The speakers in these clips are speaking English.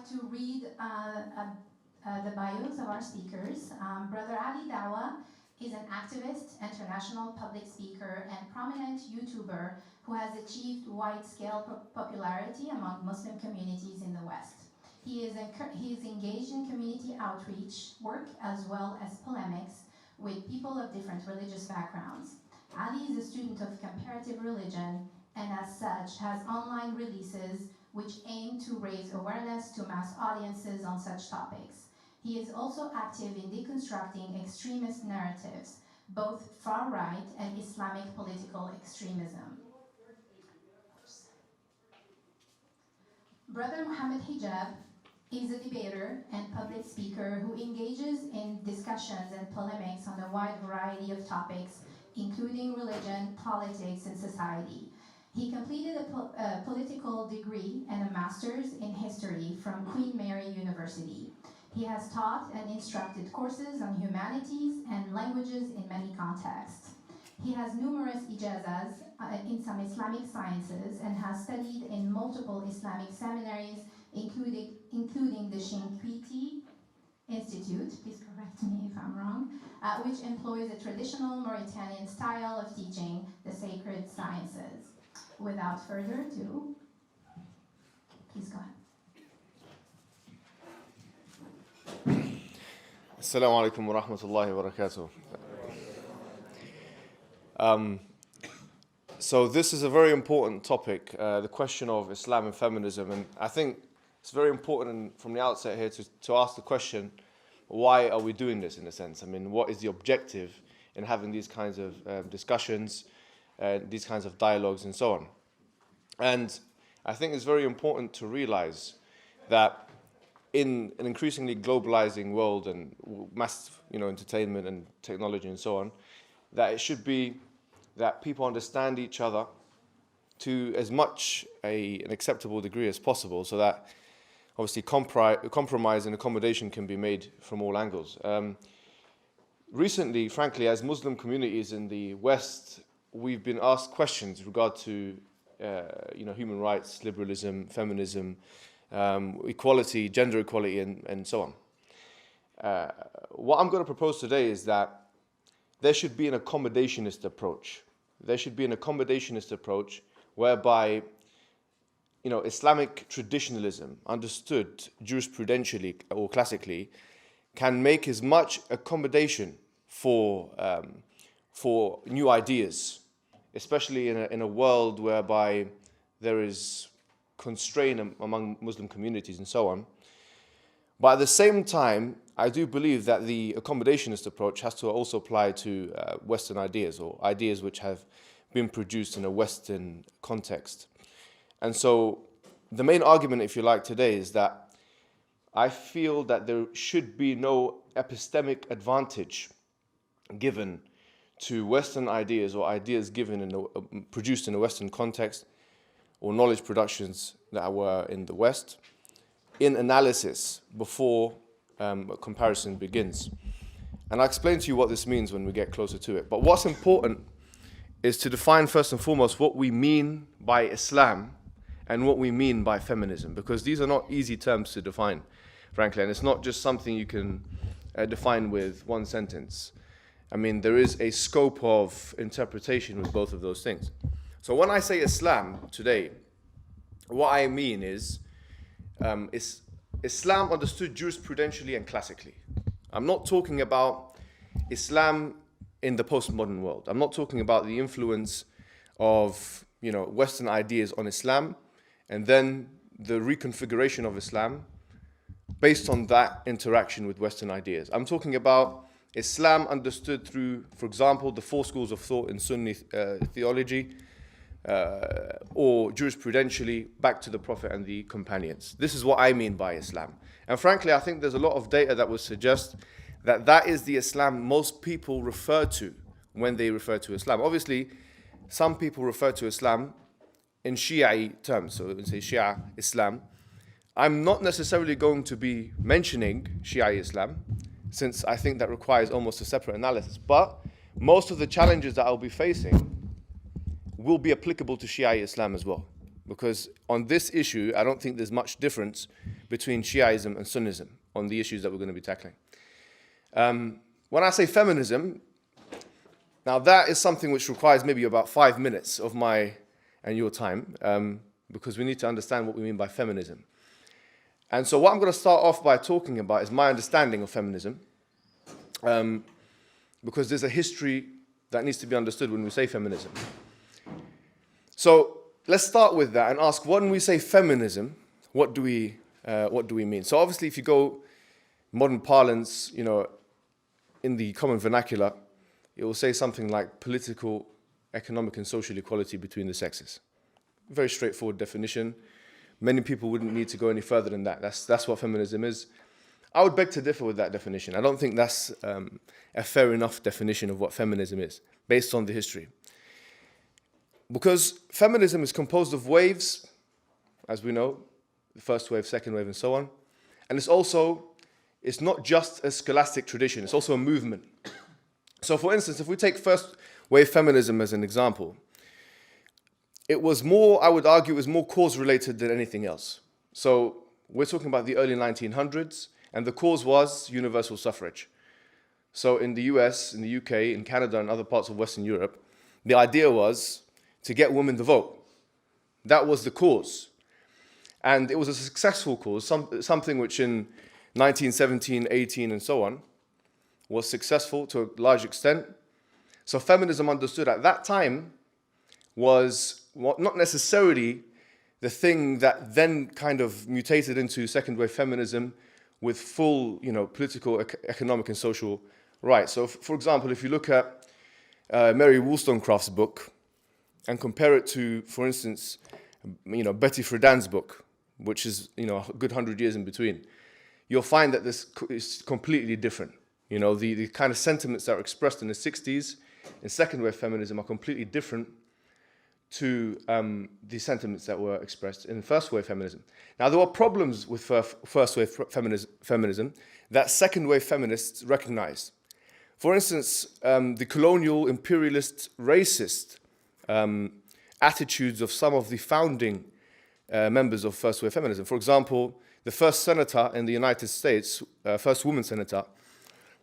like to read the bios of our speakers. Brother Ali Dawa is an activist, international public speaker, and prominent YouTuber who has achieved wide-scale popularity among Muslim communities in the West. He is engaged in community outreach work as well as polemics with people of different religious backgrounds. Ali is a student of comparative religion and as such has online releases which aim to raise awareness to mass audiences on such topics. He is also active in deconstructing extremist narratives, both far-right and Islamic political extremism. Brother Mohammed Hijab is a debater and public speaker who engages in discussions and polemics on a wide variety of topics, including religion, politics, and society. He completed a political degree and a master's in history from Queen Mary University. He has taught and instructed courses on humanities and languages in many contexts. He has numerous ijazas in some Islamic sciences and has studied in multiple Islamic seminaries, including the Shinqiti Institute, please correct me if I'm wrong, which employs a traditional Mauritanian style of teaching the sacred sciences. Without further ado, please go ahead. Assalamu alaikum wa rahmatullahi wa barakatuh. So this is a very important topic, the question of Islam and feminism, and I think it's very important from the outset here to ask the question, why are we doing this in a sense? I mean, what is the objective in having these kinds of discussions, these kinds of dialogues and so on? And I think it's very important to realize that in an increasingly globalizing world and mass entertainment and technology and so on, that it should be that people understand each other to as much an acceptable degree as possible, so that obviously compromise and accommodation can be made from all angles. Recently, frankly, as Muslim communities in the West, we've been asked questions with regard to human rights, liberalism, feminism, equality, gender equality, and so on. What I'm going to propose today is that there should be an accommodationist approach. There should be an accommodationist approach whereby Islamic traditionalism, understood jurisprudentially or classically, can make as much accommodation for new ideas, especially in a world whereby there is constraint among Muslim communities and so on. But at the same time, I do believe that the accommodationist approach has to also apply to Western ideas, or ideas which have been produced in a Western context. And so the main argument, if you like, today is that I feel that there should be no epistemic advantage given to Western ideas or ideas produced in a Western context, or knowledge productions that were in the West, in analysis before a comparison begins. And I'll explain to you what this means when we get closer to it. But what's important is to define first and foremost what we mean by Islam and what we mean by feminism, because these are not easy terms to define, frankly, and it's not just something you can define with one sentence. I mean, there is a scope of interpretation with both of those things. So when I say Islam today, what I mean is Islam understood jurisprudentially and classically. I'm not talking about Islam in the postmodern world. I'm not talking about the influence of Western ideas on Islam and then the reconfiguration of Islam based on that interaction with Western ideas. I'm talking about Islam understood through, for example, the four schools of thought in Sunni theology, or jurisprudentially back to the Prophet and the companions. This is what I mean by Islam. And frankly, I think there's a lot of data that would suggest that that is the Islam most people refer to when they refer to Islam. Obviously, some people refer to Islam in Shia terms, so say Shia Islam. I'm not necessarily going to be mentioning Shia Islam, since I think that requires almost a separate analysis. But most of the challenges that I'll be facing will be applicable to Shia Islam as well. Because on this issue, I don't think there's much difference between Shiaism and Sunnism on the issues that we're going to be tackling. When I say feminism, now that is something which requires maybe about 5 minutes of my and your time, because we need to understand what we mean by feminism. And so what I'm going to start off by talking about is my understanding of feminism, because there's a history that needs to be understood when we say feminism. So let's start with that and ask, when we say feminism, what do we mean? So obviously, if you go modern parlance, in the common vernacular, it will say something like political, economic, and social equality between the sexes. Very straightforward definition. Many people wouldn't need to go any further than that. That's what feminism is. I would beg to differ with that definition. I don't think that's a fair enough definition of what feminism is, based on the history. Because feminism is composed of waves, as we know, the first wave, second wave, and so on. And it's not just a scholastic tradition, it's also a movement. So for instance, if we take first wave feminism as an example, it was more, I would argue, it was more cause-related than anything else. So we're talking about the early 1900s, and the cause was universal suffrage. So in the US, in the UK, in Canada, and other parts of Western Europe, the idea was to get women to vote. That was the cause. And it was a successful cause, something which in 1917, 18, and so on, was successful to a large extent. So feminism understood at that time was not necessarily the thing that then kind of mutated into second wave feminism with full, political, economic, and social rights. So for example, if you look at Mary Wollstonecraft's book and compare it to, for instance, Betty Friedan's book, which is, a good 100 years in between, you'll find that this is completely different. The kind of sentiments that are expressed in the 60s in second wave feminism are completely different to the sentiments that were expressed in first wave feminism. Now, there were problems with first wave feminism that second wave feminists recognized. For instance, the colonial, imperialist, racist attitudes of some of the founding members of first wave feminism. For example, the first senator in the United States, first woman senator,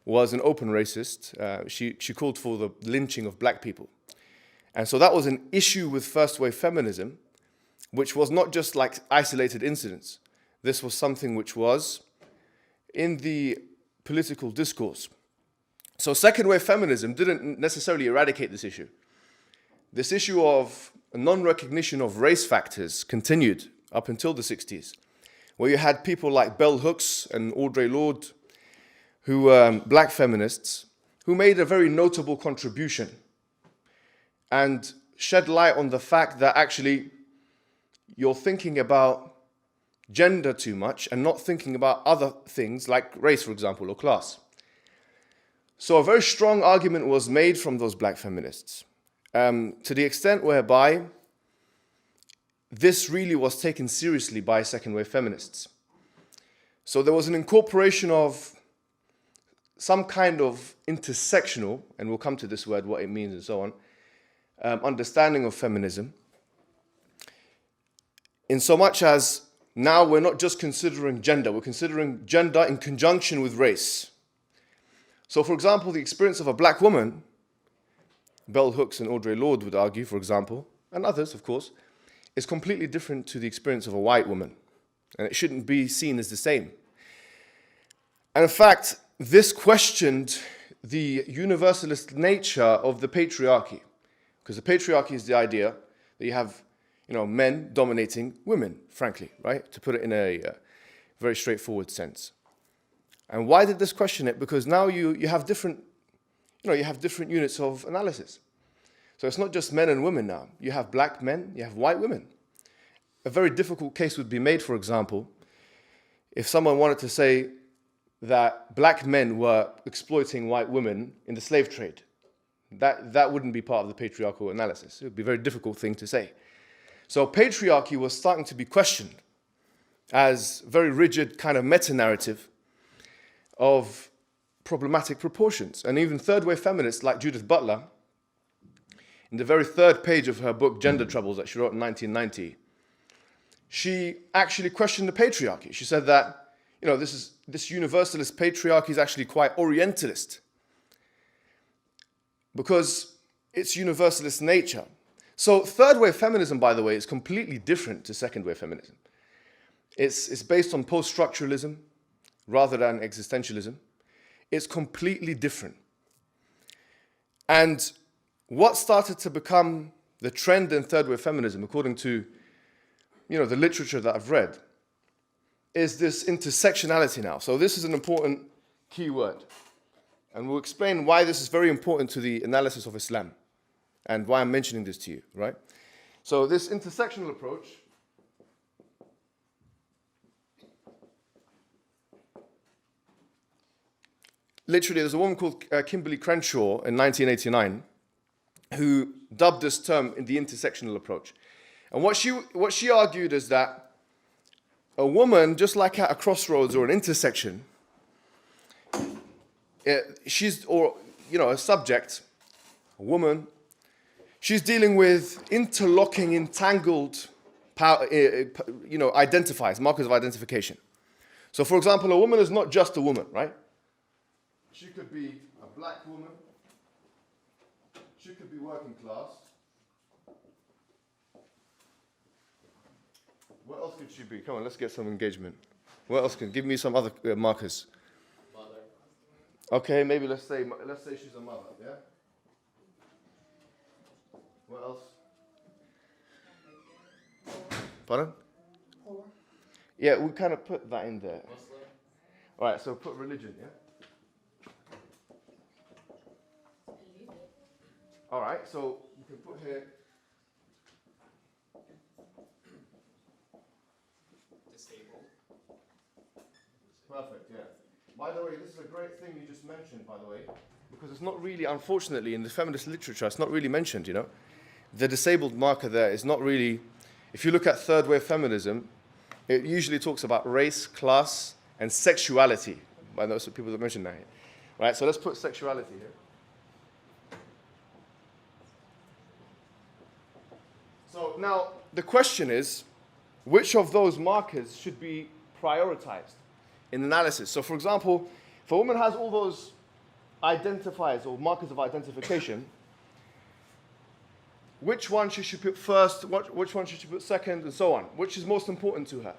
was an open racist. She called for the lynching of black people. And so that was an issue with first wave feminism, which was not just like isolated incidents. This was something which was in the political discourse. So second wave feminism didn't necessarily eradicate this issue. This issue of non-recognition of race factors continued up until the 60s, where you had people like Bell Hooks and Audre Lorde, who were black feminists, who made a very notable contribution and shed light on the fact that actually you're thinking about gender too much and not thinking about other things like race, for example, or class. So a very strong argument was made from those black feminists, to the extent whereby this really was taken seriously by second wave feminists. So there was an incorporation of some kind of intersectional, and we'll come to this word, what it means and so on, understanding of feminism, in so much as now we're not just considering gender, we're considering gender in conjunction with race. So for example, the experience of a black woman, Bell Hooks and Audre Lorde would argue, for example, and others, of course, is completely different to the experience of a white woman, and it shouldn't be seen as the same. And in fact, this questioned the universalist nature of the patriarchy, because the patriarchy is the idea that you have, men dominating women, frankly, right? To put it in a very straightforward sense. And why did this question it? Because now you have different, you have different units of analysis. So it's not just men and women now. You have black men, you have white women. A very difficult case would be made, for example, if someone wanted to say that black men were exploiting white women in the slave trade. That wouldn't be part of the patriarchal analysis. It would be a very difficult thing to say. So patriarchy was starting to be questioned as very rigid kind of meta-narrative of problematic proportions. And even third-wave feminists like Judith Butler, in the very third page of her book, Gender Troubles, that she wrote in 1990, she actually questioned the patriarchy. She said that, this universalist patriarchy is actually quite Orientalist because it's universalist nature. So third wave feminism, by the way, is completely different to second wave feminism. It's based on post-structuralism rather than existentialism. It's completely different. And what started to become the trend in third wave feminism, according to the literature that I've read, is this intersectionality now. So this is an important key word. And we'll explain why this is very important to the analysis of Islam and why I'm mentioning this to you, right? So this intersectional approach literally, there's a woman called Kimberly Crenshaw in 1989 who dubbed this term in the intersectional approach. And what she argued is that a woman, just like at a crossroads or an intersection, a subject, a woman, she's dealing with interlocking, entangled, identifiers, markers of identification. So, for example, a woman is not just a woman, right? She could be a black woman. She could be working class. What else could she be? Come on, let's get some engagement. What else give me some other markers? Mother. Okay, maybe let's say she's a mother, yeah? What else? Pardon? Poor. Yeah, we kind of put that in there. Muslim. All right, so put religion, yeah? All right, so you can put here disabled. Perfect, yeah. By the way, this is a great thing you just mentioned, by the way, because it's not really, unfortunately, in the feminist literature, it's not really mentioned, The disabled marker there is not really, if you look at third wave feminism, it usually talks about race, class, and sexuality. By those people that mentioned that here. Right, so let's put sexuality here. So now the question is, which of those markers should be prioritized in analysis? So for example, if a woman has all those identifiers or markers of identification, which one should she put first, which one should she put second, and so on? Which is most important to her?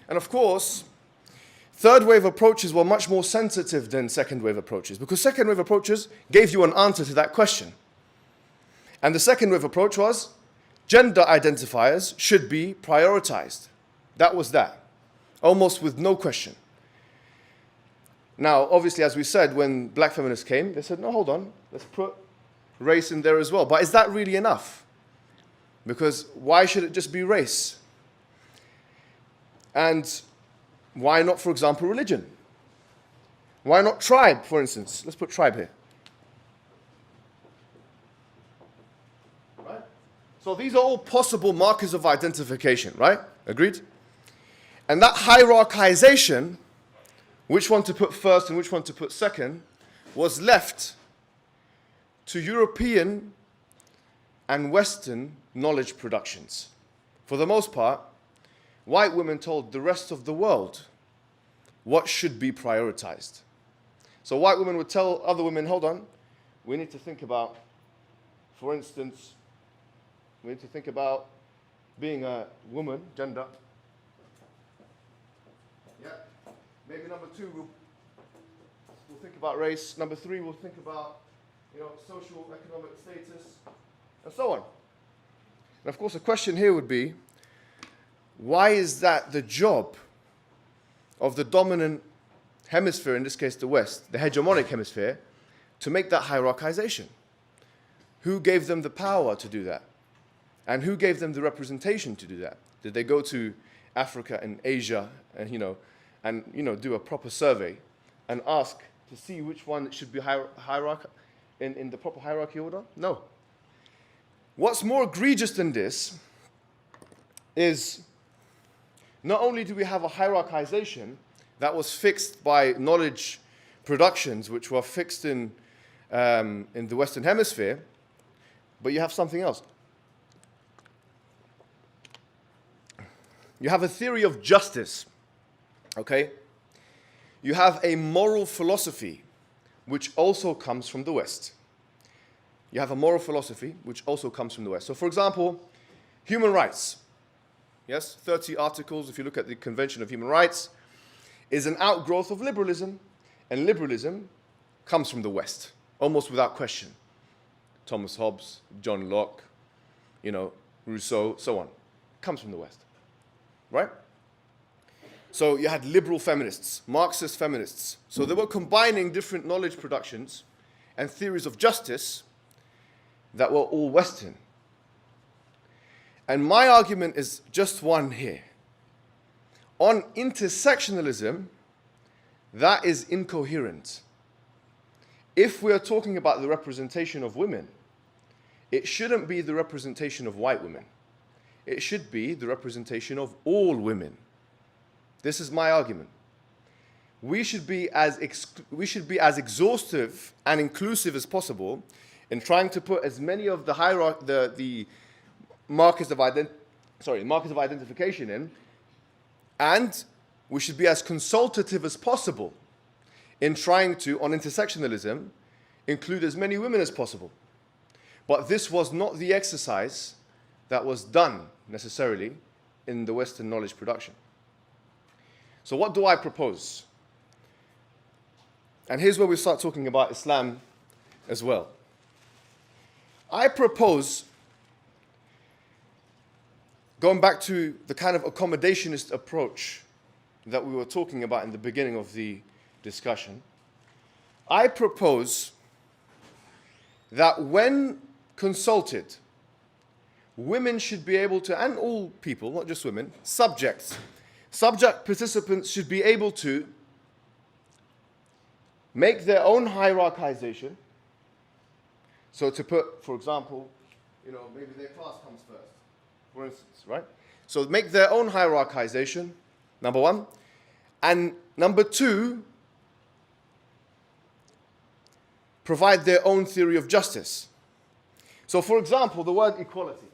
And of course, third wave approaches were much more sensitive than second wave approaches, because second wave approaches gave you an answer to that question. And the second wave approach was, gender identifiers should be prioritized. That was that, almost with no question. Now, obviously, as we said, when black feminists came, they said, no, hold on, let's put race in there as well. But is that really enough? Because why should it just be race? And why not, for example, religion? Why not tribe, for instance? Let's put tribe here. Right? So these are all possible markers of identification, right? Agreed? And that hierarchization, which one to put first and which one to put second, was left to European and Western knowledge productions. For the most part, white women told the rest of the world what should be prioritized. So white women would tell other women, hold on, we need to think about, for instance, we need to think about being a woman, gender. Yeah. Maybe number two, we'll think about race. Number three, we'll think about social, economic status, and so on. And of course, the question here would be, why is that the job of the dominant hemisphere, in this case the West, the hegemonic hemisphere, to make that hierarchization? Who gave them the power to do that? And who gave them the representation to do that? Did they go to Africa and Asia and do a proper survey and ask to see which one should be in the proper hierarchy order? No. What's more egregious than this is not only do we have a hierarchization that was fixed by knowledge productions, which were fixed in the Western Hemisphere, but you have something else. you have a theory of justice, okay? You have a moral philosophy, which also comes from the West. You have a moral philosophy, which also comes from the West. So, for example, human rights. Yes, 30 articles, if you look at the Convention of Human Rights, is an outgrowth of liberalism, and liberalism comes from the West, almost without question. Thomas Hobbes, John Locke, Rousseau, so on. Comes from the West, right? So you had liberal feminists, Marxist feminists. So they were combining different knowledge productions and theories of justice that were all Western. And my argument is just one here. On intersectionalism, that is incoherent. If we are talking about the representation of women, it shouldn't be the representation of white women. It should be the representation of all women. This is my argument. We should be as exhaustive and inclusive as possible in trying to put as many of the the markers of identification in, and we should be as consultative as possible in trying to, on intersectionalism, include as many women as possible. But this was not the exercise that was done necessarily in the Western knowledge production. So what do I propose? And here's where we start talking about Islam as well. I propose, going back to the kind of accommodationist approach that we were talking about in the beginning of the discussion, I propose that when consulted, women should be able to, and all people, not just women, subject participants should be able to make their own hierarchization. So to put, for example, maybe their class comes first, for instance, right? So make their own hierarchization, number one. And number two, provide their own theory of justice. So for example, the word equality.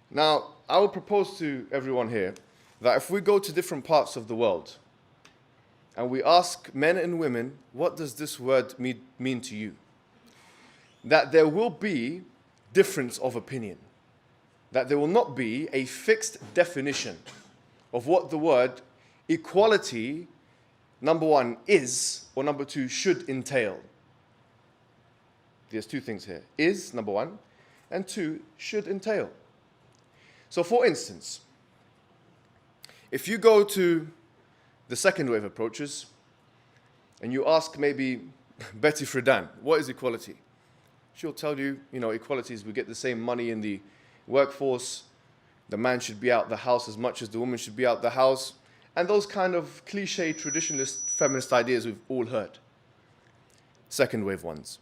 Now, I will propose to everyone here that if we go to different parts of the world and we ask men and women, what does this word mean to you? That there will be difference of opinion. That there will not be a fixed definition of what the word equality, number one, is, or number two, should entail. There's two things here. Is, number one, and two, should entail. So for instance, if you go to the second wave approaches and you ask maybe Betty Friedan, what is equality? She'll tell you, equality is we get the same money in the workforce, the man should be out the house as much as the woman should be out the house, and those kind of cliche traditionalist feminist ideas we've all heard. Second wave ones.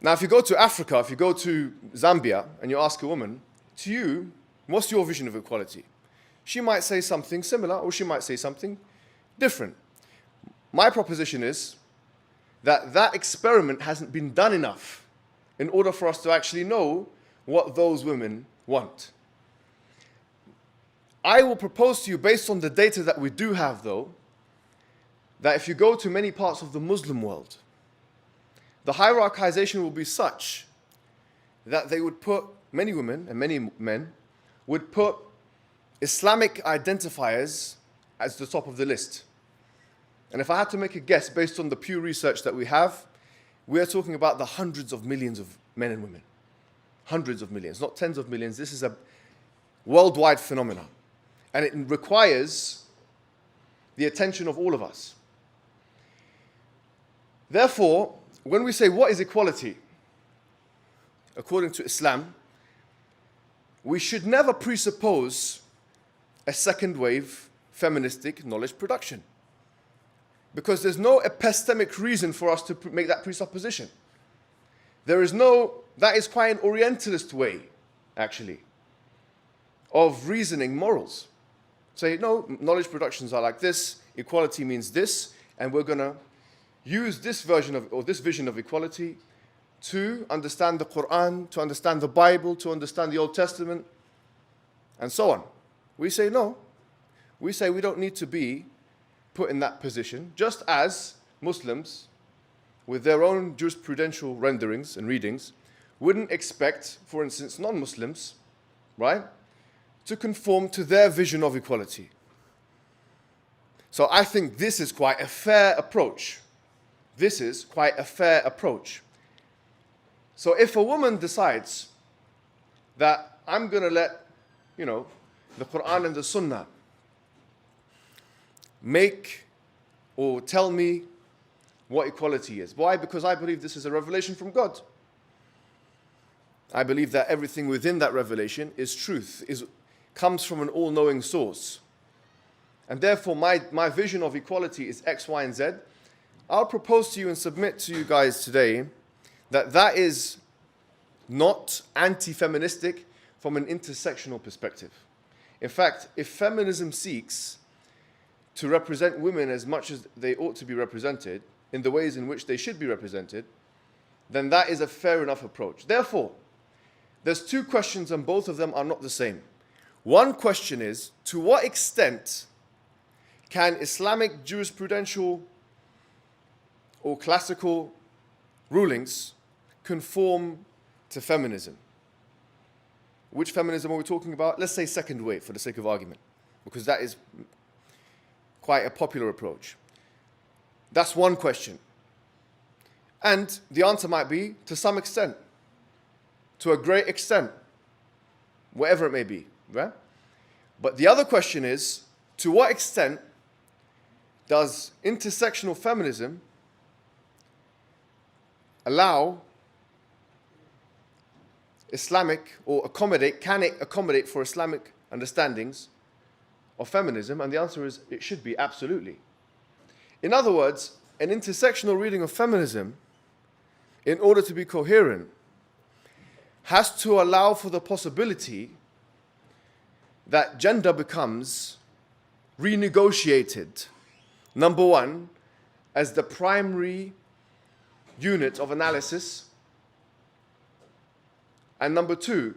Now if you go to Africa, if you go to Zambia and you ask a woman, to you, what's your vision of equality? She might say something similar or she might say something different. My proposition is that that experiment hasn't been done enough in order for us to actually know what those women want. I will propose to you, based on the data that we do have though, that if you go to many parts of the Muslim world, the hierarchization will be such that they would put, many women and many men, would put Islamic identifiers as the top of the list. And if I had to make a guess based on the Pew research that we have, we are talking about the hundreds of millions of men and women. Hundreds of millions, not tens of millions. This is a worldwide phenomenon. And it requires the attention of all of us. Therefore, when we say what is equality, according to Islam, we should never presuppose a second wave feministic knowledge production. Because there's no epistemic reason for us to make that presupposition. That is quite an Orientalist way, actually, of reasoning morals. say, no, knowledge productions are like this, equality means this, and we're going to use this version of, or this vision of equality to understand the Quran, to understand the Bible, to understand the Old Testament, and so on. We say no. We say we don't need to be put in that position, just as Muslims, with their own jurisprudential renderings and readings, wouldn't expect, for instance, non-Muslims, right, to conform to their vision of equality. So I think this is quite a fair approach. This is quite a fair approach. So if a woman decides that I'm going to let, the Quran and the Sunnah make or tell me what equality is. Why? Because I believe this is a revelation from God. I believe that everything within that revelation is truth, comes from an all-knowing source. And therefore, my vision of equality is X, Y, and Z. I'll propose to you and submit to you guys today that is not anti-feministic from an intersectional perspective. In fact, if feminism seeks to represent women as much as they ought to be represented, in the ways in which they should be represented, then that is a fair enough approach. Therefore, there's two questions and both of them are not the same. One question is, to what extent can Islamic jurisprudential or classical rulings conform to feminism? Which feminism are we talking about? Let's say second wave for the sake of argument, because that is quite a popular approach. That's one question. And the answer might be to some extent, to a great extent, whatever it may be, right? But the other question is, to what extent does intersectional feminism allow Islamic, or can it accommodate for Islamic understandings of feminism? And the answer is, it should be, absolutely. In other words, an intersectional reading of feminism, in order to be coherent, has to allow for the possibility that gender becomes renegotiated, number one, as the primary unit of analysis, and number two,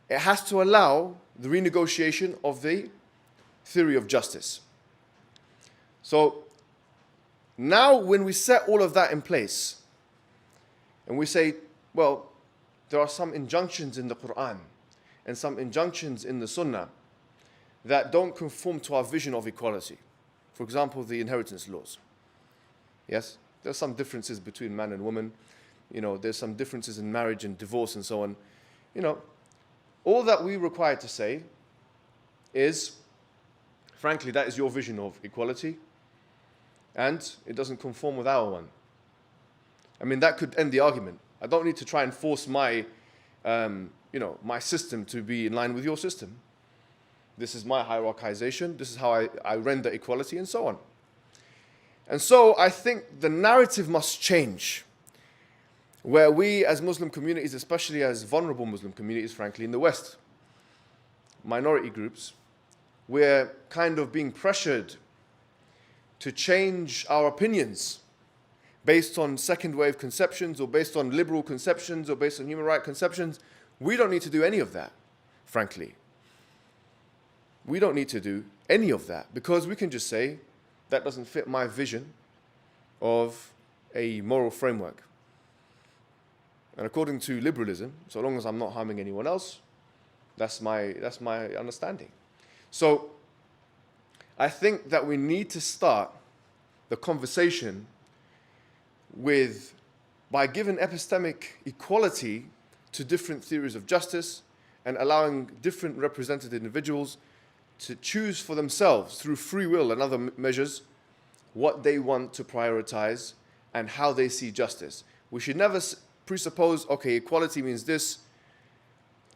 it has to allow the renegotiation of the theory of justice. So now when we set all of that in place, and we say, well, there are some injunctions in the Quran and some injunctions in the Sunnah that don't conform to our vision of equality. For example, the inheritance laws. Yes, there's some differences between man and woman. There's some differences in marriage and divorce and so on. All that we require to say is, frankly, that is your vision of equality, and it doesn't conform with our one. I mean, that could end the argument. I don't need to try and force my system to be in line with your system. This is my hierarchization. This is how I render equality, and so on. And so I think the narrative must change, where we as Muslim communities, especially as vulnerable Muslim communities, frankly, in the West, minority groups, we're kind of being pressured to change our opinions based on second wave conceptions, or based on liberal conceptions, or based on human rights conceptions. We don't need to do any of that, frankly. We don't need to do any of that, because we can just say, that doesn't fit my vision of a moral framework. And according to liberalism, so long as I'm not harming anyone else, that's my understanding. So I think that we need to start the conversation by giving epistemic equality to different theories of justice and allowing different represented individuals to choose for themselves through free will and other measures what they want to prioritize and how they see justice. We should never presuppose, okay, equality means this,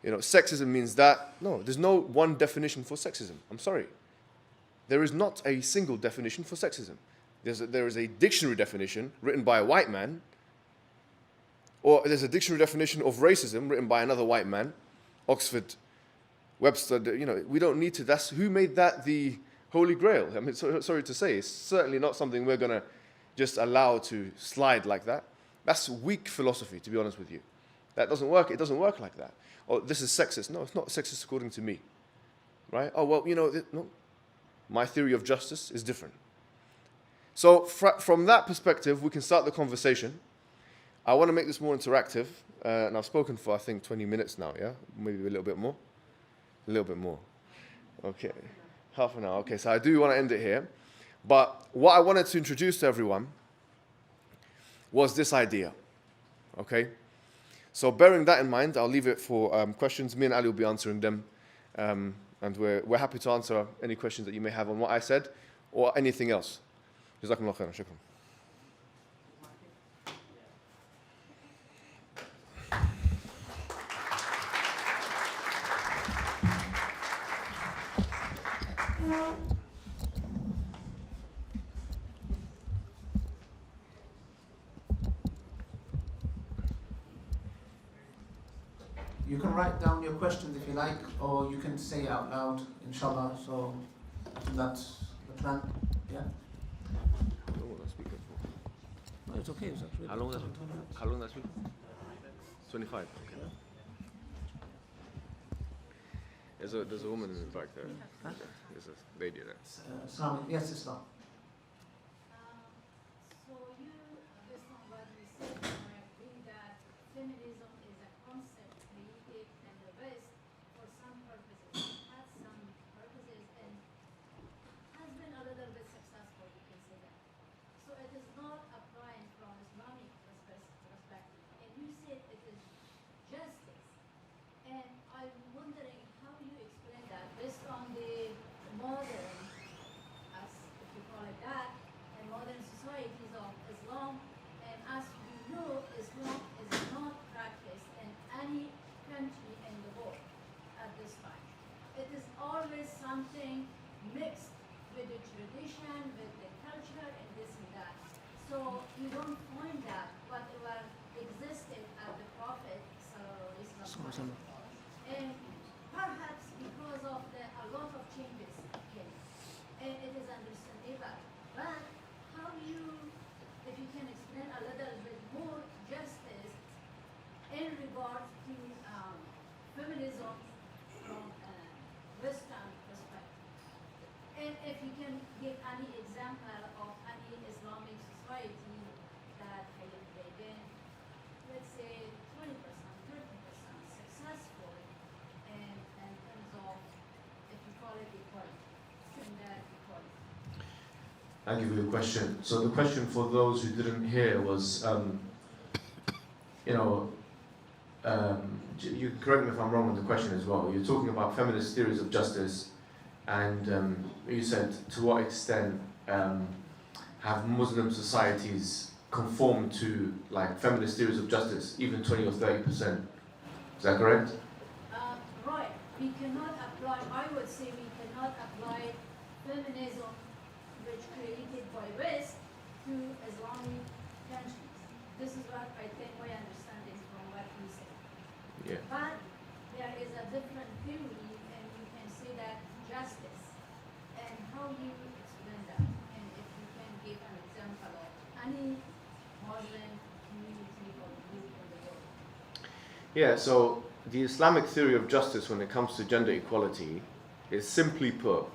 sexism means that. No, there's no one definition for sexism. I'm sorry. There is not a single definition for sexism. There is a dictionary definition written by a white man, or there's a dictionary definition of racism written by another white man, Oxford Webster, we don't need to. That's who made that the Holy Grail. I mean, sorry to say, it's certainly not something we're going to just allow to slide like that. That's weak philosophy, to be honest with you. That doesn't work. It doesn't work like that. Oh, this is sexist. No, it's not sexist according to me. Right? Oh, well, no. My theory of justice is different. So from that perspective, we can start the conversation. I want to make this more interactive. And I've spoken for, I think, 20 minutes now, yeah? Maybe a little bit more. A little bit more. Okay. Half an hour. Okay, so I do want to end it here. But what I wanted to introduce to everyone was this idea. Okay? So bearing that in mind, I'll leave it for questions. Me and Ali will be answering them. And we're happy to answer any questions that you may have on what I said or anything else. Jazakumullah khairan. Shukran. You can write down your questions if you like, or you can say it out loud, inshallah. So that's the plan. Yeah. How long will I speak for? No, it's okay. It's actually How long will I speak? 25. Okay. There's a woman in the back there. Huh? There's a lady there. Yes, Islam. So you, based on what you said, I agree that feminism is a concept created in the West for some purposes. It has some purposes and has been a little bit successful, you can say that. So it is not applying from Islamic perspective. And you said it is justice. And I'm wondering how you explain that based on the modern, as if you call it that, and modern societies of Islam. And as you know, Islam is not practiced in any country in the world at this time. It is always something mixed with the tradition, with the culture, and this and that. So you don't find that whatever existed at the Prophet Islam. And perhaps because of a lot of changes came, and it is understandable. But how if you can explain a little bit more justice in regards to feminism from a Western perspective, and if you can give any example of any Islamic society that they've been, let's say, 20%, 30% successful in terms of, if you call it equality, gender equality. Thank you for your question. So the question for those who didn't hear was, you correct me if I'm wrong with the question as well. You're talking about feminist theories of justice, and you said to what extent have Muslim societies conformed to like feminist theories of justice, even 20 or 30%? Is that correct? Right. We cannot apply, I would say we cannot apply feminism which created by West to Islamic countries. This is what I think my understanding from what you said. Yeah. But there is a different theory, and you can say that justice. And how you explain that? And if you can give an example of any Muslim community or group in the world. Yeah, so the Islamic theory of justice when it comes to gender equality is simply put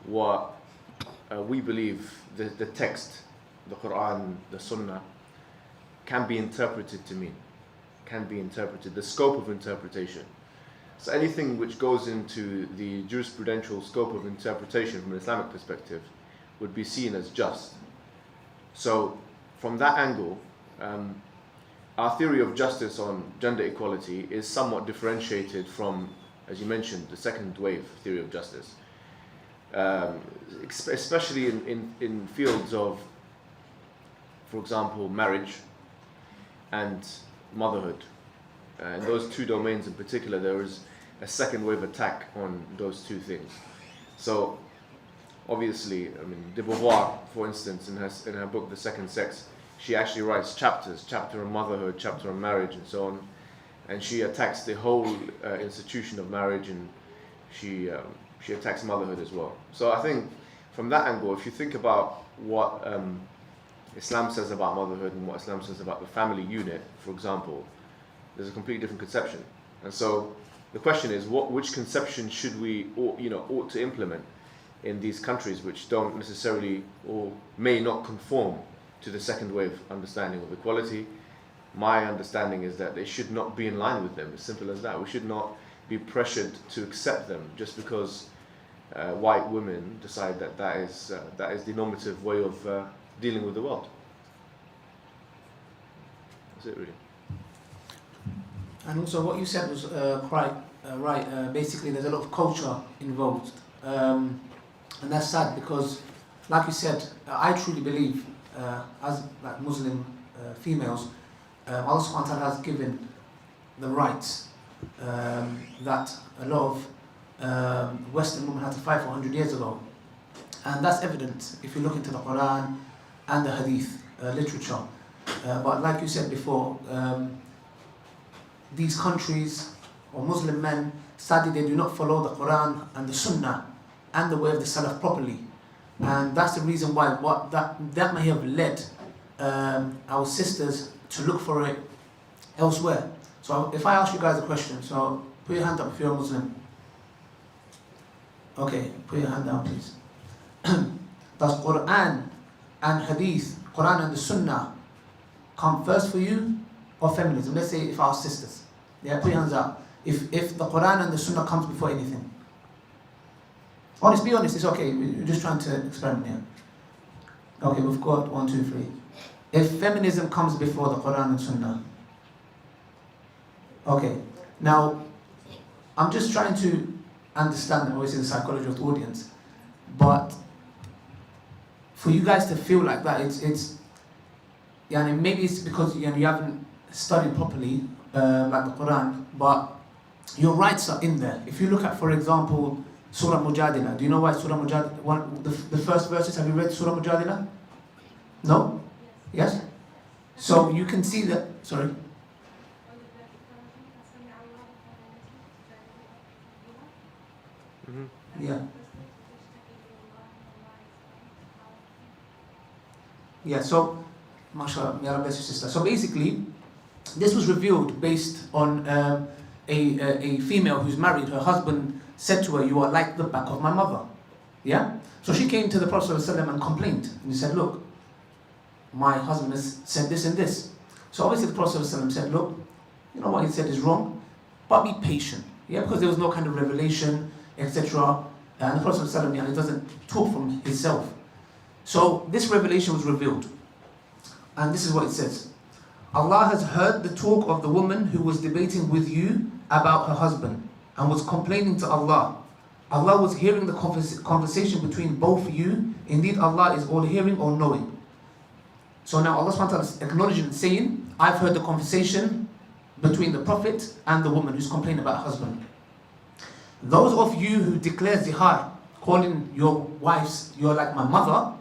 what we believe the text, the Quran, the Sunnah, can be interpreted to mean, can be interpreted, the scope of interpretation. So anything which goes into the jurisprudential scope of interpretation from an Islamic perspective would be seen as just. So from that angle, our theory of justice on gender equality is somewhat differentiated from, as you mentioned, the second wave theory of justice. Especially in fields of, for example, marriage and motherhood. In those two domains in particular, there is a second wave attack on those two things. So, obviously, I mean, de Beauvoir, for instance, in her book, The Second Sex, she actually writes chapter on motherhood, chapter on marriage, and so on. And she attacks the whole institution of marriage she attacks motherhood as well. So I think from that angle, if you think about what Islam says about motherhood and what Islam says about the family unit, for example, there's a completely different conception. And so the question is, which conception should we ought to implement in these countries which don't necessarily or may not conform to the second wave understanding of equality? My understanding is that they should not be in line with them. As simple as that. We should not be pressured to accept them just because white women decide that is the normative way of dealing with the world. That's it, really. And also what you said was quite right. Basically, there's a lot of culture involved. And that's sad because, like you said, I truly believe, as like Muslim females, Allah subhanahu wa ta'ala has given the rights that a lot of Western women had to fight for 100 years ago. And that's evident if you look into the Quran and the Hadith literature. But like you said before, these countries or Muslim men, sadly they do not follow the Quran and the Sunnah and the way of the Salaf properly. And that's the reason why that may have led our sisters to look for it elsewhere. So if I ask you guys a question, so put your hand up if you're a Muslim. Okay, put your hand down please. Does Quran and Hadith, Quran and the Sunnah come first for you or feminism? Let's say if our sisters. Yeah, put your hands up. If the Quran and the Sunnah comes before anything. Honest, be honest, it's okay. We're just trying to experiment here. Okay, we've got 1, 2, 3. If feminism comes before the Quran and Sunnah. Okay, now I'm just trying to understand obviously the psychology of the audience, but for you guys to feel like that, it's yeah, and maybe it's because you haven't studied properly like the Quran, but your rights are in there. If you look at, for example, Surah Mujadila, do you know why Surah Mujadila, the first verses, have you read Surah Mujadila? No? Yes? So you can see that, sorry? Yeah. Yeah, so, mashallah, may Allah bless your sister. So basically, this was revealed based on a female who's married. Her husband said to her, "You are like the back of my mother." Yeah? So she came to the Prophet ﷺ and complained. And he said, "Look, my husband has said this and this." So obviously the Prophet ﷺ said, "Look, you know what he said is wrong, but be patient." Yeah, because there was no kind of revelation, etc. And the Prophet ﷺ doesn't talk from himself. So this revelation was revealed. And this is what it says. Allah has heard the talk of the woman who was debating with you about her husband and was complaining to Allah. Allah was hearing the conversation between both you. Indeed, Allah is all hearing, all knowing. So now Allah SWT is acknowledging and saying, I've heard the conversation between the Prophet and the woman who's complaining about her husband. Those of you who declare zihar, calling your wives, you're like my mother,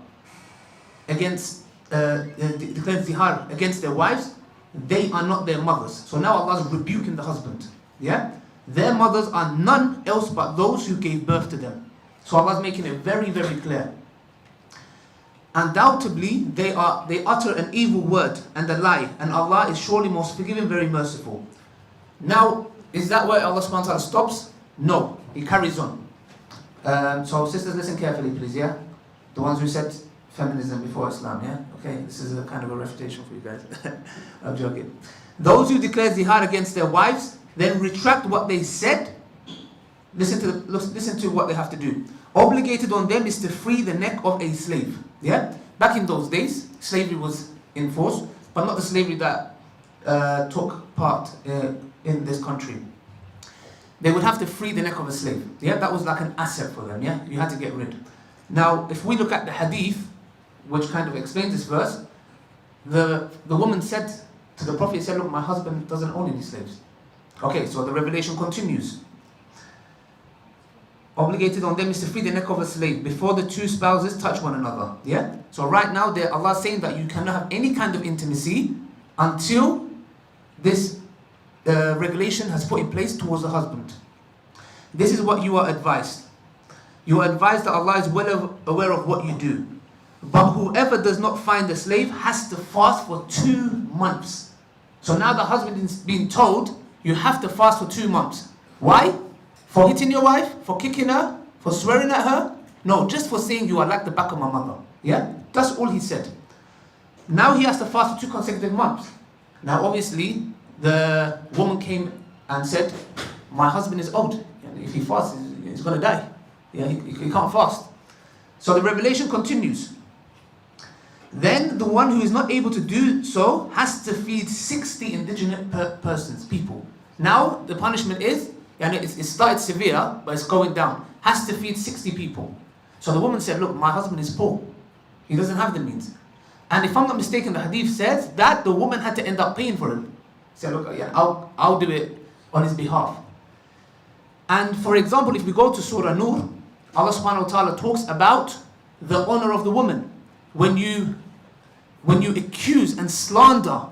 declare zihar against their wives, they are not their mothers. So now Allah is rebuking the husband. Yeah? Their mothers are none else but those who gave birth to them. So Allah is making it very, very clear. Undoubtedly, they utter an evil word and a lie, and Allah is surely most forgiving, very merciful. Now, is that where Allah subhanahu wa ta'ala stops? No, He carries on. So sisters, listen carefully please, yeah? The ones who said feminism before Islam, yeah? Okay, this is a kind of a refutation for you guys. I'm joking. Those who declare zihar against their wives, then retract what they said. Listen to what they have to do. Obligated on them is to free the neck of a slave. Yeah? Back in those days, slavery was in force, but not the slavery that took part in this country. They would have to free the neck of a slave. Yeah? That was like an asset for them. Yeah? You had to get rid. Now, if we look at the hadith, which kind of explains this verse, the woman said to the Prophet, said, "Look, my husband doesn't own any slaves." Okay, so the revelation continues. Obligated on them is to free the neck of a slave before the two spouses touch one another. Yeah? So right now, Allah is saying that you cannot have any kind of intimacy until this regulation has put in place towards the husband. This is what you are advised. You are advised that Allah is well aware of what you do. But whoever does not find a slave has to fast for 2 months. So now the husband is being told, you have to fast for 2 months. Why? For hitting your wife? For kicking her? For swearing at her? No, just for saying you are like the back of my mother. Yeah? That's all he said. Now he has to fast for 2 consecutive months. Now obviously, the woman came and said, my husband is old. If he fasts, he's going to die. Yeah, he can't fast. So the revelation continues. Then the one who is not able to do so has to feed 60 indigent persons, people. Now the punishment is, and it started severe, but it's going down. Has to feed 60 people. So the woman said, look, my husband is poor. He doesn't have the means. And if I'm not mistaken, the hadith says that the woman had to end up paying for him. Say, look, yeah, I'll do it on his behalf. And for example, if we go to Surah Nur, Allah subhanahu wa ta'ala talks about the honor of the woman. When you accuse and slander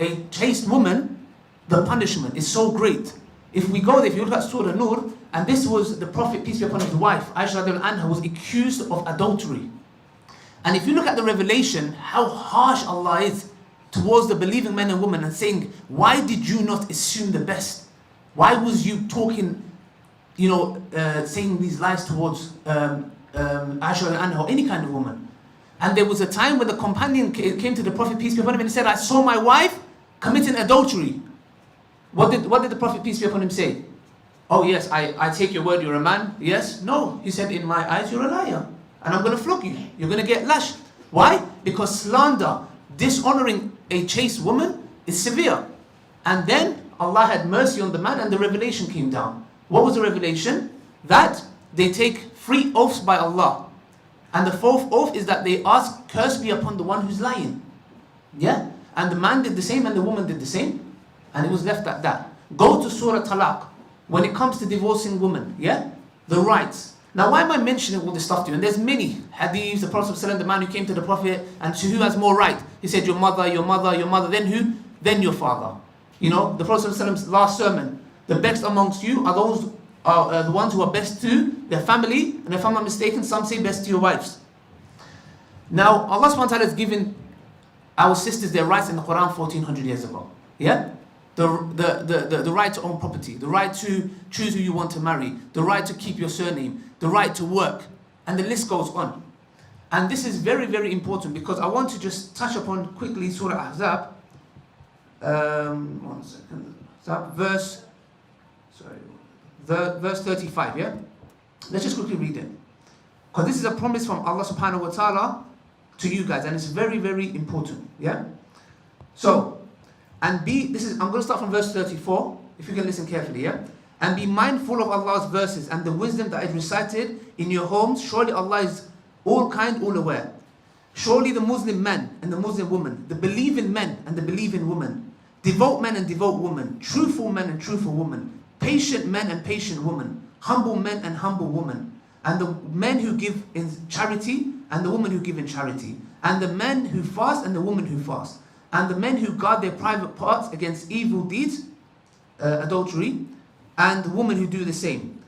a chaste woman, the punishment is so great. If we go there, if you look at Surah Nur, and this was the Prophet, peace be upon his wife, Aisha radiallahu anha, was accused of adultery. And if you look at the revelation, how harsh Allah is towards the believing men and women and saying, why did you not assume the best? Why was you talking, saying these lies towards Aisha radiallahu anha or any kind of woman? And there was a time when the companion came to the Prophet, peace be upon him, and he said, I saw my wife committing adultery. What did the Prophet, peace be upon him, say? Oh yes, I take your word, you're a man. Yes? No. He said, in my eyes, you're a liar. And I'm going to flog you. You're going to get lashed. Why? Because slander, dishonoring a chaste woman is severe. And then Allah had mercy on the man and the revelation came down. What was the revelation? That they take 3 oaths by Allah. And the 4th oath is that they ask, curse be upon the one who's lying. Yeah? And the man did the same and the woman did the same. And it was left at that. Go to Surah Talaq. When it comes to divorcing women, yeah? The rights. Now why am I mentioning all this stuff to you? And there's many hadiths, the Prophet ﷺ, the man who came to the Prophet, and to who has more right? He said, your mother, your mother, your mother, then who? Then your father. The Prophet ﷺ's last sermon, the best amongst you are those the ones who are best to their family, and if I'm not mistaken, some say best to your wives. Now, Allah subhanahu wa ta'ala has given our sisters their rights in the Quran 1400 years ago. Yeah? The right to own property, the right to choose who you want to marry, the right to keep your surname, the right to work, and the list goes on. And this is very, very important because I want to just touch upon quickly Surah Ahzab. One second. Verse 35, yeah? Let's just quickly read it. Because this is a promise from Allah subhanahu wa ta'ala to you guys, and it's very, very important, yeah? So, I'm going to start from verse 34, if you can listen carefully, yeah? And be mindful of Allah's verses and the wisdom that is recited in your homes. Surely Allah is all kind, all aware. Surely the Muslim man and the Muslim woman, the believing men and the believing woman, devout men and devout women, truthful men and truthful women, patient men and patient women, humble men and humble women, and the men who give in charity and the women who give in charity, and the men who fast and the women who fast, and the men who guard their private parts against evil deeds, adultery, and the women who do the same,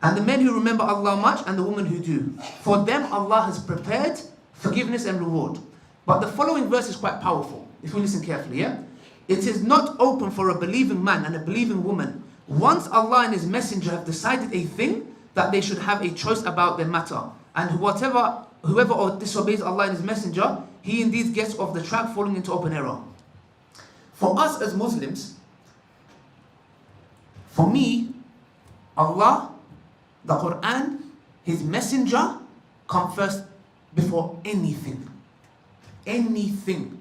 and the men who remember Allah much and the women who do. For them Allah has prepared forgiveness and reward. But the following verse is quite powerful, if we listen carefully, yeah? It is not open for a believing man and a believing woman, once Allah and His Messenger have decided a thing, that they should have a choice about their matter. And whoever disobeys Allah and His Messenger, he indeed gets off the track, falling into open error. For us as Muslims, for me, Allah, the Quran, His Messenger come first before anything. Anything.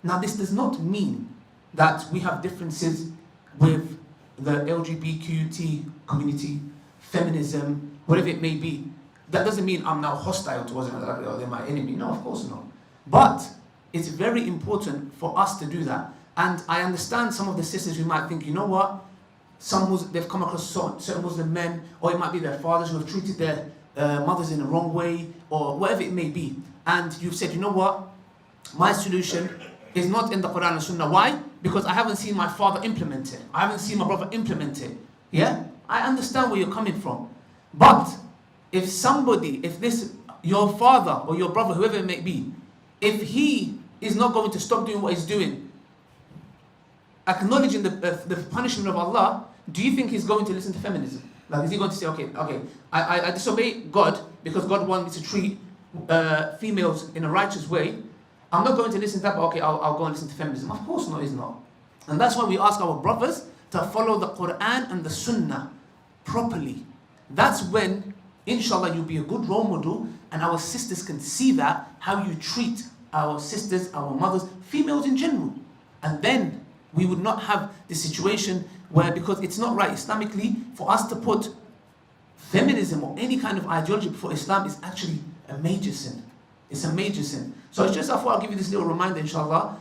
Now this does not mean that we have differences with the LGBTQ community, feminism, whatever it may be. That doesn't mean I'm now hostile towards them, or they're my enemy. No, of course not. But it's very important for us to do that. And I understand some of the sisters who might think, you know what? They've come across certain Muslim men, or it might be their fathers who have treated their mothers in the wrong way, or whatever it may be. And you've said, you know what? My solution is not in the Quran and Sunnah. Why? Because I haven't seen my father implement it. I haven't seen my brother implement it. Yeah? I understand where you're coming from. But if somebody, if this, your father or your brother, whoever it may be, if he is not going to stop doing what he's doing, acknowledging the punishment of Allah, do you think he's going to listen to feminism? Like, is he going to say, okay, I disobey God because God wants me to treat females in a righteous way. I'm not going to listen to that, but okay, I'll go and listen to feminism. Of course not, he's not. And that's why we ask our brothers to follow the Quran and the Sunnah properly. That's when, inshallah, you'll be a good role model, and our sisters can see that, how you treat our sisters, our mothers, females in general. And then we would not have this situation where, because it's not right Islamically, for us to put feminism or any kind of ideology before Islam is actually a major sin. It's a major sin. So it's just, I thought I'll give you this little reminder, inshallah.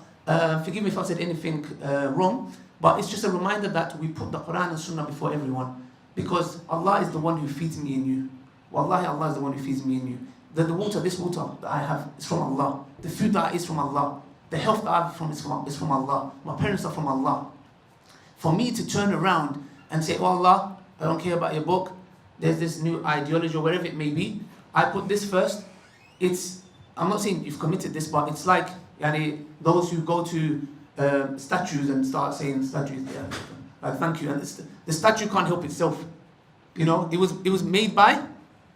Forgive me if I said anything wrong, but it's just a reminder that we put the Quran and Sunnah before everyone, because Allah is the one who feeds me and you. Wallahi, Allah is the one who feeds me and you. The water, this water that I have is from Allah. The food that I eat is from Allah. The health that I have is from Allah. My parents are from Allah. For me to turn around and say, oh Allah, I don't care about your book, there's this new ideology or whatever it may be, I put this first. I'm not saying you've committed this, but it's like those who go to statues and start saying statues, like thank you, and the statue can't help itself. You know, it was made by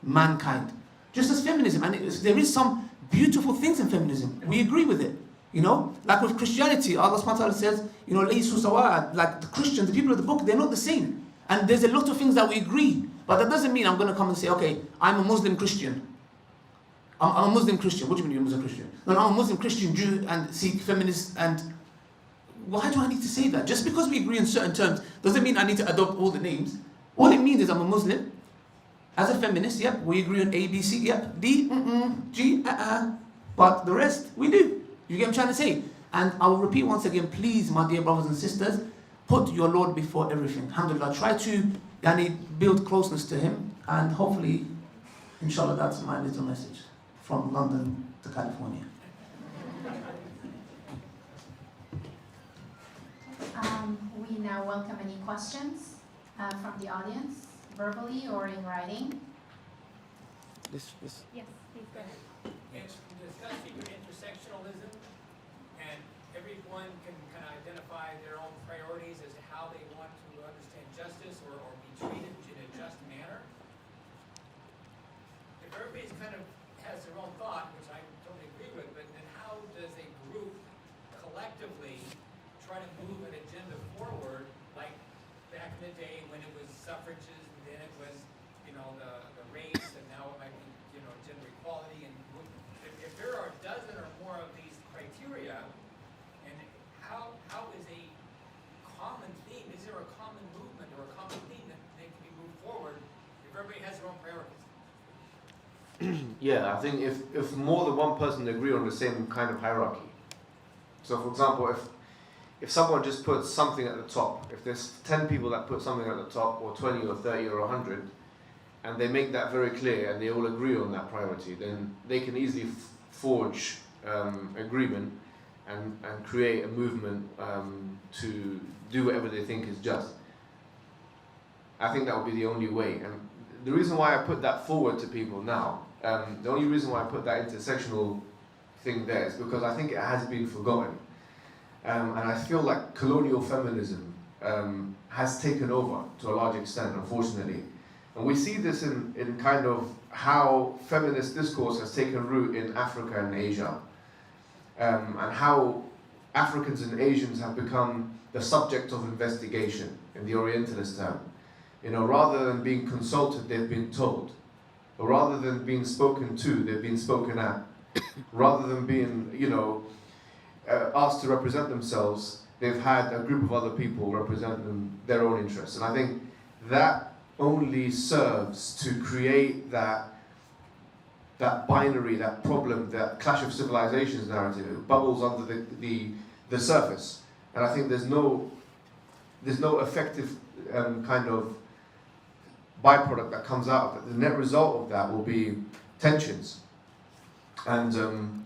mankind. Just as feminism, and there is some beautiful things in feminism. We agree with it. You know, like with Christianity, Allah subhanahu wa ta'ala says, you know, laysu sawa, like the Christians, the people of the book, they're not the same. And there's a lot of things that we agree. But that doesn't mean I'm going to come and say, okay, I'm a Muslim Christian. I'm a Muslim Christian. What do you mean you're a Muslim Christian? No, I'm a Muslim Christian Jew and Sikh feminist. And why do I need to say that? Just because we agree in certain terms doesn't mean I need to adopt all the names. All it means is I'm a Muslim. As a feminist, yep, we agree on A, B, C, yep, D, G, But the rest, we do. You get what I'm trying to say? And I will repeat once again, please, my dear brothers and sisters, put your Lord before everything. Alhamdulillah. Try to build closeness to Him. And hopefully, inshallah, that's my little message from London to California. We now welcome any questions from the audience, verbally or in writing. This. Yes, please go ahead. Yes, discussing intersectionalism, and everyone can kind of identify their own priorities as to how they want to understand justice or be treated in a just manner. If everybody's kind of has their own thought, which I totally agree with, but then how does a group collectively try to move an agenda forward, like back in the day when it was suffrages, and then it was, you know, the race, and now it might be, you know, gender equality, and if there are a dozen or more of these criteria, and how is a common theme, is there a common movement or a common theme that can be moved forward if everybody has their own priorities? Yeah, I think if more than one person agree on the same kind of hierarchy. So for example, if someone just puts something at the top, if there's 10 people that put something at the top, or 20 or 30 or 100, and they make that very clear and they all agree on that priority, then they can easily forge agreement and create a movement to do whatever they think is just. I think that would be the only way. And the reason why I put that forward to people now, the only reason why I put that intersectional thing there is because I think it has been forgotten. And I feel like colonial feminism has taken over to a large extent, unfortunately. And we see this in kind of how feminist discourse has taken root in Africa and Asia. And how Africans and Asians have become the subject of investigation in the Orientalist term. You know, rather than being consulted, they've been told. Or rather than being spoken to, they've been spoken at. Rather than being, you know, asked to represent themselves, they've had a group of other people represent their own interests. And I think that only serves to create that binary, that problem, that clash of civilizations narrative. It bubbles under the surface. And I think there's no effective kind of byproduct that comes out of it. The net result of that will be tensions. And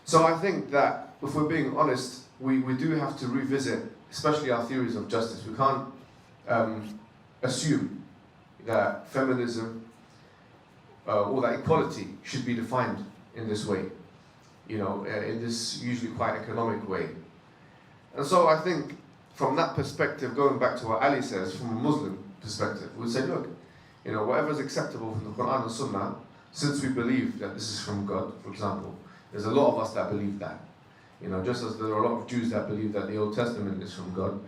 so I think that if we're being honest, we do have to revisit, especially our theories of justice. We can't assume that feminism or that equality should be defined in this way, in this usually quite economic way. And so I think from that perspective, going back to what Ali says, from a Muslim perspective, we'd say, look, whatever is acceptable from the Quran and Sunnah, since we believe that this is from God, for example, there's a lot of us that believe that. Just as there are a lot of Jews that believe that the Old Testament is from God,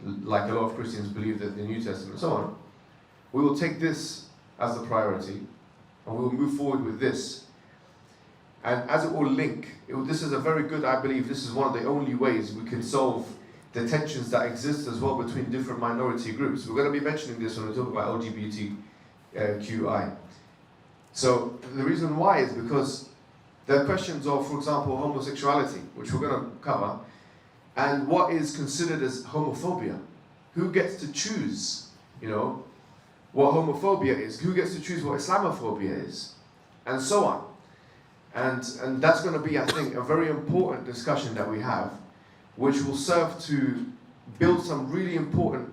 like a lot of Christians believe that the New Testament, and so on, we will take this as the priority, and we will move forward with this. And as it will link, this is a very good, I believe, this is one of the only ways we can solve the tensions that exist as well between different minority groups. We're going to be mentioning this when we talk about LGBTQI. So the reason why is because there are questions of, for example, homosexuality, which we're going to cover, and what is considered as homophobia. Who gets to choose, what homophobia is? Who gets to choose what Islamophobia is? And so on. And that's going to be, I think, a very important discussion that we have, which will serve to build some really important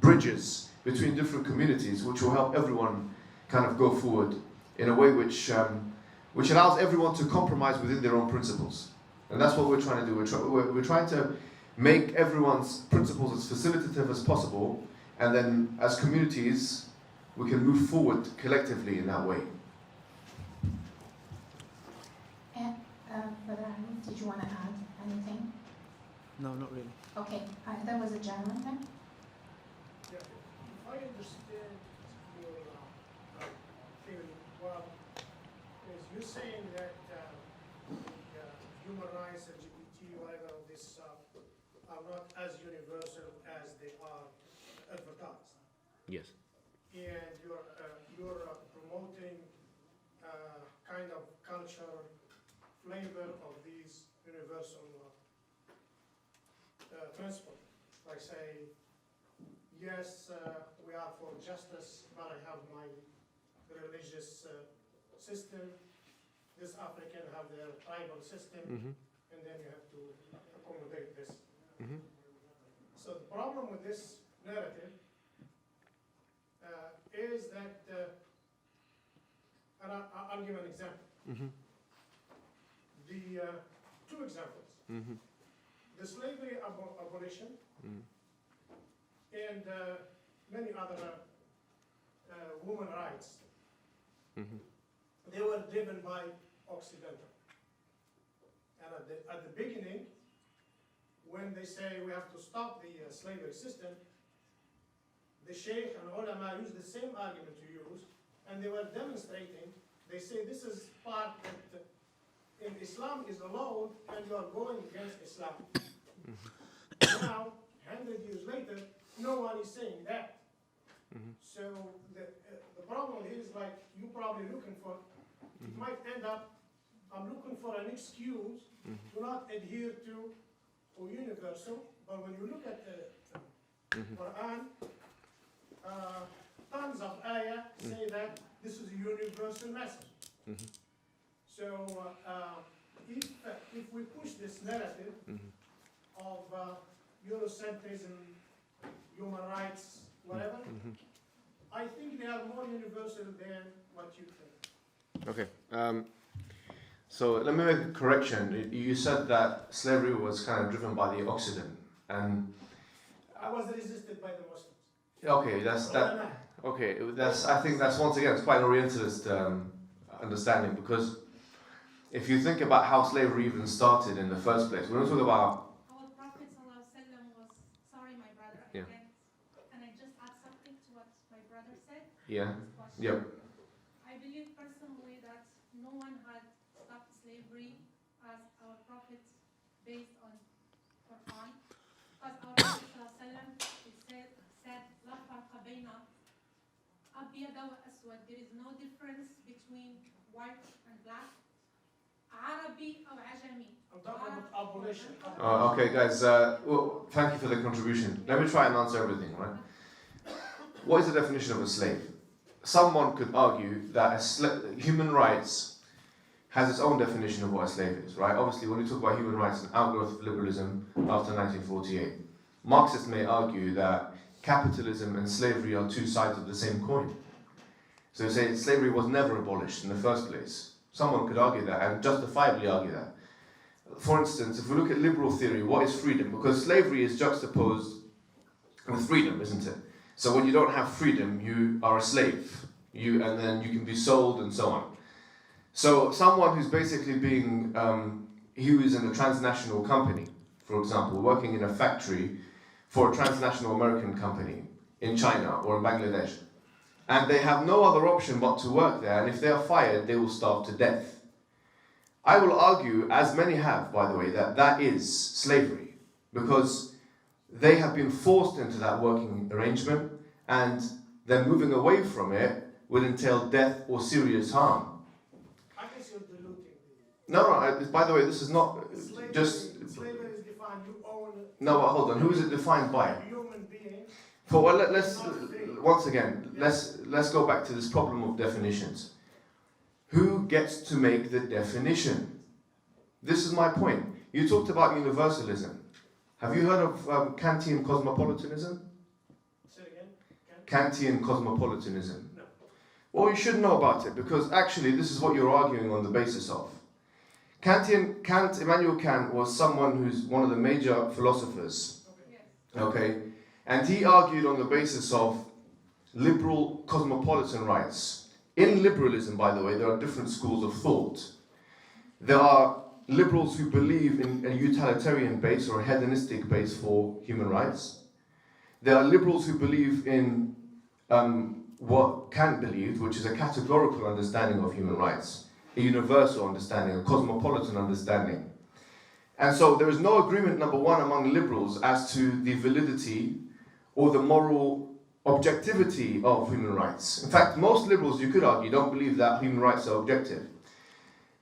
bridges between different communities, which will help everyone kind of go forward in a way which allows everyone to compromise within their own principles. And that's what we're trying to do. We're trying to make everyone's principles as facilitative as possible, and then as communities, we can move forward collectively in that way. And Brother Mohammed, did you want to add anything? No, not really. Okay, there was a gentleman there. Yeah, if I understand your theory well, is you're saying that human rights, LGBT, whatever of this are not as universal as they are advertised. Yes. And you're promoting kind of culture flavor of these universal principles. Like say, yes, we are for justice, but I have my religious system. This African have their tribal system, and then you have to accommodate this. So the problem with this narrative is that, and I'll give an example. The two examples. The slavery abolition and many other women rights. They were driven by Occidental. And at the beginning, when they say we have to stop the slavery system, the Sheikh and ulama used the same argument you use, and they were demonstrating. They say this is part that in Islam is allowed, and you are going against Islam. Now, 100 years later, no one is saying that. So the problem is, like you probably looking for, it might end up, I'm looking for an excuse to not adhere to universal, but when you look at the Quran, tons of ayah say that this is a universal message. So if we push this narrative of Eurocentrism, human rights, whatever, I think they are more universal than what you think. Okay. So let me make a correction. You said that slavery was kind of driven by the Occident, and I was resisted by the Muslims. okay, that's that. Okay, I think that's once again it's quite an Orientalist understanding, because if you think about how slavery even started in the first place, we're not talking about. Our Prophet ﷺ was, sorry my brother, Yeah. can I just add something to what my brother said? Yeah. This question? Yep. I believe personally that no one had stopped slavery as our Prophet based on Quran. Because our Prophet ﷺ said, La farqa bayna abyada wa aswad. There is no difference between white and black. Arabi or Ajami. I'm talking about abolition. Okay, guys. Well, thank you for the contribution. Let me try and answer everything. Right. What is the definition of a slave? Someone could argue that human rights has its own definition of what a slave is. Right. Obviously, when we talk about human rights, an outgrowth of liberalism after 1948, Marxists may argue that capitalism and slavery are two sides of the same coin. So you say slavery was never abolished in the first place. Someone could argue that, and justifiably argue that. For instance, if we look at liberal theory, what is freedom? Because slavery is juxtaposed with freedom, isn't it? So when you don't have freedom, you are a slave. And then you can be sold and so on. So someone who's basically being, who is in a transnational company, for example, working in a factory for a transnational American company in China or in Bangladesh, and they have no other option but to work there, and if they are fired, they will starve to death. I will argue, as many have, by the way, that that is slavery, because they have been forced into that working arrangement, and then moving away from it would entail death or serious harm. I guess you're diluting the... No, by the way, this is not just... Slavery is defined, you own... No, but hold on, who is it defined by? A human being. For well, once again, let's go back to this problem of definitions. Who gets to make the definition? This is my point. You talked about universalism. Have you heard of Kantian cosmopolitanism? Say it again. Kantian cosmopolitanism. No. Well, you should know about it, because actually this is what you're arguing on the basis of. Immanuel Kant was someone who's one of the major philosophers. Okay? And he argued on the basis of liberal cosmopolitan rights. In liberalism, by the way, there are different schools of thought. There are liberals who believe in a utilitarian base or a hedonistic base for human rights. There are liberals who believe in what Kant believed, which is a categorical understanding of human rights, a universal understanding, a cosmopolitan understanding. And so there is no agreement, number one, among liberals as to the validity or the moral objectivity of human rights. In fact, most liberals, you could argue, don't believe that human rights are objective.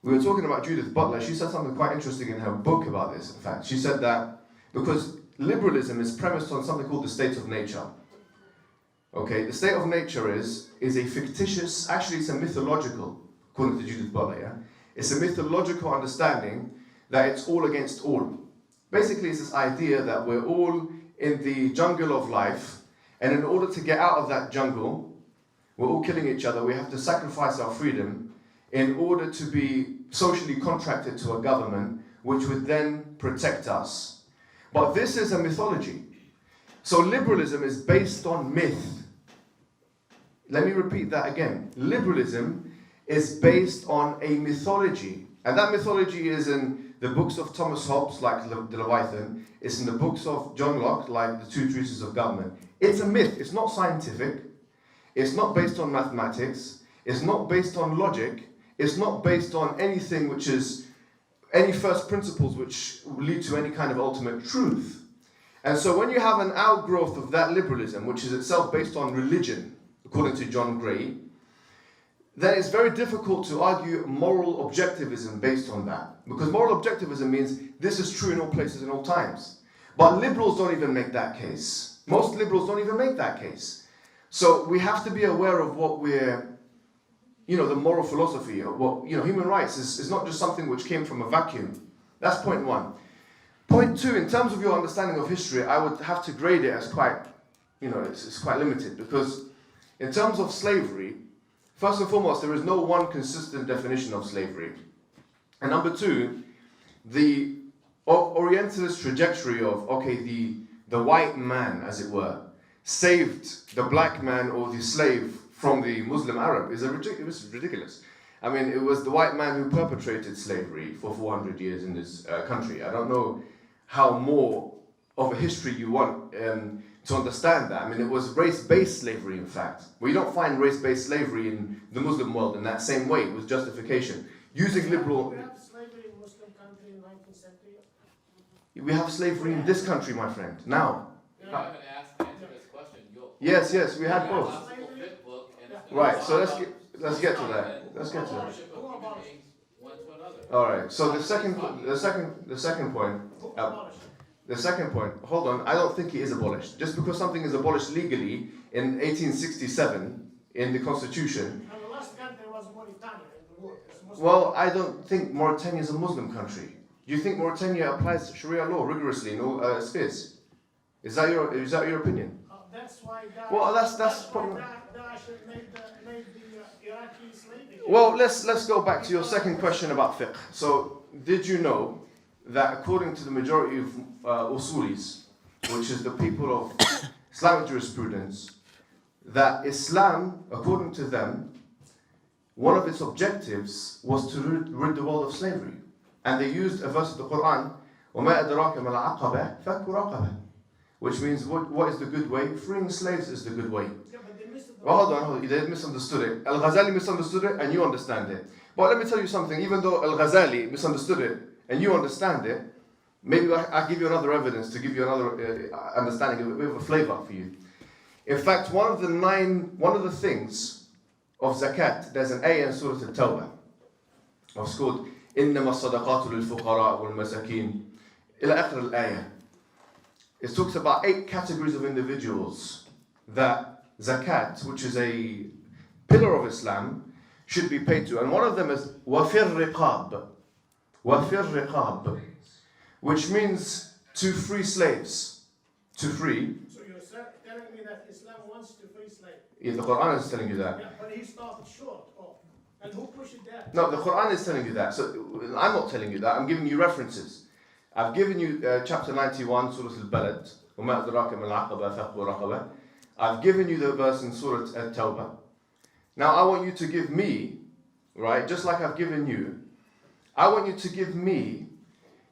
We were talking about Judith Butler. She said something quite interesting in her book about this, in fact. She said that because liberalism is premised on something called the state of nature. Okay, the state of nature is a fictitious, actually it's a mythological, according to Judith Butler, yeah? It's a mythological understanding that it's all against all. Basically, it's this idea that we're all in the jungle of life, and in order to get out of that jungle, we're all killing each other, we have to sacrifice our freedom in order to be socially contracted to a government which would then protect us. But this is a mythology. So liberalism is based on myth. Let me repeat that again. Liberalism is based on a mythology. And that mythology is in the books of Thomas Hobbes, like the Leviathan. It's in the books of John Locke, like the Two Treatises of Government. It's a myth. It's not scientific. It's not based on mathematics. It's not based on logic. It's not based on anything which is any first principles which lead to any kind of ultimate truth. And so when you have an outgrowth of that liberalism, which is itself based on religion, according to John Gray, then it's very difficult to argue moral objectivism based on that. Because moral objectivism means this is true in all places and all times. But liberals don't even make that case. Most liberals don't even make that case. So we have to be aware of what we're, the moral philosophy of what, human rights is not just something which came from a vacuum. That's point one. Point two, in terms of your understanding of history, I would have to grade it as quite, it's quite limited, because in terms of slavery, first and foremost, there is no one consistent definition of slavery. And number two, the Orientalist trajectory of, the white man, as it were, saved the black man or the slave from the Muslim Arab is ridiculous. I mean, it was the white man who perpetrated slavery for 400 years in this country. I don't know how more of a history you want to understand that. I mean, it was race-based slavery, in fact. We don't find race-based slavery in the Muslim world in that same way, with justification. Using liberal... We have slavery in Muslim country in 19th century. We have slavery in this country, my friend, now. You haven't answered this question. Yes, we had both. Right, so let's get to that. Let's get to that. All right. So the second point. Hold on. I don't think it is abolished. Just because something is abolished legally in 1867 in the Constitution. And the last country was Mauritania in the world. Well, I don't think Mauritania is a Muslim country. Do you think Mauritania applies Sharia law rigorously in all spheres? Is that your opinion? That's why. Well, that's probably. Daesh made the Iraqi slavery. Well, let's go back to your second question about fiqh. So, did you know that according to the majority of usulis, which is the people of Islamic jurisprudence, that Islam, according to them, one of its objectives was to rid the world of slavery. And they used a verse of the Quran, وَمَا أَدْرَاكَ مَا الْعَقَبَةُ فَكُّ رَقَبَةٍ, which means what is the good way? Freeing slaves is the good way. Yeah, but they missed the Well, hold on, they misunderstood it. Al-Ghazali misunderstood it and you understand it. But let me tell you something, even though Al-Ghazali misunderstood it and you understand it, maybe I'll give you another evidence to give you another understanding, a bit of a flavor for you. In fact, one of the things of zakat, there's an ayah in Surah Al-Tawbah. It's called إِنَّمَا الصَّدَقَاتُ لِلْفُقَرَاءِ وَالْمَسَاكِينِ إلى آخر الآية. It talks about 8 categories of individuals that zakat, which is a pillar of Islam, should be paid to. And one of them is وَفِي الرِّقَابِ. وَفِي الرِّقَابِ, which means to free slaves. To free. So you're telling me that Islam wants to free slaves? Yeah, the Quran is telling you that. Yeah, but he started short. Oh. And who pushed that? No, the Quran is telling you that. So I'm not telling you that. I'm giving you references. I've given you chapter 91, Surah Al-Balad. وَمَا أَدْرَاكَ مَا الْعَقَبَةُ فَكُّ رَقَبَةٍ. I've given you the verse in Surah Al-Tawbah. Now I want you to give me, right, just like I've given you, I want you to give me,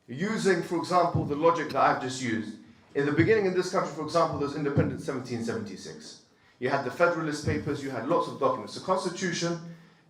using, for example, the logic that I've just used. In the beginning in this country, for example, there's independence 1776. You had the Federalist Papers, you had lots of documents. The Constitution,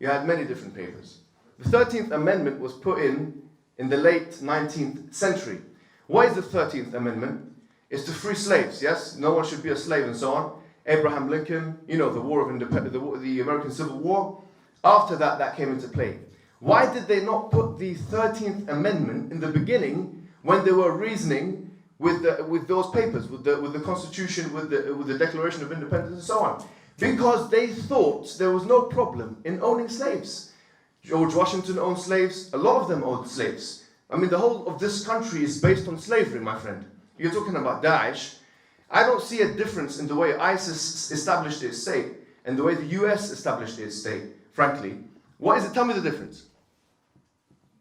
you had many different papers. The 13th Amendment was put in the late 19th century. What is the 13th Amendment? It's to free slaves, yes? No one should be a slave and so on. Abraham Lincoln, you know, the War of Independence, the American Civil War. After that, that came into play. Why did they not put the 13th Amendment in the beginning when they were reasoning with those papers, with the Constitution, with the Declaration of Independence and so on? Because they thought there was no problem in owning slaves. George Washington owned slaves, a lot of them owned slaves. I mean, the whole of this country is based on slavery, my friend. You're talking about Daesh. I don't see a difference in the way ISIS established its state and the way the US established its state, frankly. What is it? Tell me the difference.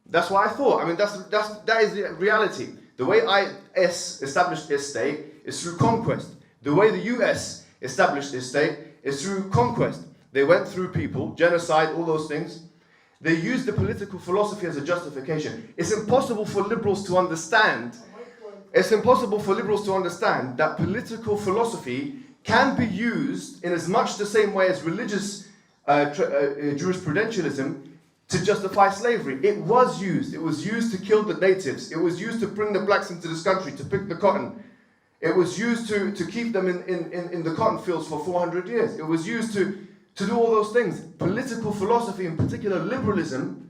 That's what I thought. I mean, that is the reality. The way IS established its state is through conquest. The way the US established its state is through conquest. They went through people, genocide, all those things. They used the political philosophy as a justification. It's impossible for liberals to understand. It's impossible for liberals to understand that political philosophy can be used in as much the same way as religious jurisprudentialism to justify slavery. It was used. It was used to kill the natives. It was used to bring the blacks into this country, to pick the cotton. It was used to keep them in the cotton fields for 400 years. It was used to do all those things. Political philosophy, in particular liberalism,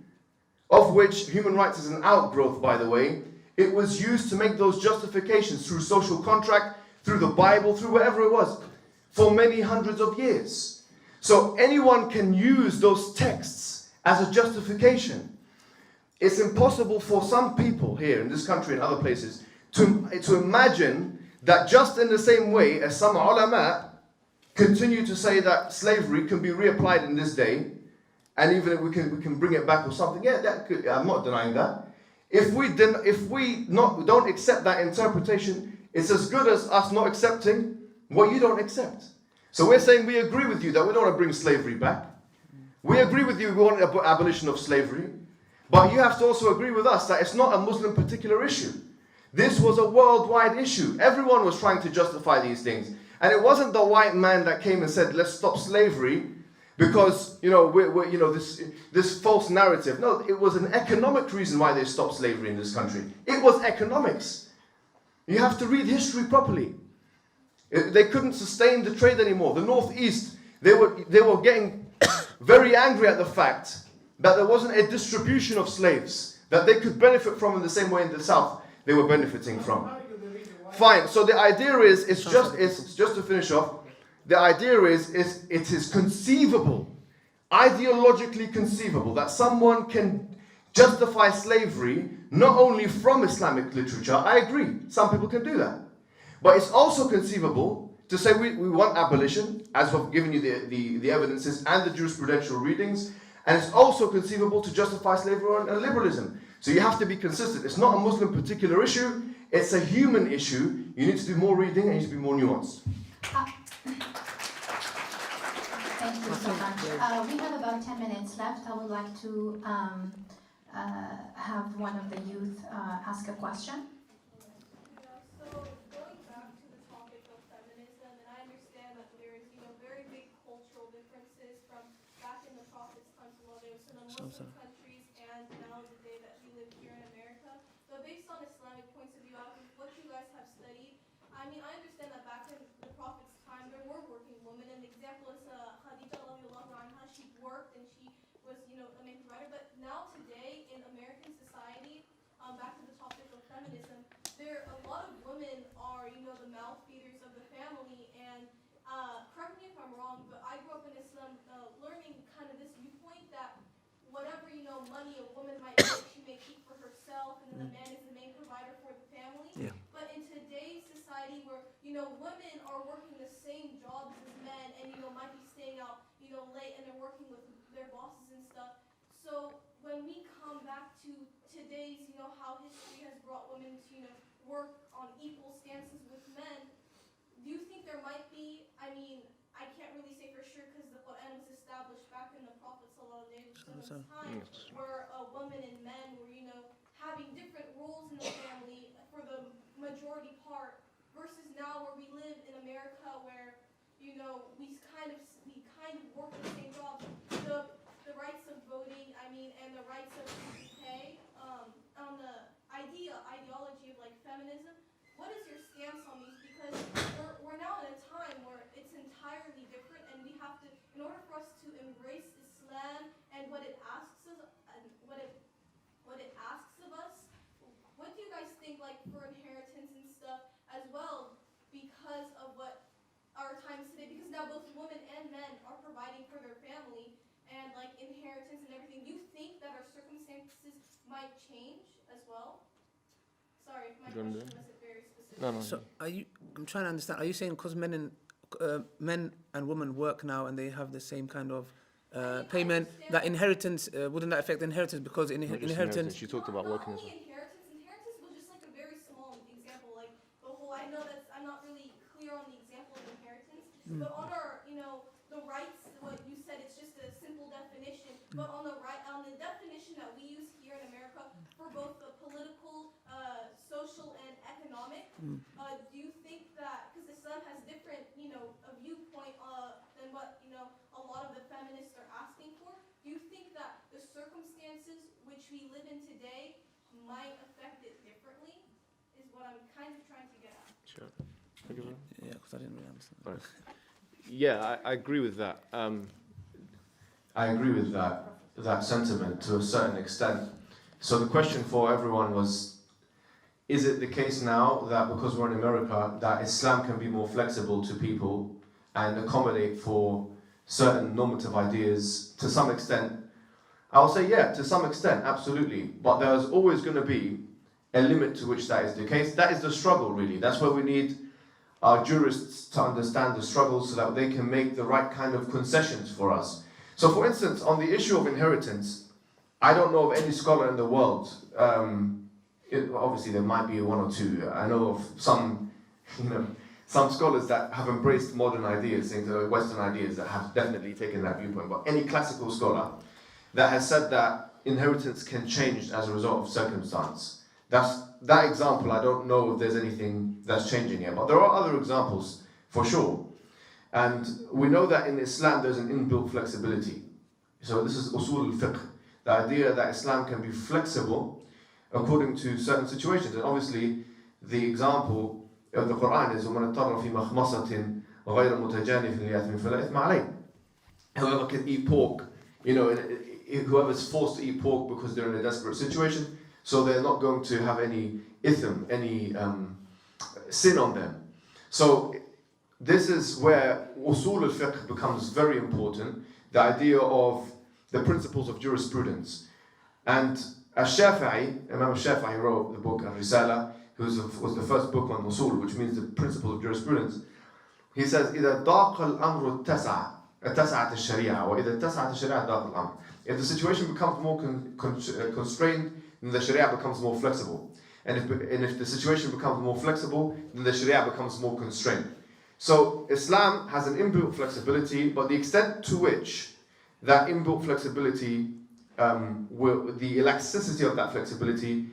of which human rights is an outgrowth, by the way, it was used to make those justifications through social contract, through the Bible, through whatever it was, for many hundreds of years. So anyone can use those texts as a justification. It's impossible for some people here in this country and other places to imagine that just in the same way as some ulama continue to say that slavery can be reapplied in this day, and even if we can bring it back or something. Yeah, I'm not denying that. If we don't accept that interpretation, it's as good as us not accepting what you don't accept. So we're saying we agree with you that we don't want to bring slavery back. We agree with you we want abolition of slavery. But you have to also agree with us that it's not a Muslim particular issue. This was a worldwide issue. Everyone was trying to justify these things. And it wasn't the white man that came and said, let's stop slavery because, this false narrative. No, it was an economic reason why they stopped slavery in this country. It was economics. You have to read history properly. They couldn't sustain the trade anymore. The Northeast, they were getting very angry at the fact that there wasn't a distribution of slaves that they could benefit from in the same way in the South they were benefiting from. Fine. So the idea is, it's just to finish off. The idea is it is conceivable, ideologically conceivable, that someone can justify slavery not only from Islamic literature. I agree. Some people can do that. But it's also conceivable to say we want abolition, as we've given you the evidences and the jurisprudential readings, and it's also conceivable to justify slavery and liberalism. So you have to be consistent. It's not a Muslim particular issue, it's a human issue. You need to do more reading and you need to be more nuanced. Thank you so much. We have about 10 minutes left. I would like to have one of the youth ask a question. So going back to the topic of feminism, and I understand that there's very big cultural differences from back in the Prophet's time to Muslim countries and now the day that we live here in America. But based on Islamic points of view, out of what you guys have studied, I mean, I understand that back in the Prophet's time there were working women, and the example is Khadija radiallahu anha. She worked and she was a main provider. But now today in American society, back to the topic of feminism, a lot of women are, the mouth feeders of the family, and correct me if I'm wrong, but I grew up in Islam learning kind of this viewpoint that whatever, money a woman might make, she may keep for herself, and then the man is the main provider for the family. Yeah. But in today's society where, women are working the same jobs as men and, might be staying out, late and they're working with their bosses and stuff. So when we come back to today's, how history has brought women to, work on equal stances with men, do you think there might be, I mean, I can't really say for sure because the Quran was established back in the Prophet ﷺ's time, where women and men were, having different roles in the family for the majority part, versus now where we live in America where, we kind of work the same jobs. The rights of voting, I mean, and the rights of pay, on the ideology of like feminism. What is your stance on these? Because we're now in a time where it's entirely different, and we have to, in order for us to embrace Islam and what it asks us, and what it asks of us, what do you guys think, like for inheritance and stuff as well, because of what our times today? Because now both women and men are providing for their family and like inheritance and everything. Do you think that our circumstances might change as well? Sorry if my question wasn't very specific. No. So I'm trying to understand, are you saying because men and women work now and they have the same kind of payment, that inheritance, wouldn't that affect inheritance? Because inheritance... She talked about working as well. Inheritance was just like a very small example, like the whole, I know that I'm not really clear on the example of inheritance, but on our, the rights, what you said, it's just a simple definition, but on the definition that we use here in America for both the political, social, and economic, do you think that, because Islam has different, a viewpoint than what, a lot of the feminists are asking for, do you think that the circumstances which we live in today might affect it differently, is what I'm kind of trying to get at. Sure. Yeah, because I didn't really understand. Right. Yeah, I agree with that. I agree with that sentiment to a certain extent. So the question for everyone was, is it the case now that because we're in America, that Islam can be more flexible to people and accommodate for certain normative ideas to some extent? I'll say yeah, to some extent, absolutely. But there's always going to be a limit to which that is the case. That is the struggle, really. That's where we need our jurists to understand the struggle so that they can make the right kind of concessions for us. So for instance, on the issue of inheritance, I don't know of any scholar in the world, obviously there might be one or two. I know of some scholars that have embraced modern ideas, Western ideas that have definitely taken that viewpoint, but any classical scholar that has said that inheritance can change as a result of circumstance. That example, I don't know if there's anything that's changing here, but there are other examples for sure. And we know that in Islam there's an inbuilt flexibility. So this is usul al-fiqh, the idea that Islam can be flexible according to certain situations. And obviously the example of the Quran is وَمَنْ اضْطَرَّ فِي مَخْمَصَةٍ غَيْرَ مُتَجَانِفٍ لِإِثْمٍ فَلَا إِثْمَ عَلَيْهِ. Whoever can eat pork, whoever's forced to eat pork because they're in a desperate situation, so they're not going to have any ithm, any sin on them. So this is where usul al-fiqh becomes very important, the idea of the principles of jurisprudence. And Imam al-Shafi'i wrote the book Al-Risala, was the first book on usul, which means the principles of jurisprudence. He says, إذا ضاق الأمر اتسعت الشريعة وإذا اتسعت الشريعة ضاق الأمر. If the situation becomes more constrained, then the Sharia becomes more flexible. And if the situation becomes more flexible, then the Sharia becomes more constrained. So Islam has an inbuilt flexibility, but the extent to which that inbuilt flexibility, the elasticity of that flexibility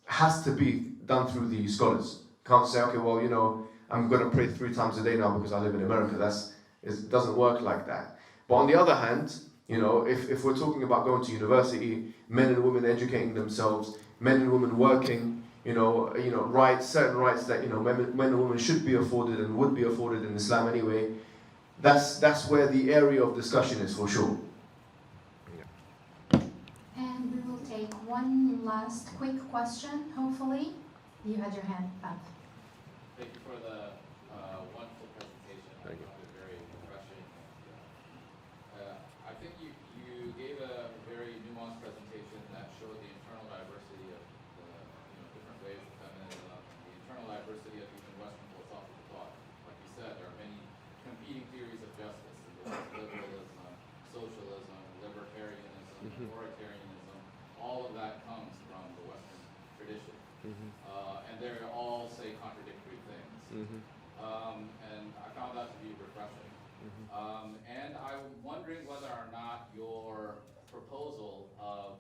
has to be done through the scholars. Can't say, okay, well, I'm going to pray 3 times a day now because I live in America. It doesn't work like that. But on the other hand, if we're talking about going to university, men and women educating themselves, men and women working, certain rights that men and women should be afforded and would be afforded in Islam anyway. That's where the area of discussion is for sure. And we will take one last quick question, hopefully. You had your hand up. Thank you for the wonderful presentation. Thank you. I found it very refreshing. I think you gave a very nuanced presentation that showed the internal diversity of the different ways of feminism, the internal diversity of even Western philosophical thought. Like you said, there are many competing theories of justice, liberalism, socialism, libertarianism, authoritarianism. All of that comes from the Western tradition. And they all say contradictory things. And I found that to be refreshing. And I'm wondering whether or not your proposal of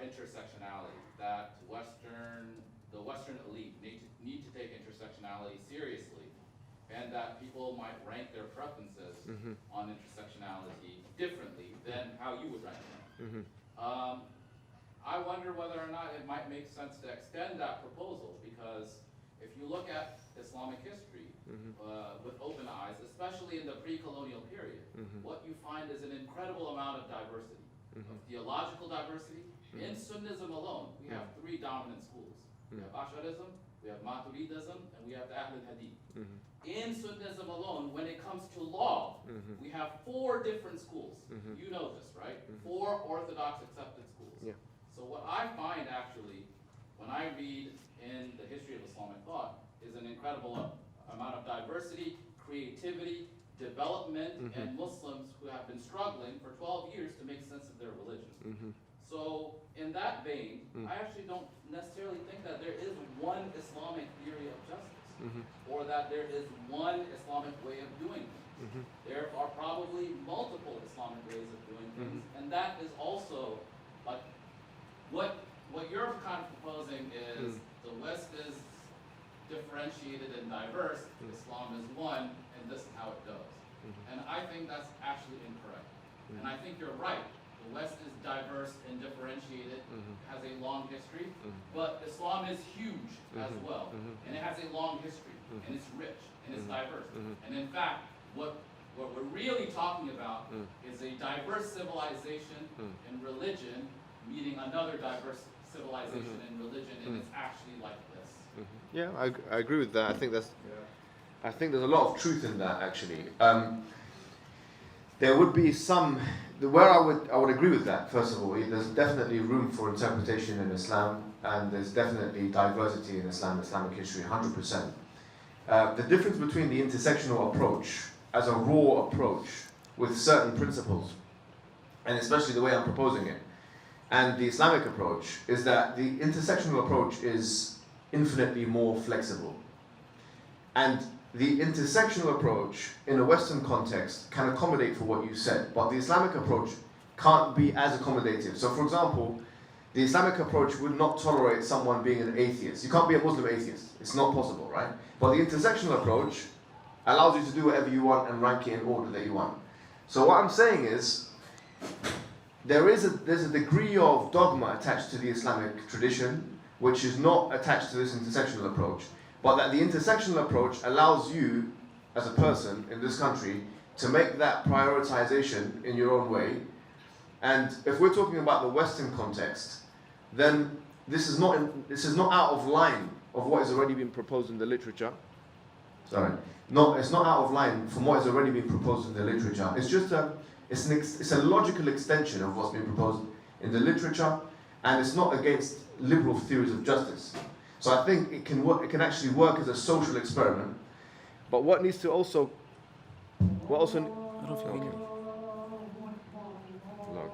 intersectionality, that the Western elite need to take intersectionality seriously, and that people might rank their preferences on intersectionality differently than how you would rank them. I wonder whether or not it might make sense to extend that proposal, because if you look at Islamic history with open eyes, especially in the pre-colonial period, what you find is an incredible amount of diversity, of theological diversity. In Sunnism alone, we have 3 dominant schools. We have Ash'arism, we have Maturidism, and we have the Ahl al-Hadith. In Sunnism alone, when it comes to law, we have 4 different schools. You know this, right? 4 orthodox accepted schools. Yeah. So what I find actually, when I read in the history of Islamic thought, is an incredible amount of diversity, creativity, development, and Muslims who have been struggling for 12 years to make sense of their religion. So in that vein, I actually don't necessarily think that there is one Islamic theory of justice, or that there is one Islamic way of doing things. There are probably multiple Islamic ways of doing things, and that is also like what you're kind of proposing is the West is differentiated and diverse, Islam is one, and this is how it goes. And I think that's actually incorrect. And I think you're right. The West is diverse and differentiated, has a long history, but Islam is huge as well. And it has a long history, and it's rich, and it's diverse. And in fact, what we're really talking about is a diverse civilization and religion meeting another diverse civilization and religion, and it's actually like this. Yeah, I agree with that. I think there's a lot of truth in that actually. There would be where I would agree with that. First of all, there's definitely room for interpretation in Islam, and there's definitely diversity in Islamic history, 100%. The difference between the intersectional approach as a raw approach with certain principles, and especially the way I'm proposing it, and the Islamic approach is that the intersectional approach is infinitely more flexible. And the intersectional approach in a Western context can accommodate for what you said, but the Islamic approach can't be as accommodative. So for example, the Islamic approach would not tolerate someone being an atheist. You can't be a Muslim atheist. It's not possible, right? But the intersectional approach allows you to do whatever you want and rank it in order that you want. So what I'm saying is, there's a degree of dogma attached to the Islamic tradition, which is not attached to this intersectional approach, but that the intersectional approach allows you, as a person in this country, to make that prioritization in your own way. And if we're talking about the Western context, then this is not out of line of what has already been proposed in the literature. It's not out of line from what has already been proposed in the literature. It's just it's a logical extension of what's been proposed in the literature, and it's not against liberal theories of justice. So I think it can actually work as a social experiment, But what needs to also, what also, I don't think we okay. can. No, no, no.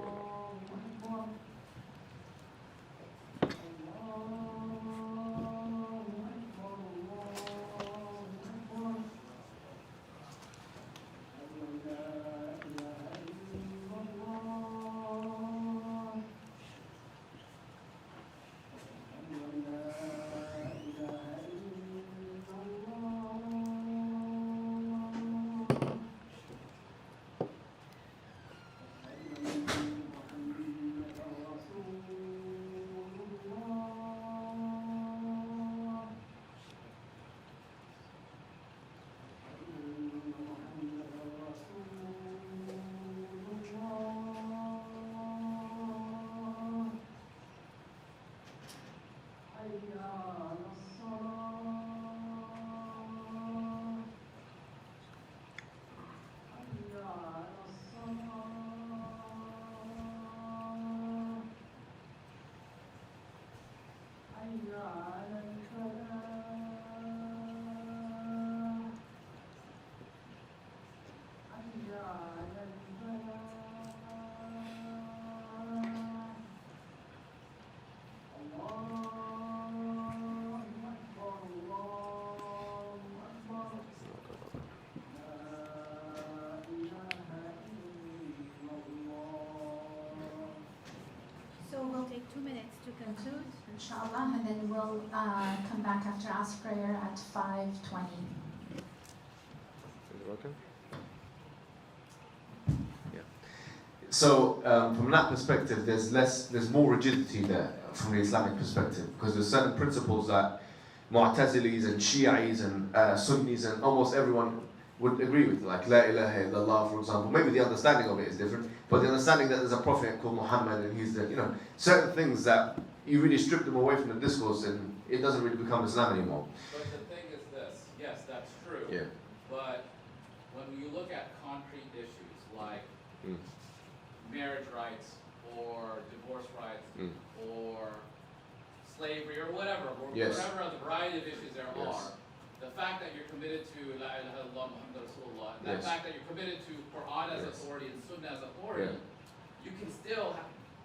So we'll take 2 minutes to conclude. Inshallah, and then we'll come back after Asr prayer at 5:20. Is it working? So from that perspective, there's more rigidity there from the Islamic perspective, because there's certain principles that Mu'tazilis and Shi'is and Sunnis and almost everyone would agree with, like La ilaha illallah, for example. Maybe the understanding of it is different, but the understanding that there's a prophet called Muhammad and he's the, certain things that you really strip them away from the discourse and it doesn't really become Islam anymore. But the thing is this, yes, that's true. Yeah. But when you look at concrete issues like Mm. marriage rights or divorce rights Mm. or slavery or whatever, or Yes. whatever other variety of issues there Yes. are, the fact that you're committed to La ilaha illallah Muhammad Rasulullah, and the Yes. fact that you're committed to Quran as Yes. authority and Sunnah as authority, you can still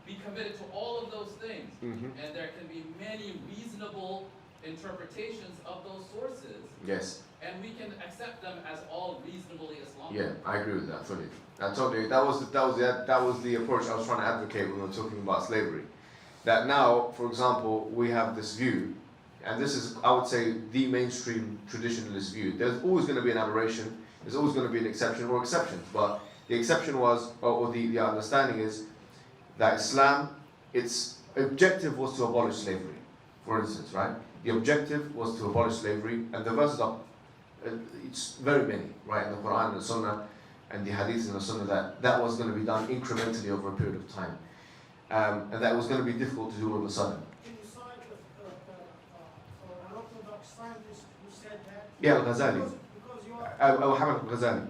be committed to all of those things. Mhm. And there can be many reasonable interpretations of those sources, Yes. and we can accept them as all reasonably Islamic. Yeah, I agree with that fully. I told you that was the approach I was trying to advocate when we were talking about slavery. That now, for example, we have this view, and this is, I would say, the mainstream traditionalist view. There's always going to be an aberration. There's always going to be an exception or exceptions. But the exception was, or the understanding is, that Islam, its objective was to abolish slavery. For instance, right? The objective was to abolish slavery, and the verses are, it's very many, right, in the Quran and the Sunnah, and the Hadith and the Sunnah, that was going to be done incrementally over a period of time. And that was going to be difficult to do all of a sudden. Can you cite an Orthodox scientist who said that? Yeah, Al-Ghazali. Because you are Abu Hamid al-Ghazali.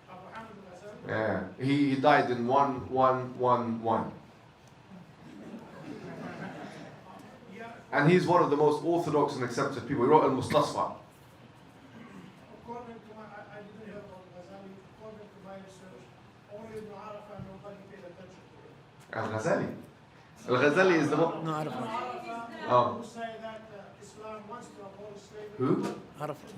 Abu Hamid al-Ghazali. Yeah, he died in 1111. Yeah, And he's one of the most orthodox and accepted people. He wrote Al-Mustasfa. according to my, I didn't hear about Ghazali. According to my research, only Ibn Arafah, nobody paid attention to him. Al-Ghazali. Al-Ghazali is the one. No, Ibn Arafat. Arafah, Oh. who say that Islam wants to abolish slavery. Who? Arafat.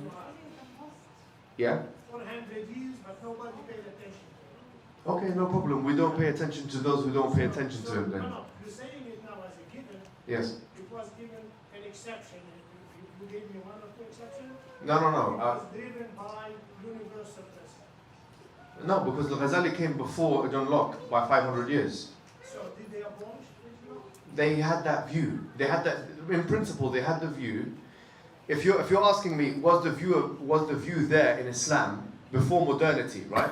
Yeah? 400 years, but nobody paid attention to him. Okay, no problem. We don't pay attention to those who don't pay attention to him No, then. no, you're saying it now as a given. Yes. It was given an exception. You gave me one or two exceptions? No. It was driven by universal principle. No, because Al-Ghazali came before John Locke by 500 years. So did they abolish Islam? They had that view. They had that, in principle, they had the view. If you're asking me, was the view there in Islam before modernity, right?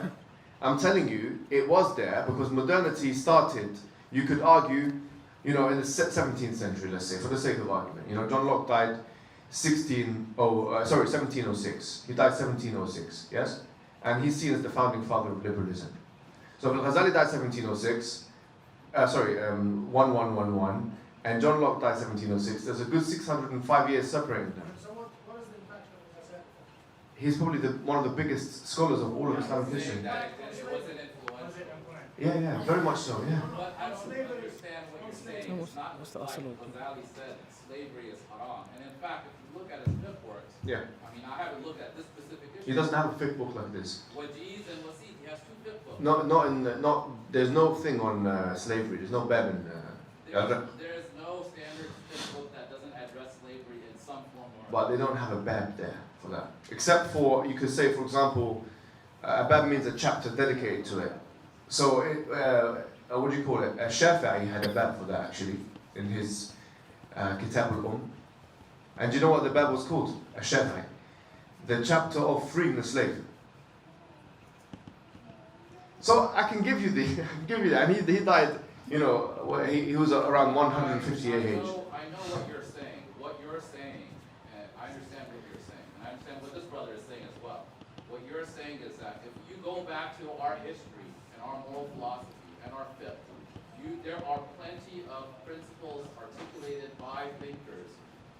I'm telling you, it was there because modernity started, you could argue, in the 17th century, let's say, for the sake of argument. John Locke died 1706. He died 1706, yes? And he's seen as the founding father of liberalism. So Al-Ghazali died 1706, 1111, and John Locke died 1706. There's a good 605 years separating them. So what is the impact of Ghazali? he's probably one of the biggest scholars of all of Islamic history. Saying that it wasn't influential. Yeah, very much so, yeah. But I don't understand what you're saying. It's not just like Ghazali said, slavery is haram. And in fact, if you look at his fiqh works, Yeah. I mean, I haven't looked at this specific issue. He doesn't have a fiqh book like this. Wajiz and Wasid, he has two fiqh books. There's no thing on slavery. There's no bab in. There's no standard fiqh book that doesn't address slavery in some form or But they don't have a bab there for that. Except for, you could say, for example, a bab means a chapter dedicated to it. So, what do you call it? Shafi'i had a bab for that actually in his Kitab al-Umm. And do you know what the bab was called? A Shafi'i. The chapter of freeing the slave. So I can give you that. And he died, he was around 150 I AH. know what you're saying. What you're saying, and I understand what you're saying. And I understand what this brother is saying as well. What you're saying is that if you go back to our history and our moral philosophy and our fiqh, there are plenty of principles articulated by thinkers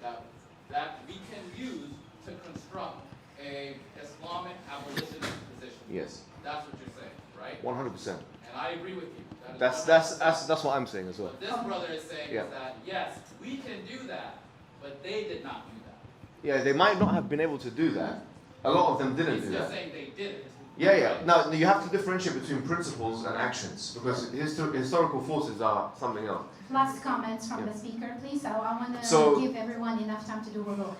that we can use to construct a Islamic abolitionist position. Yes. That's what you're saying, right? 100%. And I agree with you. That's what I'm saying as well. What this brother is saying Yeah. is that, yes, we can do that, but they did not do that. Yeah, they might not have been able to do that. A lot of them didn't He's do just that. saying they did it. Yeah. Now you have to differentiate between principles and actions because historical forces are something else. Last comments from the speaker, please. I want to So- give everyone enough time to do a vote.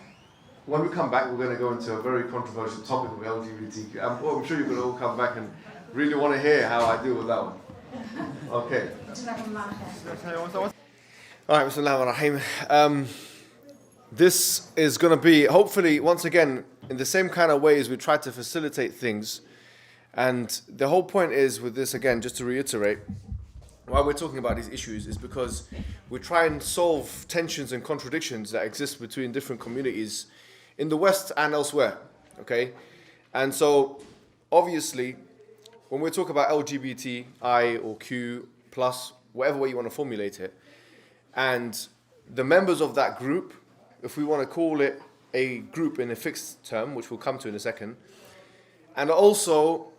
When we come back, we're going to go into a very controversial topic of LGBTQ. I'm sure you're going to all come back and really want to hear how I deal with that one. Okay. Jazakumullah khair. All right, Bismillah ar-Rahim. This is going to be, hopefully, once again, in the same kind of ways we try to facilitate things. And the whole point is with this, again, just to reiterate, why we're talking about these issues is because we try and solve tensions and contradictions that exist between different communities in the West and elsewhere, okay? And so, obviously, when we talk about LGBTI or Q plus, whatever way you want to formulate it, and the members of that group, if we want to call it a group in a fixed term, which we'll come to in a second, and also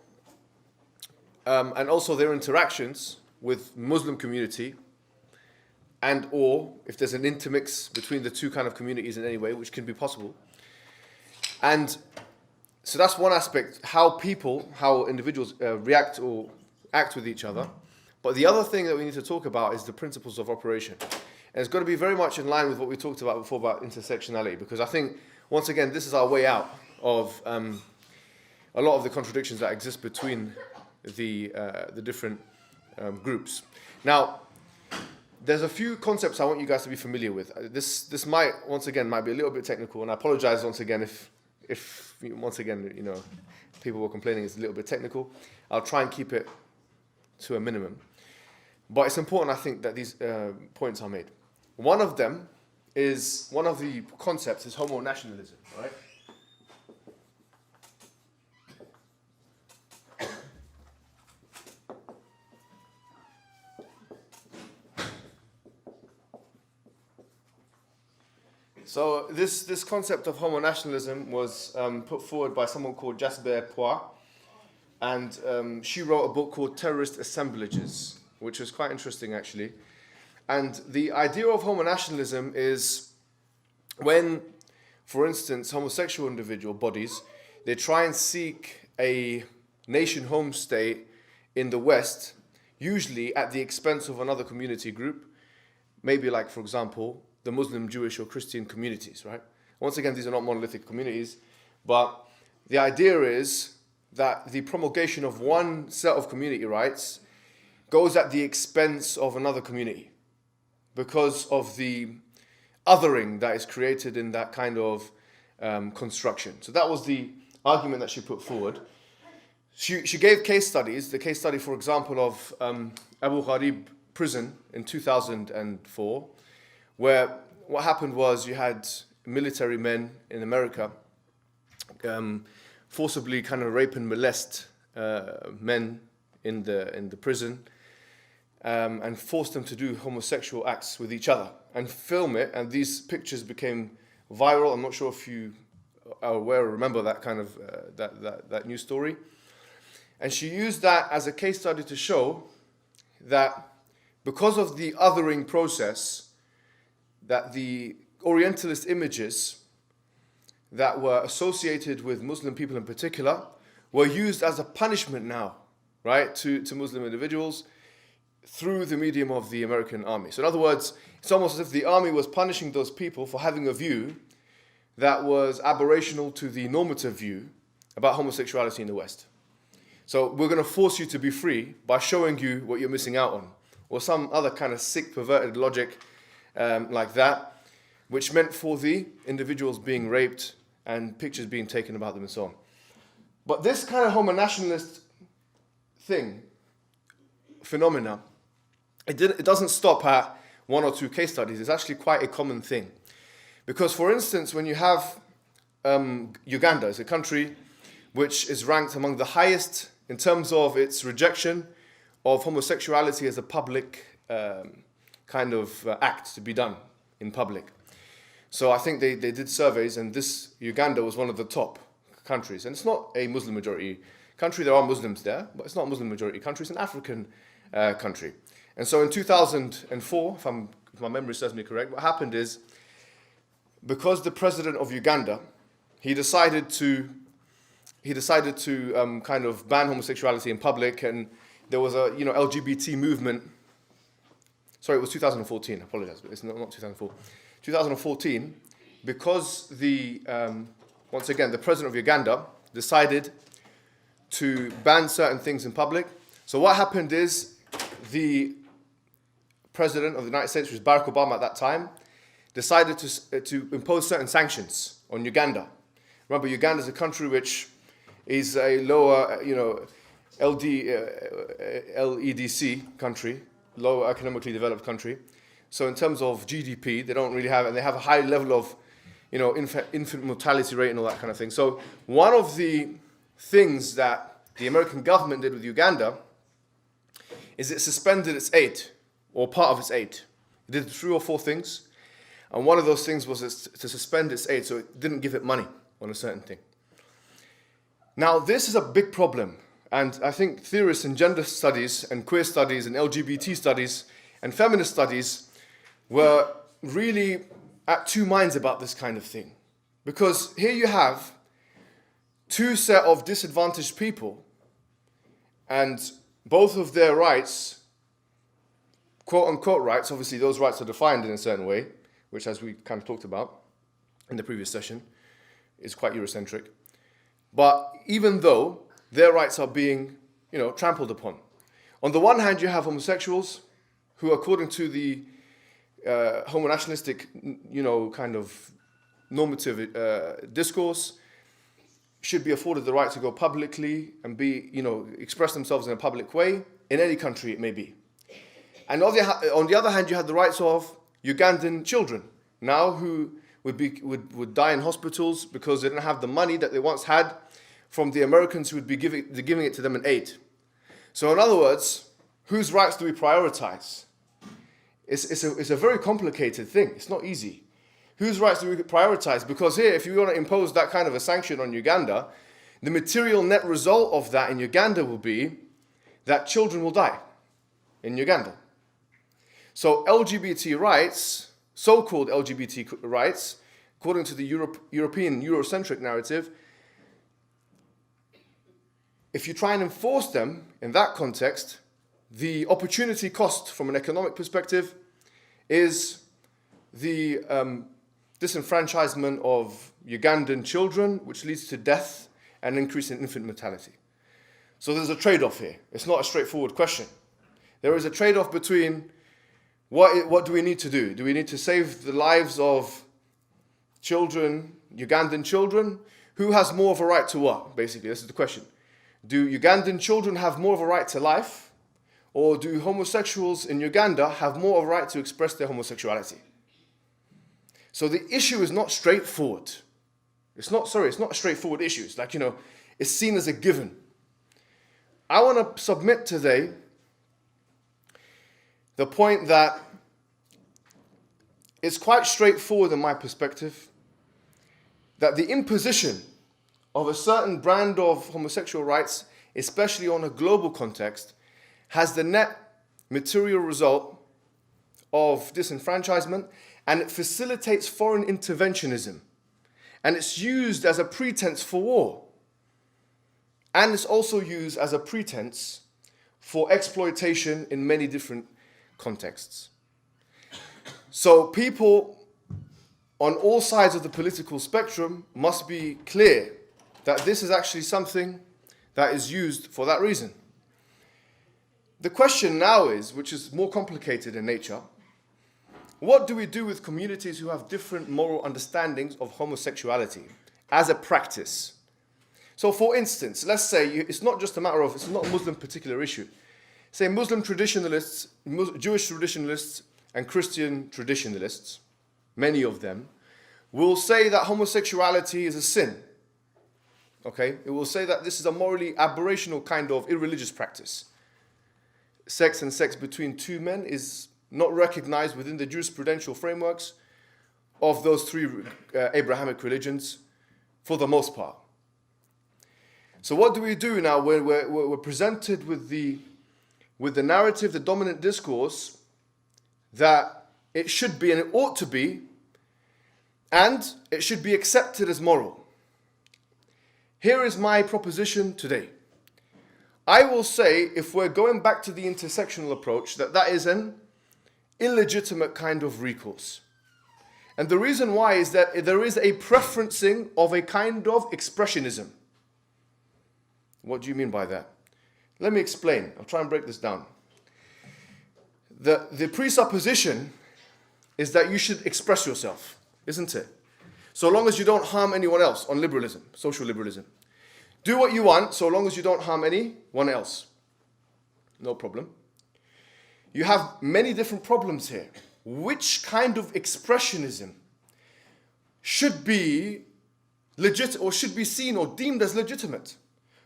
their interactions with Muslim community, and or if there's an intermix between the two kind of communities in any way, which can be possible. And so that's one aspect, how individuals react or act with each other. But the other thing that we need to talk about is the principles of operation. And it's got to be very much in line with what we talked about before about intersectionality, because I think, once again, this is our way out of a lot of the contradictions that exist between the different groups. Now, there's a few concepts I want you guys to be familiar with. This might be a little bit technical, and I apologize once again if people were complaining it's a little bit technical. I'll try and keep it to a minimum. But it's important, I think, that these points are made. One of the concepts is homo nationalism, right? So this concept of homo nationalism was put forward by someone called Jasper Poix, and she wrote a book called Terrorist Assemblages, which was quite interesting actually. And the idea of homo nationalism is when, for instance, homosexual individual bodies, they try and seek a nation home state in the West, usually at the expense of another community group, maybe like, for example, the Muslim, Jewish, or Christian communities, right? Once again, these are not monolithic communities, but the idea is that the promulgation of one set of community rights goes at the expense of another community because of the othering that is created in that kind of construction. So that was the argument that she put forward. She gave case studies. The case study, for example, of Abu Ghraib prison in 2004, where what happened was you had military men in America forcibly kind of rape and molest men in the prison and force them to do homosexual acts with each other and film it. And these pictures became viral. I'm not sure if you are aware or remember that kind of that news story. And she used that as a case study to show that because of the othering process, that the Orientalist images that were associated with Muslim people in particular were used as a punishment now, right, to Muslim individuals through the medium of the American army. So in other words, it's almost as if the army was punishing those people for having a view that was aberrational to the normative view about homosexuality in the West. So we're going to force you to be free by showing you what you're missing out on, or some other kind of sick, perverted logic like that, which meant for the individuals being raped and pictures being taken about them and so on. But this kind of homo-nationalist phenomena, it doesn't stop at one or two case studies. It's actually quite a common thing. Because, for instance, when you have Uganda, it's a country which is ranked among the highest in terms of its rejection of homosexuality as a public kind of act to be done in public. So I think they did surveys, and this Uganda was one of the top countries. And it's not a Muslim majority country. There are Muslims there, but it's not a Muslim majority country. It's an African country. And so in 2004, if my memory serves me correct, what happened is, because the president of Uganda, he decided to kind of ban homosexuality in public, and there was a LGBT movement. Sorry, it was 2014. I apologize, but it's not 2004. 2014, because once again the president of Uganda decided to ban certain things in public. So what happened is the president of the United States, which was Barack Obama at that time, decided to impose certain sanctions on Uganda. Remember, Uganda is a country which is a lower, LEDC country, lower economically developed country. So in terms of GDP, they don't really have, and they have a high level of, infant mortality rate and all that kind of thing. So one of the things that the American government did with Uganda is it suspended its aid, or part of its aid. It did 3 or 4 things. And one of those things was to suspend its aid, so it didn't give it money on a certain thing. Now, this is a big problem. And I think theorists in gender studies and queer studies and LGBT studies and feminist studies were really at two minds about this kind of thing. Because here you have two set of disadvantaged people, and both of their rights, quote-unquote rights, obviously those rights are defined in a certain way, which, as we kind of talked about in the previous session, is quite Eurocentric. But even though their rights are being, trampled upon. On the one hand, you have homosexuals who, according to the homo-nationalistic, kind of normative discourse, should be afforded the right to go publicly and be, express themselves in a public way in any country it may be. And on the other hand, you have the rights of Ugandan children now who would die in hospitals because they didn't have the money that they once had from the Americans who would be giving it to them in aid. So in other words, whose rights do we prioritize? It's a very complicated thing. It's not easy. Whose rights do we prioritize? Because here, if you want to impose that kind of a sanction on Uganda, the material net result of that in Uganda will be that children will die in Uganda. So LGBT rights, so-called LGBT rights, according to the European Eurocentric narrative, if you try and enforce them in that context, the opportunity cost from an economic perspective is the disenfranchisement of Ugandan children, which leads to death and increase in infant mortality. So there's a trade-off here. It's not a straightforward question. There is a trade-off between what do we need to do? Do we need to save the lives of children, Ugandan children? Who has more of a right to what, basically? This is the question. Do Ugandan children have more of a right to life? Or do homosexuals in Uganda have more of a right to express their homosexuality? So the issue is not straightforward. It's not a straightforward issue. It's like, it's seen as a given. I want to submit today the point that it's quite straightforward in my perspective. that the imposition of a certain brand of homosexual rights, especially on a global context, has the net material result of disenfranchisement, and it facilitates foreign interventionism. And it's used as a pretense for war. And it's also used as a pretense for exploitation in many different contexts. So people on all sides of the political spectrum must be clear that this is actually something that is used for that reason. The question now is, which is more complicated in nature, what do we do with communities who have different moral understandings of homosexuality as a practice? So for instance, let's say it's not just a matter of, it's not a Muslim particular issue. Say Muslim traditionalists, Jewish traditionalists and Christian traditionalists, many of them, will say that homosexuality is a sin. Okay? It will say that this is a morally aberrational kind of irreligious practice. Sex and sex between two men is not recognized within the jurisprudential frameworks of those three Abrahamic religions for the most part. So what do we do now when we're presented with the narrative, the dominant discourse, that it should be and it ought to be, and it should be accepted as moral? Here is my proposition today. I will say, if we're going back to the intersectional approach, that is an illegitimate kind of recourse. And the reason why is that there is a preferencing of a kind of expressionism. What do you mean by that? Let me explain. I'll try and break this down. The presupposition is that you should express yourself, isn't it? So long as you don't harm anyone else, on liberalism, social liberalism. Do what you want, so long as you don't harm anyone else. No problem. You have many different problems here. Which kind of expressionism should be legit or should be seen or deemed as legitimate?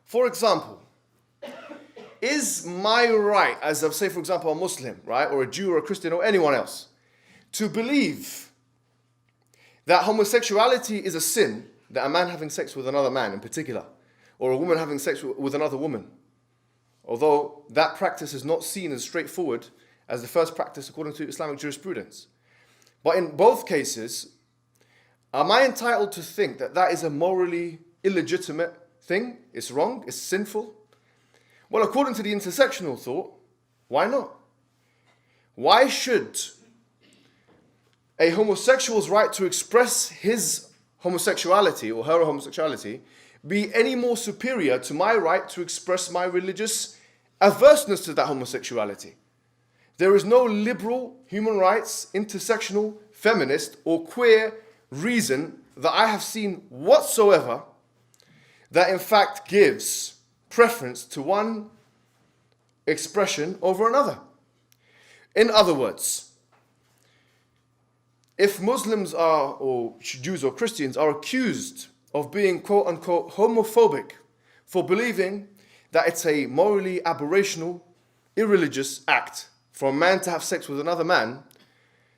For example, is my right as, say for example, a Muslim, right, or a Jew or a Christian or anyone else, to believe that homosexuality is a sin, that a man having sex with another man in particular, or a woman having sex with another woman, although that practice is not seen as straightforward as the first practice according to Islamic jurisprudence. But in both cases, am I entitled to think that that is a morally illegitimate thing? It's wrong? It's sinful? Well, according to the intersectional thought, why not? Why should a homosexual's right to express his homosexuality or her homosexuality be any more superior to my right to express my religious averseness to that homosexuality? There is no liberal, human rights, intersectional, feminist, or queer reason that I have seen whatsoever that in fact gives preference to one expression over another. In other words, if Muslims are, or Jews or Christians are accused of being quote-unquote homophobic for believing that it's a morally aberrational, irreligious act for a man to have sex with another man,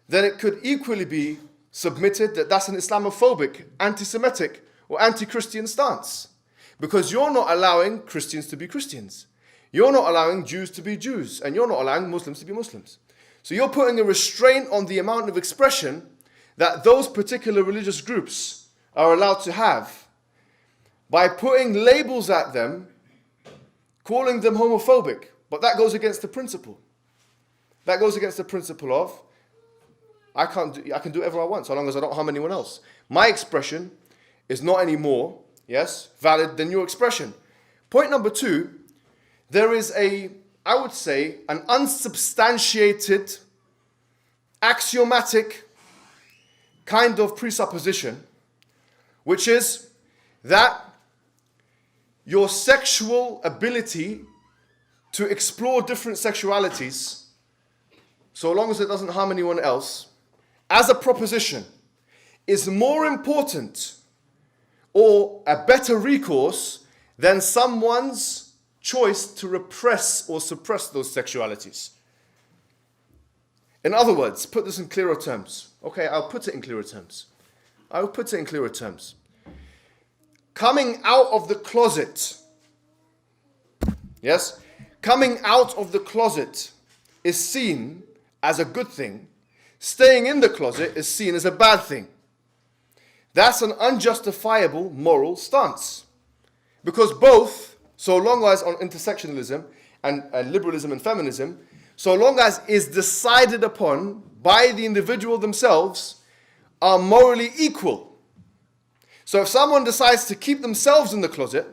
then it could equally be submitted that that's an Islamophobic, anti-Semitic, or anti-Christian stance. Because you're not allowing Christians to be Christians. You're not allowing Jews to be Jews. And you're not allowing Muslims to be Muslims. So you're putting a restraint on the amount of expression that those particular religious groups are allowed to have by putting labels at them, calling them homophobic. But that goes against the principle. That goes against the principle of I can do whatever I want so long as I don't harm anyone else. My expression is not any more, yes, valid than your expression. Point number two, there is I would say, an unsubstantiated, axiomatic kind of presupposition, which is that your sexual ability to explore different sexualities, so long as it doesn't harm anyone else, as a proposition, is more important or a better recourse than someone's choice to repress or suppress those sexualities. In other words, put this in clearer terms. Okay, I'll put it in clearer terms. coming out of the closet, yes, coming out of the closet is seen as a good thing. Staying in the closet is seen as a bad thing. That's an unjustifiable moral stance. Because both, so long as on intersectionalism and liberalism and feminism, so long as is decided upon by the individual themselves, are morally equal. So if someone decides to keep themselves in the closet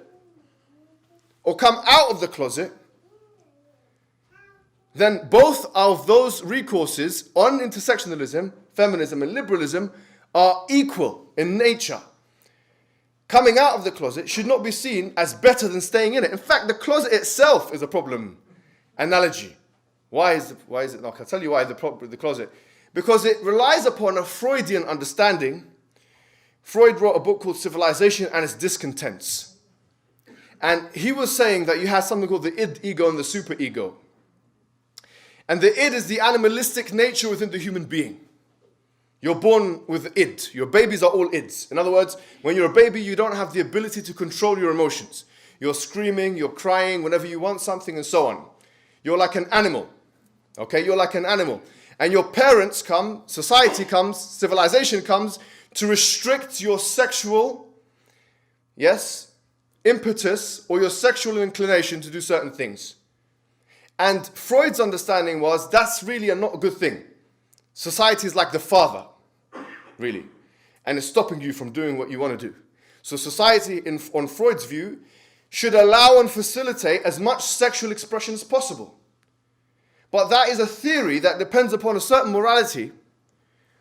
or come out of the closet, then both of those recourses on intersectionalism, feminism and liberalism are equal in nature. Coming out of the closet should not be seen as better than staying in it. In fact, the closet itself is a problem analogy. Why is it not? I'll tell you why the problem with the closet. Because it relies upon a Freudian understanding. Freud wrote a book called Civilization and Its Discontents. And he was saying that you have something called the id ego and the superego. And the id is the animalistic nature within the human being. You're born with id. Your babies are all ids. In other words, when you're a baby, you don't have the ability to control your emotions. You're screaming, you're crying whenever you want something and so on. You're like an animal. Okay, you're like an animal. And your parents come, society comes, civilization comes to restrict your sexual, yes, impetus or your sexual inclination to do certain things. And Freud's understanding was that's really not a good thing. Society is like the father, really, and it's stopping you from doing what you want to do. So society, on Freud's view, should allow and facilitate as much sexual expression as possible. But that is a theory that depends upon a certain morality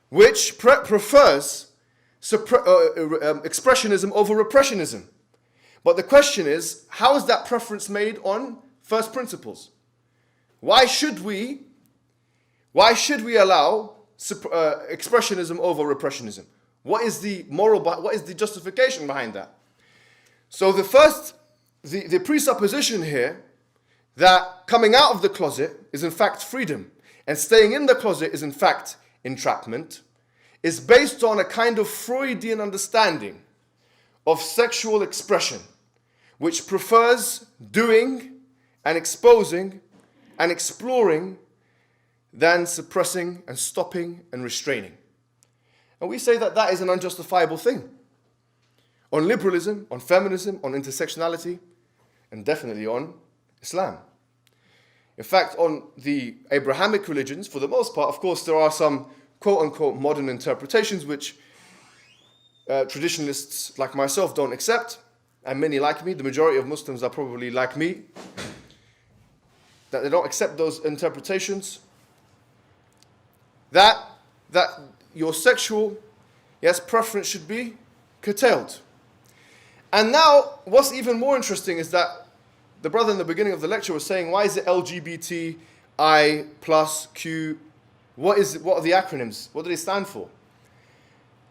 which prefers expressionism over repressionism. But the question is, how is that preference made on first principles? Why should we allow expressionism over repressionism? What is the moral, what is the justification behind that? So the presupposition here that coming out of the closet is in fact freedom and staying in the closet is in fact entrapment is based on a kind of Freudian understanding of sexual expression, which prefers doing and exposing and exploring than suppressing and stopping and restraining. And we say that that is an unjustifiable thing. On liberalism, on feminism, on intersectionality, and definitely on Islam. In fact, on the Abrahamic religions, for the most part, of course, there are some quote-unquote modern interpretations which traditionalists like myself don't accept, and many like me. The majority of Muslims are probably like me, that they don't accept those interpretations. That your sexual, yes, preference should be curtailed. And now, what's even more interesting is that the brother in the beginning of the lecture was saying, why is it LGBTI plus Q? What are the acronyms? What do they stand for?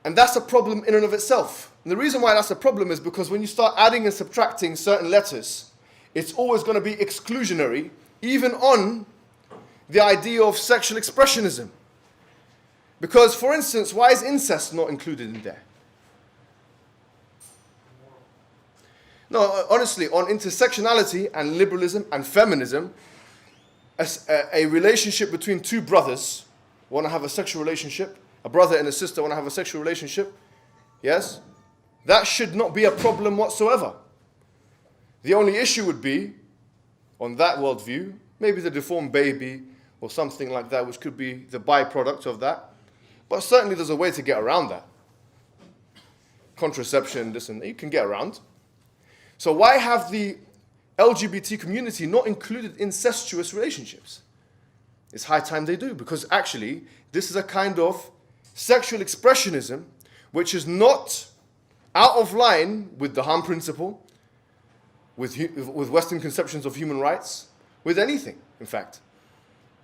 And that's a problem in and of itself. And the reason why that's a problem is because when you start adding and subtracting certain letters, it's always going to be exclusionary, even on the idea of sexual expressionism. Because, for instance, why is incest not included in there? No, honestly, on intersectionality and liberalism and feminism, a relationship between two brothers want to have a sexual relationship, a brother and a sister want to have a sexual relationship, yes, that should not be a problem whatsoever. The only issue would be, on that worldview, maybe the deformed baby or something like that, which could be the byproduct of that. But certainly there's a way to get around that. Contraception, this and that, you can get around. So why have the LGBT community not included incestuous relationships? It's high time they do, because actually this is a kind of sexual expressionism which is not out of line with the harm principle, with Western conceptions of human rights, with anything, in fact.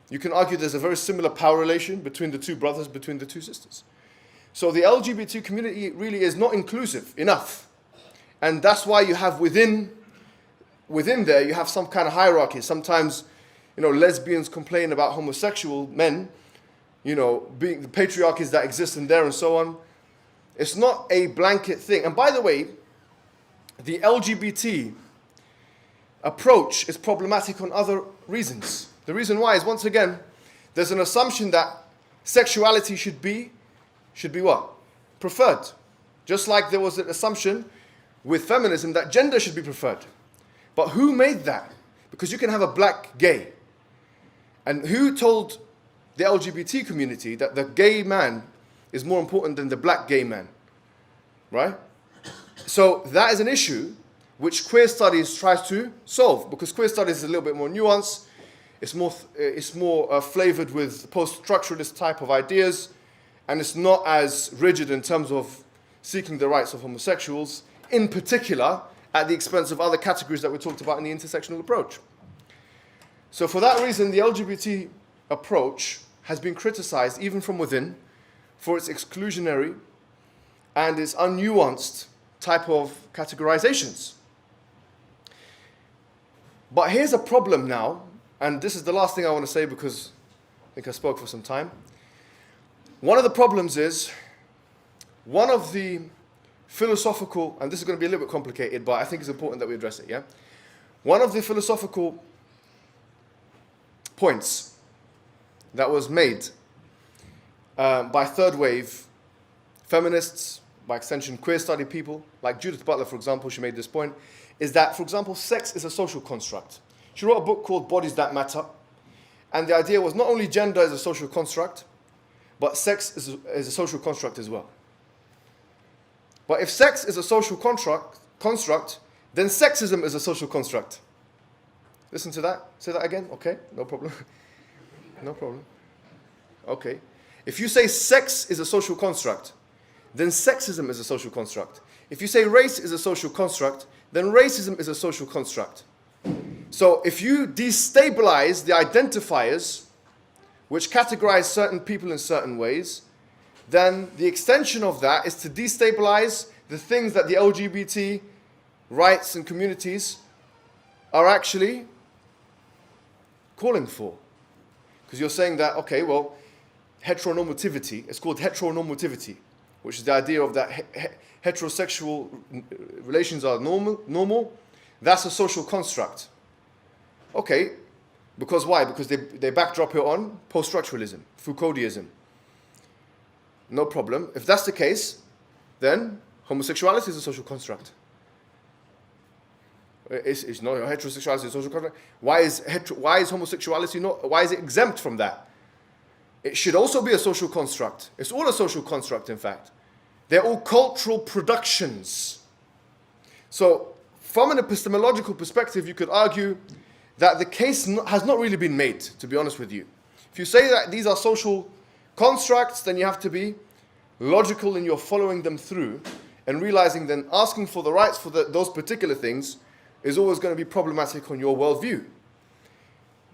You can argue there's a very similar power relation between the two brothers, between the two sisters. So the LGBT community really is not inclusive enough. And that's why you have within there, you have some kind of hierarchy. Sometimes, lesbians complain about homosexual men, being the patriarchies that exist in there and so on. It's not a blanket thing. And by the way, the LGBT approach is problematic on other reasons. The reason why is, once again, there's an assumption that sexuality should be what? Preferred. Just like there was an assumption with feminism that gender should be preferred. But who made that? Because you can have a black gay. And who told the LGBT community that the gay man is more important than the black gay man? Right? So that is an issue which queer studies tries to solve, because queer studies is a little bit more nuanced. It's more flavored with post-structuralist type of ideas, and it's not as rigid in terms of seeking the rights of homosexuals, in particular at the expense of other categories that we talked about in the intersectional approach. So for that reason, the LGBT approach has been criticized, even from within, for its exclusionary and its unnuanced type of categorizations. But here's a problem now, and this is the last thing I want to say because I think I spoke for some time. One of the problems is, one of the philosophical, and this is going to be a little bit complicated, but I think it's important that we address it, yeah? One of the philosophical points that was made by third wave feminists, by extension queer study people, like Judith Butler, for example, she made this point, is that, for example, sex is a social construct. She wrote a book called Bodies That Matter, and the idea was not only gender is a social construct, but sex is a social construct as well. But if sex is a social construct, then sexism is a social construct. Listen to that. Say that again. Okay, no problem. No problem. Okay. If you say sex is a social construct, then sexism is a social construct. If you say race is a social construct, then racism is a social construct. So if you destabilize the identifiers which categorize certain people in certain ways, then the extension of that is to destabilize the things that the LGBT rights and communities are actually calling for. Because you're saying that, okay, well, heteronormativity, it's called heteronormativity, which is the idea of that heterosexual relations are normal. That's a social construct. Okay, because why? Because they backdrop it on post-structuralism, Foucauldianism. No problem. If that's the case, then homosexuality is a social construct. It's not heterosexuality is a social construct. Why is homosexuality not? Why is it exempt from that? It should also be a social construct. It's all a social construct, in fact. They're all cultural productions. So, from an epistemological perspective, you could argue that the case has not really been made, to be honest with you. If you say that these are social constructs, then you have to be logical in your following them through and realizing then asking for the rights for those particular things is always going to be problematic on your worldview.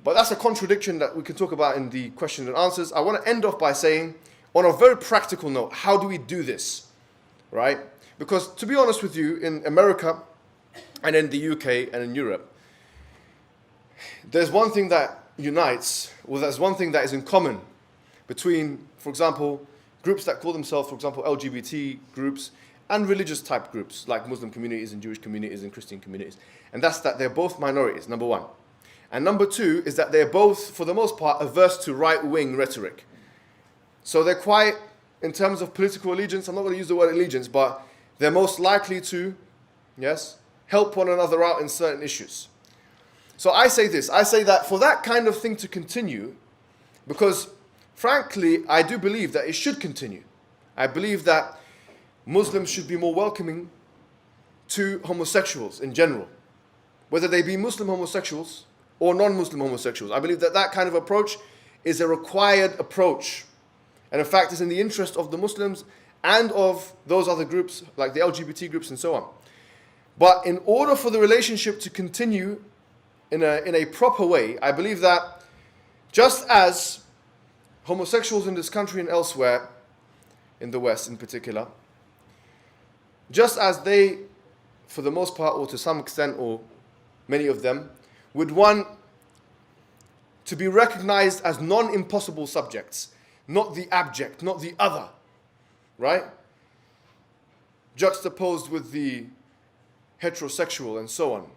But that's a contradiction that we can talk about in the question and answers. I want to end off by saying, on a very practical note, how do we do this, right? Because to be honest with you, in America and in the UK and in Europe, there's one thing that unites, or there's one thing that is in common between, for example, groups that call themselves, for example, LGBT groups and religious type groups like Muslim communities and Jewish communities and Christian communities. And that's that they're both minorities, number one. And number two is that they're both, for the most part, averse to right-wing rhetoric. So they're quite, in terms of political allegiance, I'm not going to use the word allegiance, but they're most likely to, yes, help one another out in certain issues. So I say this, I say that for that kind of thing to continue, because frankly, I do believe that it should continue. I believe that Muslims should be more welcoming to homosexuals in general, whether they be Muslim homosexuals or non-Muslim homosexuals. I believe that that kind of approach is a required approach. And in fact, it's in the interest of the Muslims and of those other groups, like the LGBT groups and so on. But in order for the relationship to continue in a proper way, I believe that just as homosexuals in this country and elsewhere, in the West in particular, just as they, for the most part, or to some extent, or many of them, would want to be recognized as non-impossible subjects, not the abject, not the other, right? Juxtaposed with the heterosexual, and so on.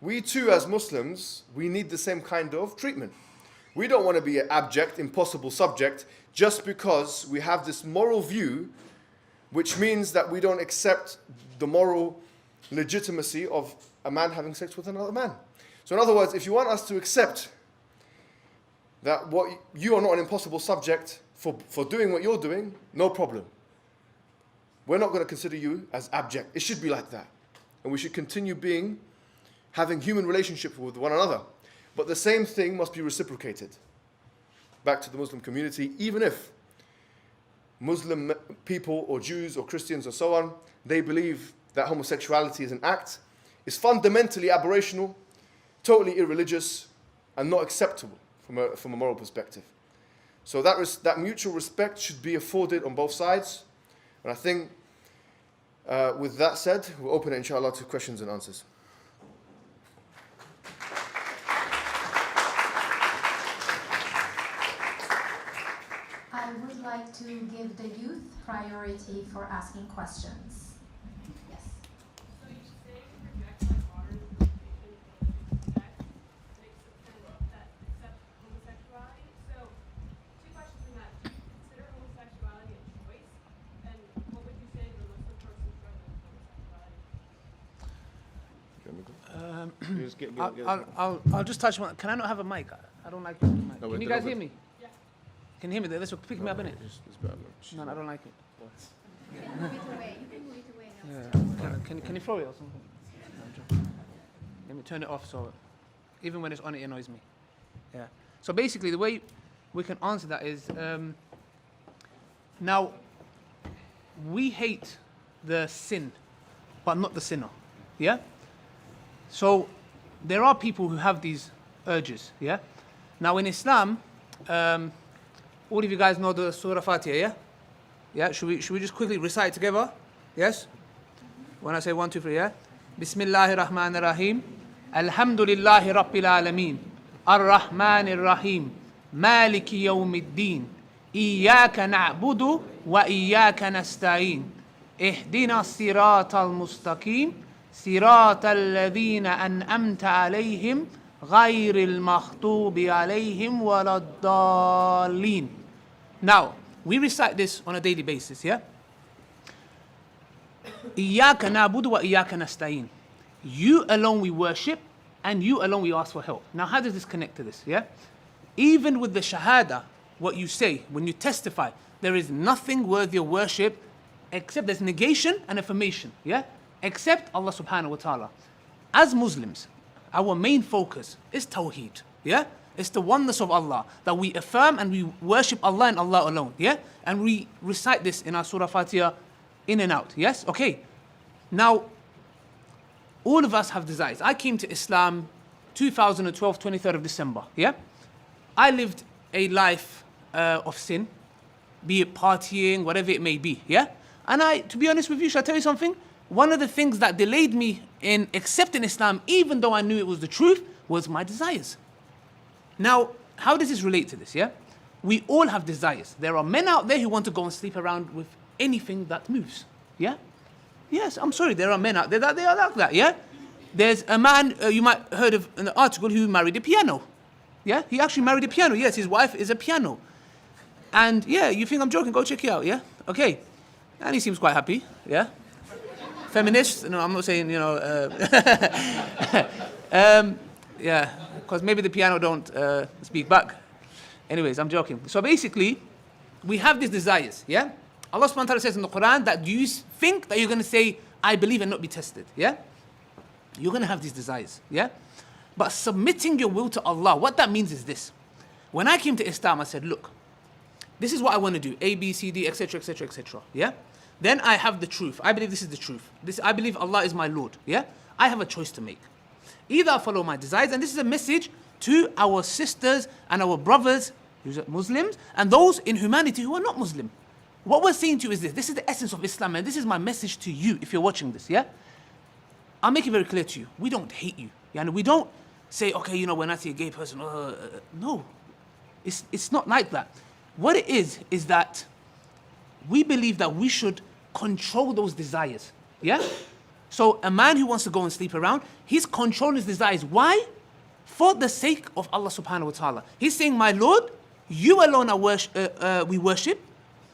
We too, as Muslims, we need the same kind of treatment. We don't want to be an abject, impossible subject just because we have this moral view, which means that we don't accept the moral legitimacy of a man having sex with another man. So in other words, if you want us to accept that you are not an impossible subject for doing what you're doing, no problem. We're not going to consider you as abject. It should be like that. And we should continue having human relationship with one another. But the same thing must be reciprocated back to the Muslim community, even if Muslim people or Jews or Christians or so on, they believe that homosexuality is an act, is fundamentally aberrational, totally irreligious, and not acceptable from a moral perspective. So that mutual respect should be afforded on both sides. And I think with that said, we'll open it inshallah to questions and answers. I would like to give the youth priority for asking questions. Yes. So you say reject like modern interpretation of sex that accept homosexuality. So two questions in that. Do you consider homosexuality a choice? And what would you say to a Muslim person struggling with homosexuality? I'll just touch on. Can I not have a mic? I don't like the mic. No, Can you guys hear me? Can you hear me? This will pick me up, innit? No, I don't like it. You can move it away. You can move it away now. Can you throw it or something? No, I'm joking. Let me turn it off so even when it's on it annoys me. Yeah. So basically the way we can answer that is now we hate the sin but not the sinner. Yeah? So there are people who have these urges, yeah? Now in Islam, all of you guys know the Surah Fatiha, yeah? Yeah, should we just quickly recite together? Yes? When I say 1, 2, 3, yeah? Bismillahir Rahmanir Rahim. Alhamdulillahi Rabbil Alameen. Ar-Rahmanir Rahim. Maliki Yawmiddin. Iyaka na'budu wa iyaka nasta'in. Ihdina siratal mustaqim. Siratal ladhina an'amta alayhim. غير المغضوب عليهم ولا الضالين. Now, we recite this on a daily basis, yeah? إياك نعبد وإياك نستعين. You alone we worship and you alone we ask for help. Now, how does this connect to this, yeah? Even with the shahada, what you say, when you testify, there is nothing worthy of worship except there's negation and affirmation, yeah? Except Allah subhanahu wa ta'ala. As Muslims, our main focus is Tawheed, yeah? It's the oneness of Allah, that we affirm and we worship Allah and Allah alone, yeah? And we recite this in our Surah Fatiha in and out, yes? Okay. Now, all of us have desires. I came to Islam 2012, 23rd of December, yeah? I lived a life of sin, be it partying, whatever it may be, yeah? And to be honest with you, shall I tell you something? One of the things that delayed me in accepting Islam, even though I knew it was the truth, was my desires. Now, how does this relate to this, yeah? We all have desires. There are men out there who want to go and sleep around with anything that moves, yeah? Yes, I'm sorry, there are men out there that they are like that, yeah? There's a man, you might have heard of an article, who married a piano, yeah? He actually married a piano, yes, his wife is a piano. And yeah, you think I'm joking, go check it out, yeah? Okay, and he seems quite happy, yeah? Feminists? No, I'm not saying, yeah, because maybe the piano don't speak back. Anyways, I'm joking. So basically, we have these desires, yeah? Allah subhanahu wa ta'ala says in the Quran that you think that you're going to say, I believe and not be tested, yeah? You're going to have these desires, yeah? But submitting your will to Allah, what that means is this. When I came to Islam, I said, look, this is what I want to do, A, B, C, D, etc., etc., etc., yeah? Then I have the truth. I believe this is the truth. I believe Allah is my Lord. Yeah? I have a choice to make. Either I follow my desires, and this is a message to our sisters and our brothers who are Muslims and those in humanity who are not Muslim. What we're saying to you is this. This is the essence of Islam, and this is my message to you if you're watching this. Yeah? I'll make it very clear to you. We don't hate you. Yeah? And we don't say, okay, when I see a gay person, no. It's not like that. What it is that we believe that we should control those desires, yeah? So a man who wants to go and sleep around, he's controlling his desires. Why? For the sake of Allah subhanahu wa ta'ala. He's saying, my Lord, you alone we worship,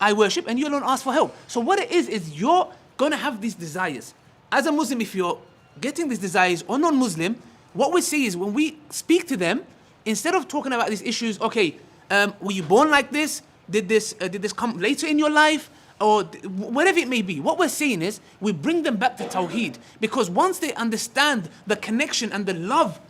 I worship, and you alone ask for help. So what it is you're going to have these desires. As a Muslim, if you're getting these desires or non-Muslim, what we see is when we speak to them, instead of talking about these issues, okay, were you born like this? Did this come later in your life? Or whatever it may be. What we're saying is we bring them back to Tawheed. Because once they understand the connection and the love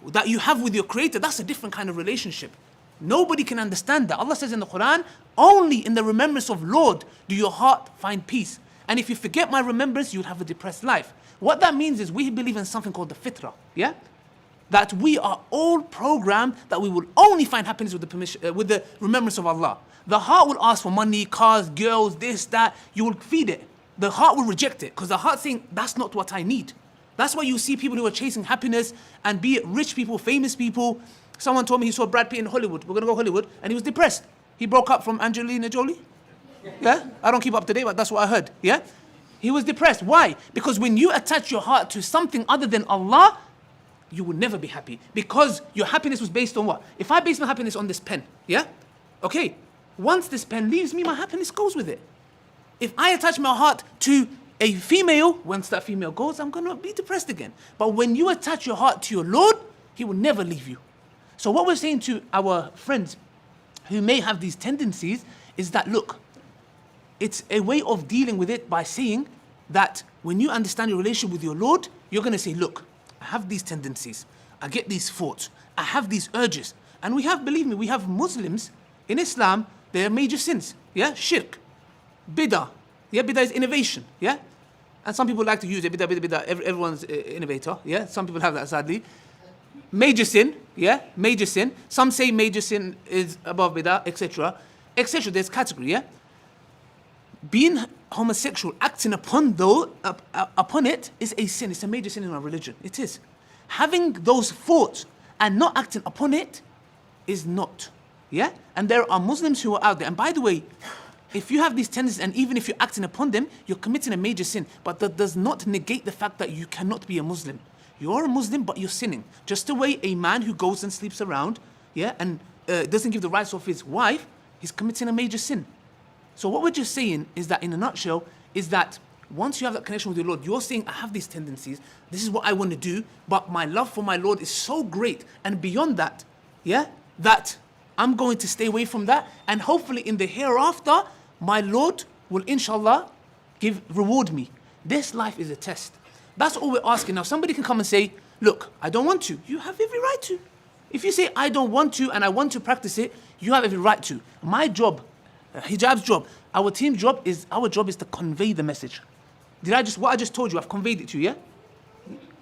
that you have with your Creator, that's a different kind of relationship. Nobody can understand that. Allah says in the Quran, only in the remembrance of Lord do your heart find peace. And if you forget my remembrance, you'll have a depressed life. What that means is we believe in something called the fitrah. Yeah? That we are all programmed that we will only find happiness with the remembrance of Allah. The heart will ask for money, cars, girls, this, that. You will feed it. The heart will reject it because the heart's saying, that's not what I need. That's why you see people who are chasing happiness, and be it rich people, famous people. Someone told me he saw Brad Pitt in Hollywood. We're going to go Hollywood. And he was depressed. He broke up from Angelina Jolie. Yeah? I don't keep up to date, but that's what I heard. Yeah? He was depressed. Why? Because when you attach your heart to something other than Allah, you will never be happy. Because your happiness was based on what? If I base my happiness on this pen, yeah? Okay. Once this pen leaves me, my happiness goes with it. If I attach my heart to a female, once that female goes, I'm going to be depressed again. But when you attach your heart to your Lord, He will never leave you. So what we're saying to our friends who may have these tendencies is that, look, it's a way of dealing with it by saying that when you understand your relationship with your Lord, you're going to say, look, I have these tendencies. I get these thoughts. I have these urges. And we have, believe me, we have Muslims in Islam. There are major sins, yeah? Shirk, bid'ah, yeah? Bid'ah is innovation, yeah? And some people like to use it, bid'ah, everyone's innovator, yeah? Some people have that, sadly. Major sin, yeah? Major sin. Some say major sin is above bid'ah, etc., etc. There's category, yeah? Being homosexual, acting upon it is a sin. It's a major sin in our religion. It is. Having those thoughts and not acting upon it is not. Yeah? And there are Muslims who are out there. And by the way, if you have these tendencies and even if you're acting upon them, you're committing a major sin. But that does not negate the fact that you cannot be a Muslim. You're a Muslim, but you're sinning. Just the way a man who goes and sleeps around, yeah, and doesn't give the rights of his wife, he's committing a major sin. So what we're just saying is that, in a nutshell, is that once you have that connection with your Lord, you're saying, I have these tendencies, this is what I want to do, but my love for my Lord is so great, and beyond that, yeah, that I'm going to stay away from that, and hopefully in the hereafter, my Lord will, inshallah, reward me. This life is a test. That's all we're asking. Now, somebody can come and say, look, I don't want to. You have every right to. If you say, I don't want to, and I want to practice it, you have every right to. My job, hijab's job, our team's job is to convey the message. What I just told you, I've conveyed it to you, yeah?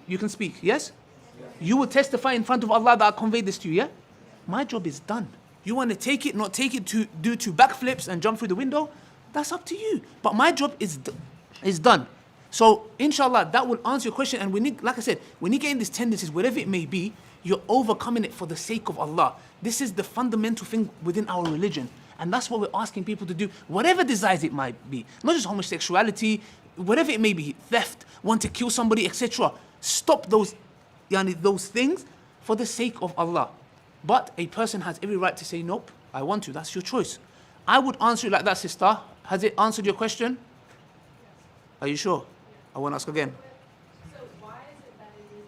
You can speak, yes? You will testify in front of Allah that I conveyed this to you, yeah? My job is done. You want to take it, not take it, to do 2 backflips and jump through the window? That's up to you. But my job is done. So, inshallah, that will answer your question. And we need, like I said, when you get in these tendencies, whatever it may be, you're overcoming it for the sake of Allah. This is the fundamental thing within our religion. And that's what we're asking people to do, whatever desires it might be. Not just homosexuality, whatever it may be, theft, want to kill somebody, etc. Stop those things for the sake of Allah. But a person has every right to say, nope, I want to. That's your choice. I would answer it like that, sister. Has it answered your question? Are you sure? I won't ask again. So why is it that it is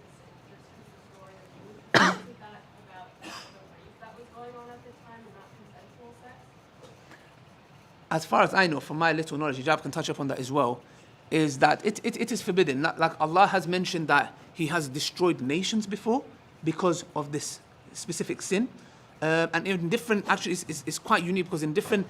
just the story of is that about the rape that was going on at the time and not consensual sex? As far as I know, from my little knowledge, hijab can touch upon that as well, is that it is forbidden. Like Allah has mentioned that He has destroyed nations before because of this specific sin. And in different, actually it's quite unique because in different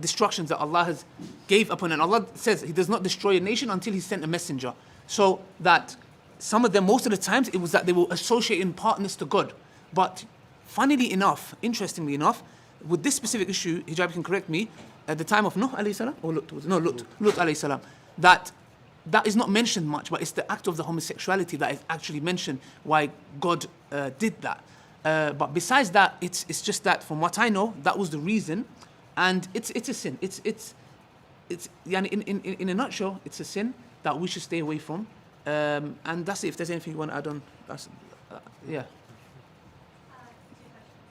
destructions that Allah has gave upon, and Allah says He does not destroy a nation until He sent a messenger. So that some of them, most of the times, it was that they were associating partners to God. But funnily enough, interestingly enough, with this specific issue, hijab can correct me, at the time of Nuh alayhi salam, or Lut alayhi salam, that is not mentioned much, but it's the act of the homosexuality that is actually mentioned why God did that. But besides that, it's just that from what I know, that was the reason, and it's a sin. It's in a nutshell, it's a sin that we should stay away from. And that's it. If there's anything you want to add on, that's, yeah. Two questions.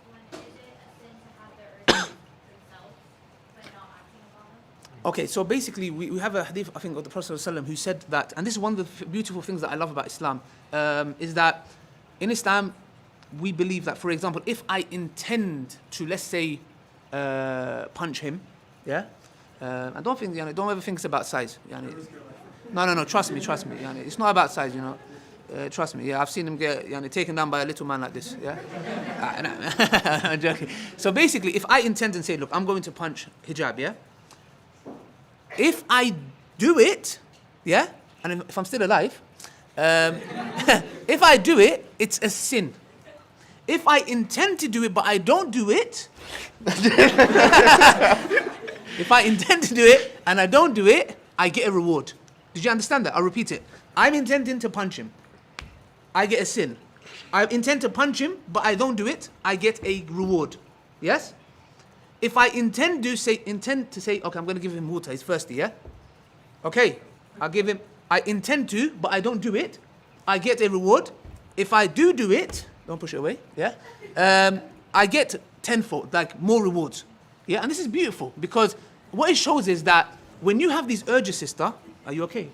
One, is it a sin to have the urges themselves, but not acting upon them? Okay, so basically we have a hadith, I think, of the Prophet ﷺ who said that, and this is one of the beautiful things that I love about Islam, is that in Islam, we believe that, for example, if I intend to, let's say, punch him, yeah? I don't think, don't ever think it's about size. No, trust me. It's not about size, trust me. Yeah, I've seen him get taken down by a little man like this, yeah? I'm joking. So basically, if I intend and say, look, I'm going to punch hijab, yeah? If I do it, yeah? And if I'm still alive, if I do it, it's a sin. If I intend to do it but I don't do it, if I intend to do it and I don't do it, I get a reward. Did you understand that? I'll repeat it. I'm intending to punch him. I get a sin. I intend to punch him but I don't do it, I get a reward. Yes? If I intend to say, okay, I'm going to give him water, he's thirsty, yeah? Okay, I'll give him, I intend to, but I don't do it, I get a reward. If I do it, don't push it away, yeah? I get tenfold, like more rewards. Yeah, and this is beautiful because what it shows is that when you have these urges, sister, are you okay?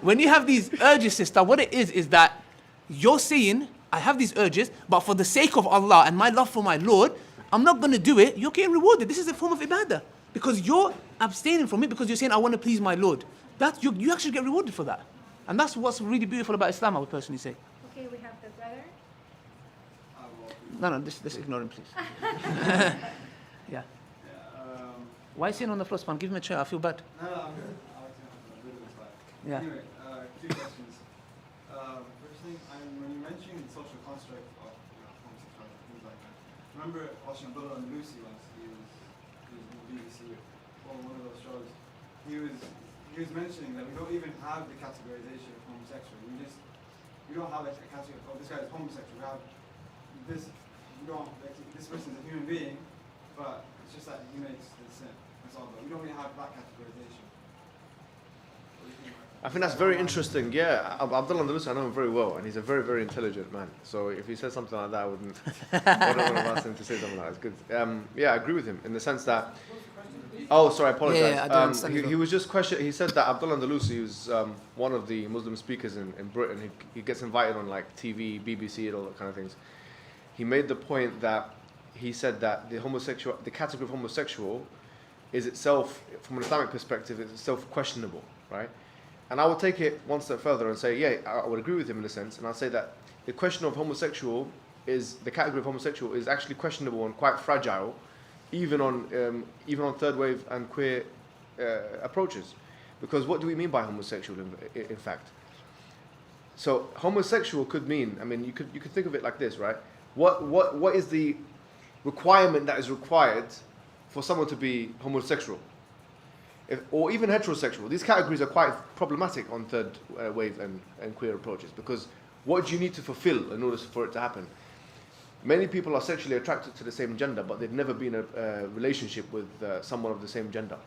When you have these urges, sister, what it is that you're saying, I have these urges, but for the sake of Allah and my love for my Lord, I'm not going to do it. You're getting rewarded. This is a form of ibadah because you're abstaining from it because you're saying, I want to please my Lord. That you actually get rewarded for that. And that's what's really beautiful about Islam, I would personally say. Okay, we have the brother. No, just ignore him, please. Yeah. Why sitting on the floor, Span? Give him a chair. I feel bad. No, I'm good. I was going to a bit of a slide. Yeah. Anyway, two questions. First thing, when you mentioned the social construct of homosexuality, things like that, I remember watching Brother Mohammed once. He was in the BBC on one of those shows. He was mentioning that we don't even have the categorization of homosexual. We don't have like a category of, oh, this guy is homosexual. We have this. We don't like this person is a human being, but it's just that he makes the sin. That's all. But we don't really have that categorization. I think that's very interesting. Yeah, Abdullah Andalusi, I know him very well, and he's a very, very intelligent man. So if he says something like that, I wouldn't want to ask him to say something like that. It's good. Yeah, I agree with him in the sense that. Oh, sorry, I apologize. Yeah, I don't understand he was just questioning. He said that Abdullah Andalusi, who's one of the Muslim speakers in Britain, he gets invited on like TV, BBC, and all that kind of things. He made the point that he said that the category of homosexual is itself, from an Islamic perspective, is itself questionable, right? And I would take it one step further and say, yeah, I would agree with him in a sense, and I'd say that the question of homosexual the category of homosexual is actually questionable and quite fragile, even on third wave and queer approaches, because what do we mean by homosexual in fact? So homosexual could mean, I mean, you could think of it like this, right? What is the requirement that is required for someone to be homosexual, or even heterosexual? These categories are quite problematic on third wave and queer approaches, because what do you need to fulfill in order for it to happen? Many people are sexually attracted to the same gender, but they've never been in a relationship with someone of the same gender.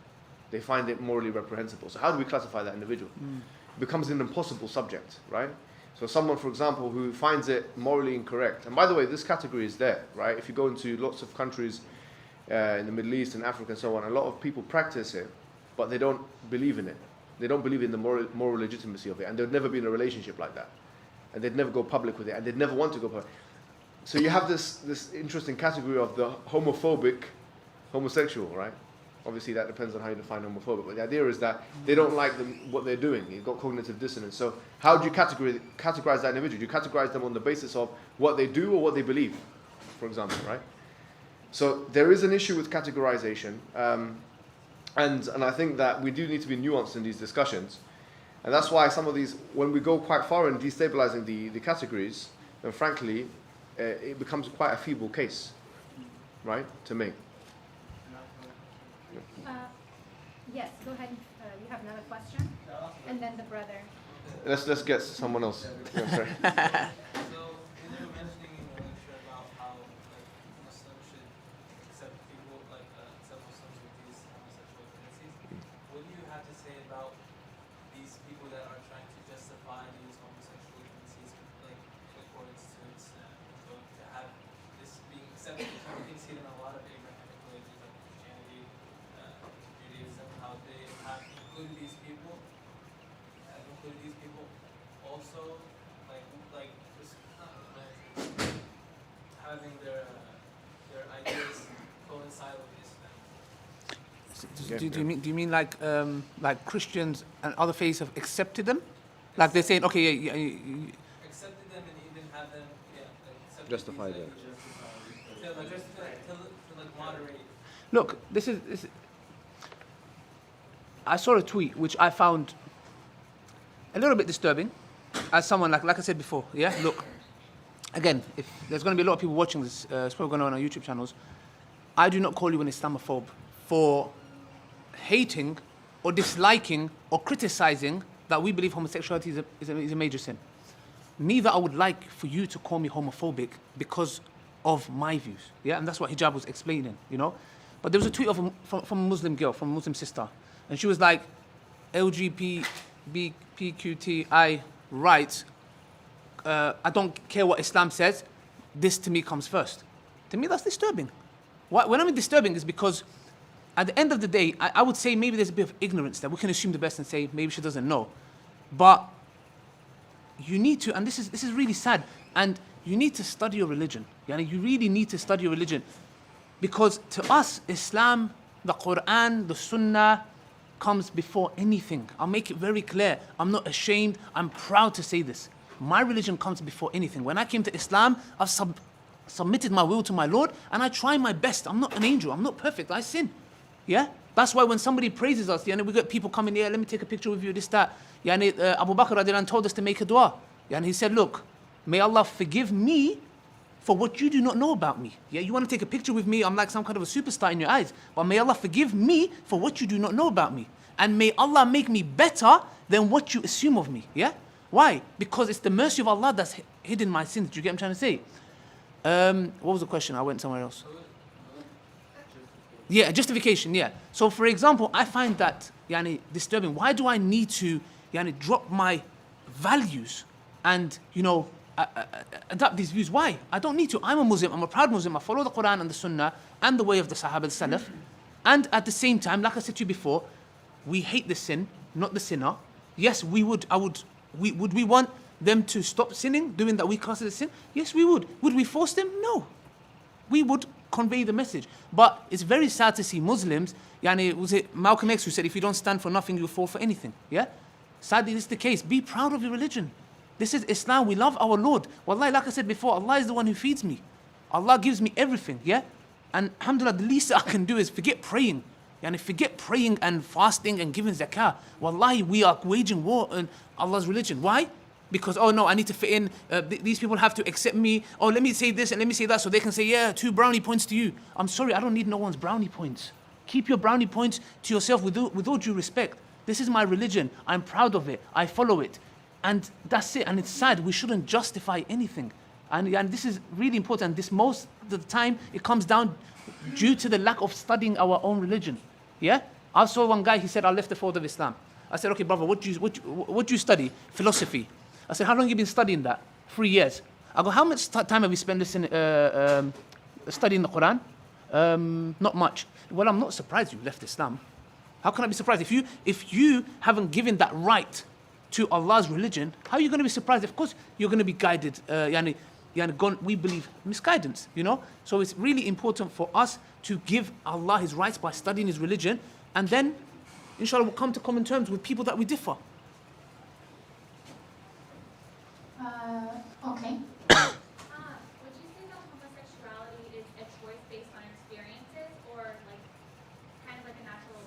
They find it morally reprehensible. So how do we classify that individual? It becomes an impossible subject, right? So someone, for example, who finds it morally incorrect, and by the way, this category is there, right? If you go into lots of countries in the Middle East and Africa and so on, a lot of people practice it, but they don't believe in it. They don't believe in the moral legitimacy of it, and they'd never be in a relationship like that. And they'd never go public with it, and they'd never want to go public. So you have this interesting category of the homophobic homosexual, right? Obviously that depends on how you define homophobic, but the idea is that they don't like what they're doing. You've got cognitive dissonance. So how do you categorize that individual? Do you categorize them on the basis of what they do or what they believe, for example, right? So there is an issue with categorization, and I think that we do need to be nuanced in these discussions. And that's why some of these, when we go quite far in destabilizing the categories, then frankly, it becomes quite a feeble case, right, to make. Yes, go ahead. You have another question? And then the brother. Let's get someone else. Yeah, sorry. So, when you were mentioning in your lecture about how Muslims should accept people, accept Muslims with these homosexual tendencies, what do you have to say about these people that are trying to justify these homosexual tendencies, like in accordance to Islam, so to have this being accepted. You can see it in a lot of Abrahamic religions like Christianity, Judaism, how they have included these people, also like this, having their ideas coincide with Islam. Do you mean like Christians and other faiths have accepted them? Like they're saying, okay, yeah, Accepted them and even have them, like, Justify these them. ideas. To moderate. Look, this is. I saw a tweet which I found a little bit disturbing. As someone like I said before, yeah. Look, again, if there's going to be a lot of people watching this, it's probably going on our YouTube channels. I do not call you an Islamophobe for hating or disliking or criticizing that we believe homosexuality is a major sin. Neither I would like for you to call me homophobic because of my views, yeah. And that's what hijab was explaining, you know. But there was a tweet from a Muslim girl, from a Muslim sister, and she was like, LGBTQI rights, I don't care what Islam says, this to me comes first. To me, that's disturbing. When I mean disturbing is because at the end of the day, I would say maybe there's a bit of ignorance there. We can assume the best and say maybe she doesn't know. But you need to, and this is really sad, and you need to study your religion. You really need to study your religion. Because to us, Islam, the Quran, the Sunnah, comes before anything. I'll make it very clear. I'm not ashamed. I'm proud to say this. My religion comes before anything. When I came to Islam, I've submitted my will to my Lord, and I try my best. I'm not an angel. I'm not perfect. I sin. Yeah? That's why when somebody praises us, we get people coming here, let me take a picture with you, this, that. Abu Bakr radiallahu anh told us to make a dua. And he said, look, may Allah forgive me for what you do not know about me. Yeah, you want to take a picture with me, I'm like some kind of a superstar in your eyes. But may Allah forgive me for what you do not know about me. And may Allah make me better than what you assume of me. Yeah? Why? Because it's the mercy of Allah that's hidden my sins. Do you get what I'm trying to say? What was the question? I went somewhere else. Yeah, justification, yeah. So for example, I find that disturbing. Why do I need to drop my values and, adapt these views? Why? I don't need to. I'm a Muslim. I'm a proud Muslim. I follow the Quran and the Sunnah and the way of the Sahaba, the Salaf. And at the same time, like I said to you before, we hate the sin, not the sinner. Yes, we would. Would we want them to stop sinning, doing that we class as a sin? Yes, we would. Would we force them? No. We would convey the message. But it's very sad to see Muslims, was it Malcolm X who said, if you don't stand for nothing, you'll fall for anything. Yeah? Sadly, this is the case. Be proud of your religion. This is Islam. We love our Lord. Wallahi, like I said before, Allah is the one who feeds me. Allah gives me everything, yeah? And alhamdulillah, the least I can do is forget praying. Forget praying and fasting and giving zakah. Wallahi, we are waging war on Allah's religion. Why? Because, oh no, I need to fit in. These people have to accept me. Oh, let me say this and let me say that so they can say, yeah, 2 brownie points to you. I'm sorry, I don't need no one's brownie points. Keep your brownie points to yourself with all due respect. This is my religion. I'm proud of it. I follow it. And that's it. And it's sad. We shouldn't justify anything. And this is really important. This most of the time, it comes down due to the lack of studying our own religion. Yeah? I saw one guy, he said, I left the fold of Islam. I said, okay, brother, what do you study? Philosophy. I said, how long have you been studying that? 3 years. I go, how much time have you spent studying the Quran? Not much. Well, I'm not surprised you left Islam. How can I be surprised? If you haven't given that right to Allah's religion, how are you going to be surprised? Of course, you're going to be guided. We believe misguidance, So it's really important for us to give Allah His rights by studying His religion, and then, inshallah, we'll come to common terms with people that we differ. Okay. Would you say that homosexuality is a choice based on experiences, or kind of like a natural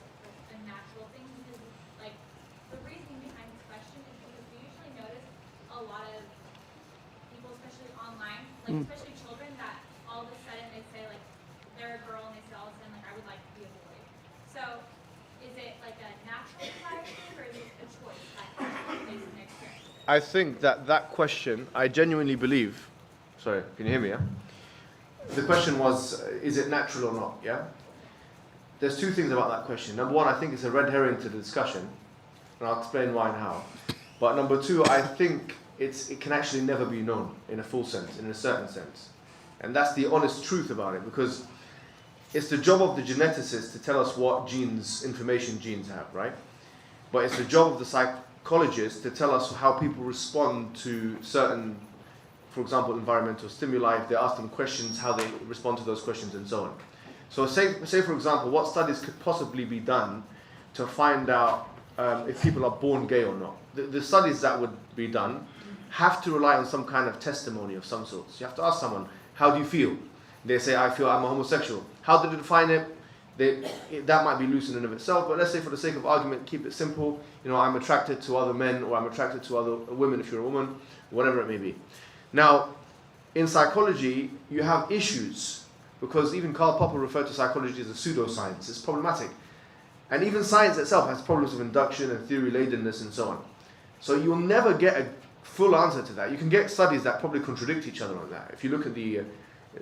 thing? Because the reasoning behind this question is because we usually notice a lot of people, especially online, especially children, that all of a sudden they say they're a girl and they say all of a sudden I would like to be a boy. So is it like a natural desire thing, or is it a choice based on experiences? I think that question, I genuinely believe, sorry, can you hear me, yeah? The question was, is it natural or not, yeah? There's 2 things about that question. Number one, I think it's a red herring to the discussion. and I'll explain why and how. But number two, I think it can actually never be known in a full sense, in a certain sense. And that's the honest truth about it, because it's the job of the geneticist to tell us what information genes have, right? But it's the job of the psychologist to tell us how people respond to certain, for example, environmental stimuli. If they ask them questions, how they respond to those questions, and so on. So say for example, what studies could possibly be done to find out if people are born gay or not? The studies that would be done have to rely on some kind of testimony of some sort. So you have to ask someone, how do you feel? They say, I feel I'm a homosexual. How did they define it? That might be loose in and of itself, but let's say for the sake of argument, keep it simple. You know, I'm attracted to other men, or I'm attracted to other women if you're a woman, whatever it may be. Now, in psychology, you have issues, because even Karl Popper referred to psychology as a pseudoscience. It's problematic. And even science itself has problems of induction and theory-ladenness and so on. So you'll never get a full answer to that. You can get studies that probably contradict each other on that. If you look at the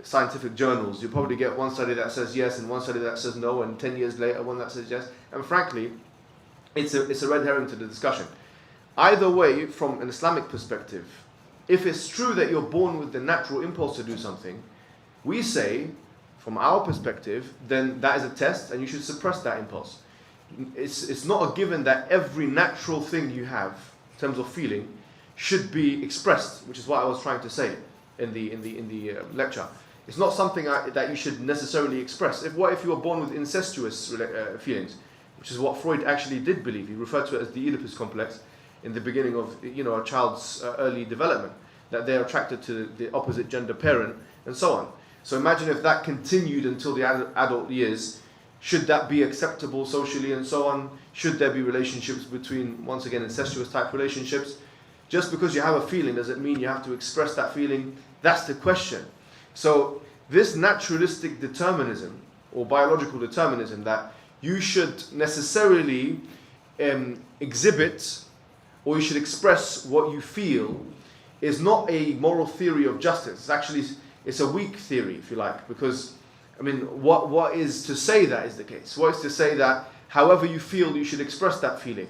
scientific journals, you'll probably get one study that says yes and one study that says no, and 10 years later one that says yes. And frankly, it's a red herring to the discussion. Either way, from an Islamic perspective, if it's true that you're born with the natural impulse to do something, we say, from our perspective, then that is a test and you should suppress that impulse. It's not a given that every natural thing you have, in terms of feeling, should be expressed, which is what I was trying to say in the lecture. It's not something that you should necessarily express. What if you were born with incestuous feelings, which is what Freud actually did believe. He referred to it as the Oedipus complex in the beginning of a child's early development, that they're attracted to the opposite gender parent and so on. So imagine if that continued until the adult years. Should that be acceptable socially and so on? Should there be relationships between, once again, incestuous type relationships? Just because you have a feeling, does it mean you have to express that feeling? That's the question. So this naturalistic determinism, or biological determinism, that you should necessarily exhibit, or you should express what you feel, is not a moral theory of justice. It's a weak theory, if you like, because what is to say that is the case? What is to say that however you feel, you should express that feeling?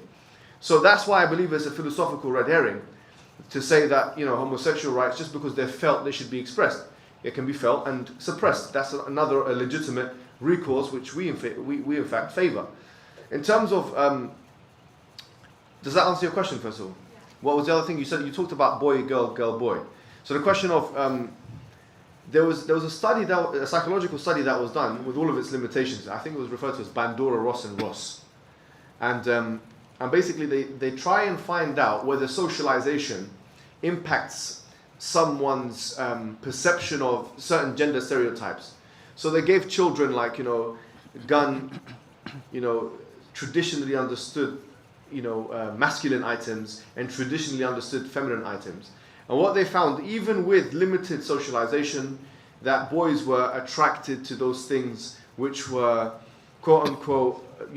So that's why I believe it's a philosophical red herring to say that homosexual rights, just because they're felt, they should be expressed. It can be felt and suppressed. That's another legitimate recourse which we in fact favour. In terms of, does that answer your question first of all? Yeah. What was the other thing you said? You talked about boy, girl, girl, boy. So the question of there was a study, a psychological study that was done with all of its limitations. I think it was referred to as Bandura, Ross and Ross. And basically they try and find out whether socialization impacts someone's perception of certain gender stereotypes. So they gave children gun, traditionally understood, masculine items and traditionally understood feminine items. And what they found, even with limited socialization, that boys were attracted to those things which were, quote unquote,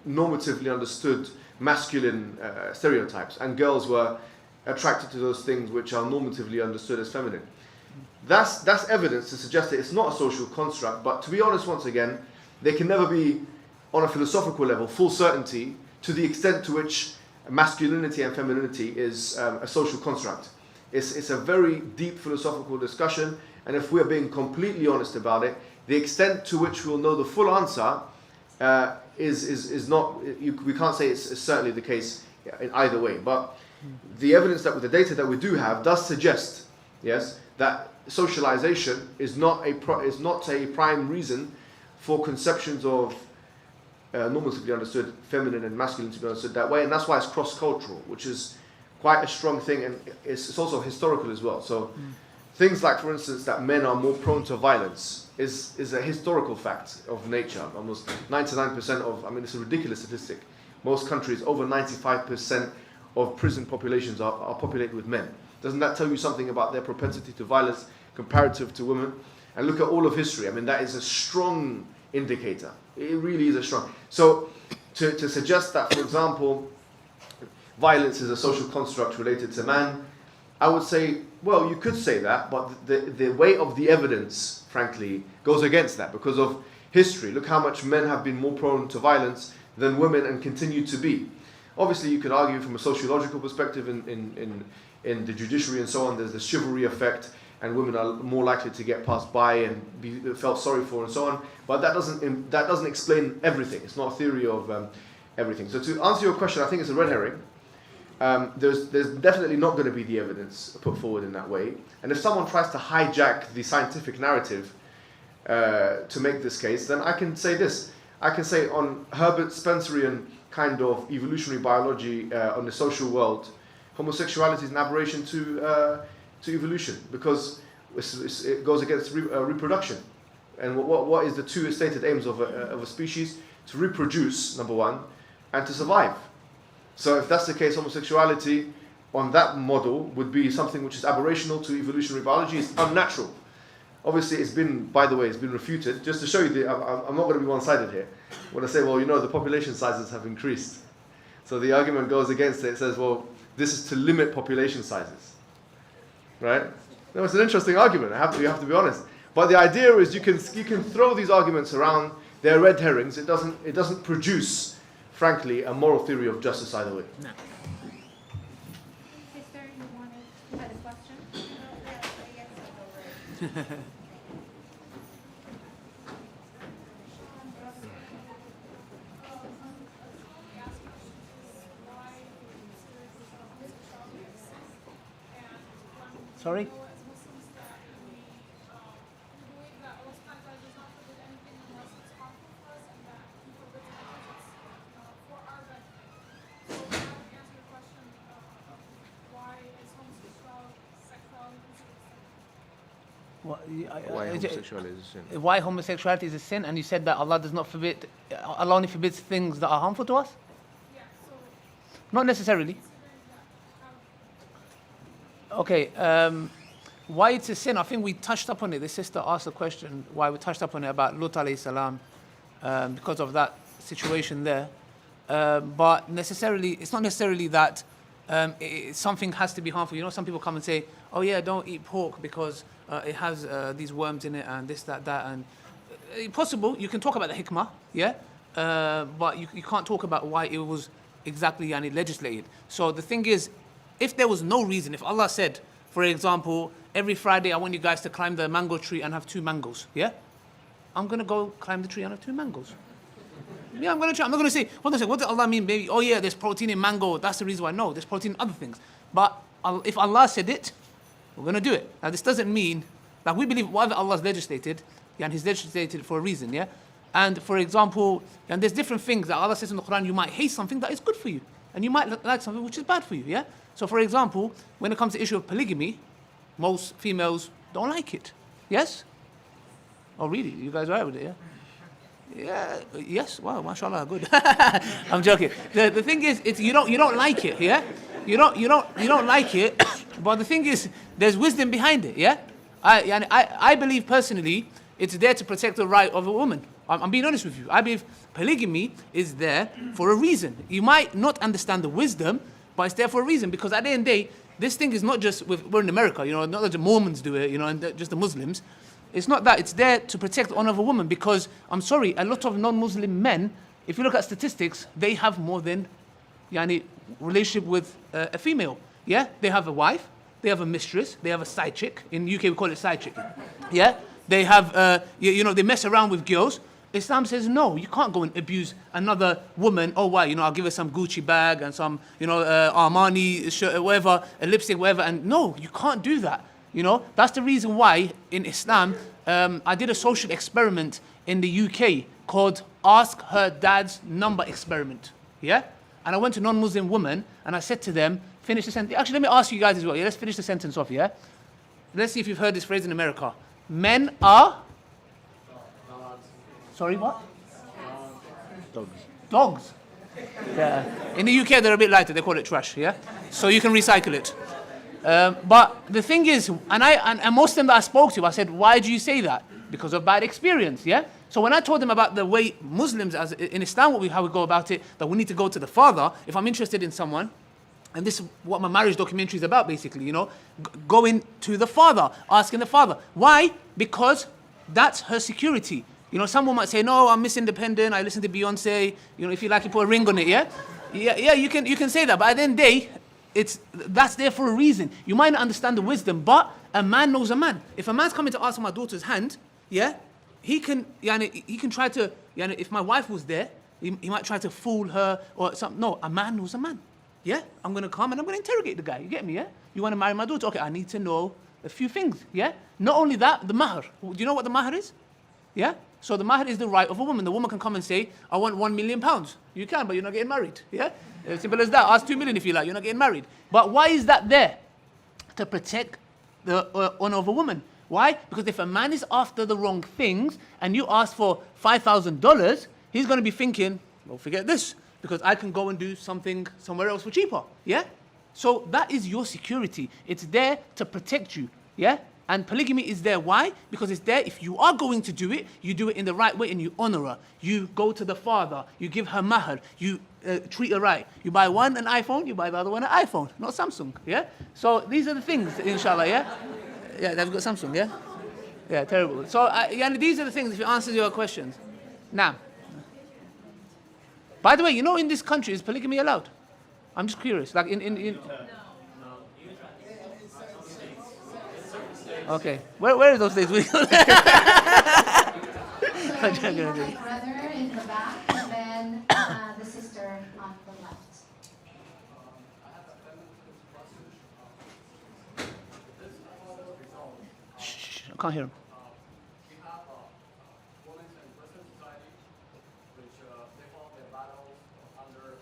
normatively understood masculine stereotypes, and girls were attracted to those things which are normatively understood as feminine. That's evidence to suggest that it's not a social construct, but to be honest, once again, there can never be, on a philosophical level, full certainty to the extent to which masculinity and femininity is a social construct. It's a very deep philosophical discussion, and if we're being completely honest about it, the extent to which we'll know the full answer is not, we can't say it's certainly the case in either way, but the evidence that with the data that we do have does suggest, yes, that socialization is not a prime reason for conceptions of normatively understood feminine and masculine to be understood that way, and that's why it's cross-cultural, which is quite a strong thing, and it's also historical as well. So things like, for instance, that men are more prone to violence is a historical fact of nature. Almost 99% of, it's a ridiculous statistic. Most countries, over 95% of prison populations are populated with men. Doesn't that tell you something about their propensity to violence comparative to women? And look at all of history. That is a strong indicator. It really is a strong. So to suggest that, for example, violence is a social construct related to man, I would say, well, you could say that, but the weight of the evidence, frankly, goes against that because of history. Look how much men have been more prone to violence than women and continue to be. Obviously, you could argue from a sociological perspective in the judiciary and so on, there's the chivalry effect, and women are more likely to get passed by and be felt sorry for and so on. But that doesn't explain everything. It's not a theory of everything. So to answer your question, I think it's a red herring. There's definitely not going to be the evidence put forward in that way. And if someone tries to hijack the scientific narrative to make this case, then I can say this. I can say on Herbert Spencerian kind of evolutionary biology on the social world, homosexuality is an aberration to evolution, because it goes against reproduction. And what is the two stated aims of a species? To reproduce, number one, and to survive. So if that's the case, homosexuality on that model would be something which is aberrational to evolutionary biology. It's unnatural. Obviously, it's been refuted. Just to show you, I'm not going to be one-sided here. When I say, well, the population sizes have increased. So the argument goes against it. It says, well, this is to limit population sizes. Right? No, it's an interesting argument. You have to be honest. But the idea is you can throw these arguments around. They're red herrings. It doesn't produce, frankly, a moral theory of justice either way. No. Sister, you had a question? Sorry? Why homosexuality is a sin? Why homosexuality is a sin, and you said that Allah does not forbid, Allah only forbids things that are harmful to us? Yeah, so Not necessarily. Okay, why it's a sin, I think we touched up on it. The sister asked a question, why we touched up on it about Lut alayhi salam, because of that situation there. But it's not necessarily that something has to be harmful. Some people come and say, oh yeah, don't eat pork because it has these worms in it and this, that, and possible. You can talk about the hikmah, yeah, but you can't talk about why it was exactly legislated. So the thing is, if there was no reason, if Allah said, for example, every Friday I want you guys to climb the mango tree and have 2 mangoes, yeah, I'm gonna go climb the tree and have 2 mangoes. Yeah, I'm gonna try. I'm not gonna say, what does Allah mean, baby? Oh yeah, there's protein in mango. That's the reason why. No, there's protein in other things. But if Allah said it, we're gonna do it. Now this doesn't mean that we believe whatever Allah's legislated, and He's legislated for a reason, yeah. And for example, and there's different things that Allah says in the Quran. You might hate something that is good for you, and you might like something which is bad for you, yeah. So for example, when it comes to the issue of polygamy, most females don't like it. Yes? Oh really? You guys are right with it, yeah? Yeah, yes, wow, mashallah, good. I'm joking. The thing is, you don't like it, yeah? You don't like it, but the thing is, there's wisdom behind it, yeah? I believe personally, it's there to protect the right of a woman. I'm being honest with you. I believe polygamy is there for a reason. You might not understand the wisdom, but it's there for a reason, because at the end of the day, this thing is not just we're in America, not that the Mormons do it, and just the Muslims. It's not that. It's there to protect the honor of a woman, because, I'm sorry, a lot of non-Muslim men, if you look at statistics, they have more than relationship with a female. Yeah? They have a wife, they have a mistress, they have a side chick. In UK, we call it side chick. Yeah? They have, they mess around with girls. Islam says, no, you can't go and abuse another woman. Oh, why? I'll give her some Gucci bag and some, Armani shirt, whatever, a lipstick, whatever. And no, you can't do that. That's the reason why in Islam, I did a social experiment in the UK called Ask Her Dad's Number Experiment. Yeah? And I went to non-Muslim women and I said to them, finish the sentence. Actually, let me ask you guys as well. Yeah, let's finish the sentence off, yeah? Let's see if you've heard this phrase in America. Men are? Sorry, what? Dogs. Yeah. In the UK, they're a bit lighter. They call it trash, yeah? So you can recycle it. But the thing is, and most of them that I spoke to, I said, why do you say that? Because of bad experience, yeah? So when I told them about the way Muslims, as in Islam, how we go about it, that we need to go to the father, if I'm interested in someone, and this is what my marriage documentary is about, basically, going to the father, asking the father. Why? Because that's her security. Someone might say, no, I'm Miss Independent, I listen to Beyonce, if you like, you put a ring on it, yeah? Yeah, you can say that, but at the end of the day, that's there for a reason. You might not understand the wisdom, but a man knows a man. If a man's coming to ask for my daughter's hand, yeah, he can try to, if my wife was there, he might try to fool her or something. No, a man knows a man. Yeah, I'm gonna come and I'm gonna interrogate the guy. You get me? Yeah, you want to marry my daughter? Okay, I need to know a few things. Yeah, not only that, the mahr. Do you know what the mahr is? Yeah. So the mahr is the right of a woman. The woman can come and say, I want £1 million. You can, but you're not getting married. Yeah? As simple as that. Ask 2 million if you like. You're not getting married. But why is that there? To protect the honor of a woman. Why? Because if a man is after the wrong things and you ask for $5,000, he's going to be thinking, well, forget this, because I can go and do something somewhere else for cheaper. Yeah? So that is your security. It's there to protect you. Yeah? And polygamy is there. Why? Because it's there. If you are going to do it, you do it in the right way and you honor her. You go to the father. You give her mahr. You treat her right. You buy one an iPhone, you buy the other one an iPhone, not Samsung. Yeah? So these are the things, inshallah, yeah? Yeah, they've got Samsung, yeah? Yeah, terrible. So these are the things if you answer your questions. Now, by the way, you know in this country, is polygamy allowed? I'm just curious. Like in Okay. Where are those days? So my brother in the back, and then the sister on the left. Shh, I can't hear him. We have women in Western society, which they fought their battles under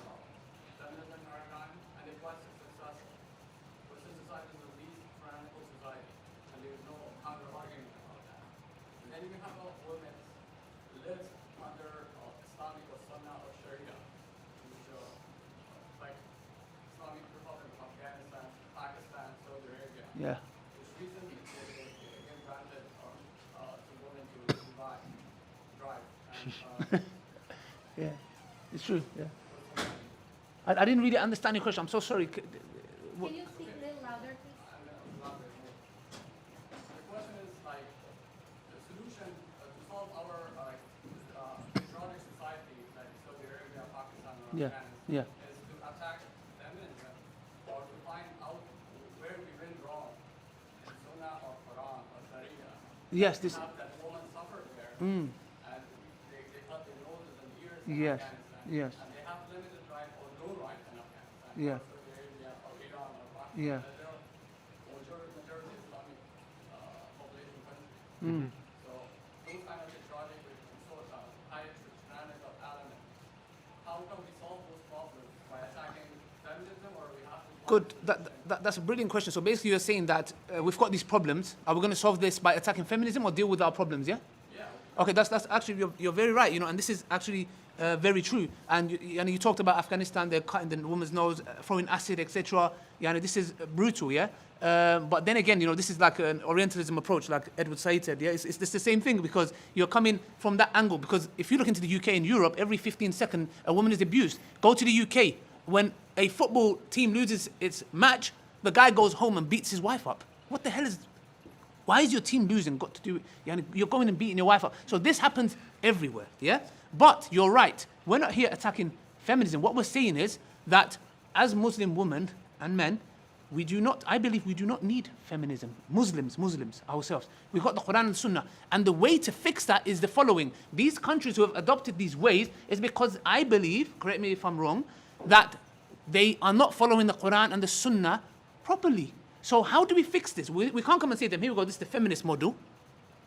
feminism paradigm, and they quite successful. Western society is the least tyrannical society, and there is no counter argument about that. And then you have women live under Islamic or Sunnah or Sharia, which like Islamic Republic of Afghanistan, Pakistan, Saudi Arabia. Yeah. Which recently they again granted to women to drive. And, Yeah, it's true. Yeah. I didn't really understand your question. I'm so sorry. Can you speak a little louder, please? The question is like the solution to solve our economic society, like Saudi Arabia, Pakistan, or Yeah, Afghanistan, yeah. is to attack feminism or to find out where we went wrong in Sunnah or Quran or Sharia. Yes, this. Have that woman suffer there, Mm. and they cut their noses and ears in Yes, Afghanistan, yes. and they have limited right or no right in Afghanistan, Yeah. or Saudi Arabia or Iran or Pakistan. Yeah. They're majority Islamic population countries. Mm. So those kind of projects with sort of high tyrannical element, how can we solve those problems by attacking feminism, or we have to? Good. That's a brilliant question. So basically, you're saying that we've got these problems. Are we going to solve this by attacking feminism or deal with our problems? Yeah. Yeah. Okay. That's actually you're very right. You know, and this is actually very true. And you talked about Afghanistan. They're cutting the woman's nose, throwing acid, etc. Yeah. And this is brutal. Yeah. But then again, you know, this is like an Orientalism approach, like Edward Said said. Yeah. It's the same thing because you're coming from that angle. Because if you look into the UK and Europe, every 15 seconds a woman is abused. Go to the UK. When a football team loses its match, the guy goes home and beats his wife up. What the hell is... Why is your team losing got to do... You're going and beating your wife up. So this happens everywhere, yeah? But you're right. We're not here attacking feminism. What we're saying is that as Muslim women and men, I believe we do not need feminism. Muslims ourselves. We've got the Quran and Sunnah. And the way to fix that is the following. These countries who have adopted these ways is because I believe, correct me if I'm wrong, that they are not following the Quran and the Sunnah properly. So how do we fix this? We can't come and say to them, here we go, this is the feminist model.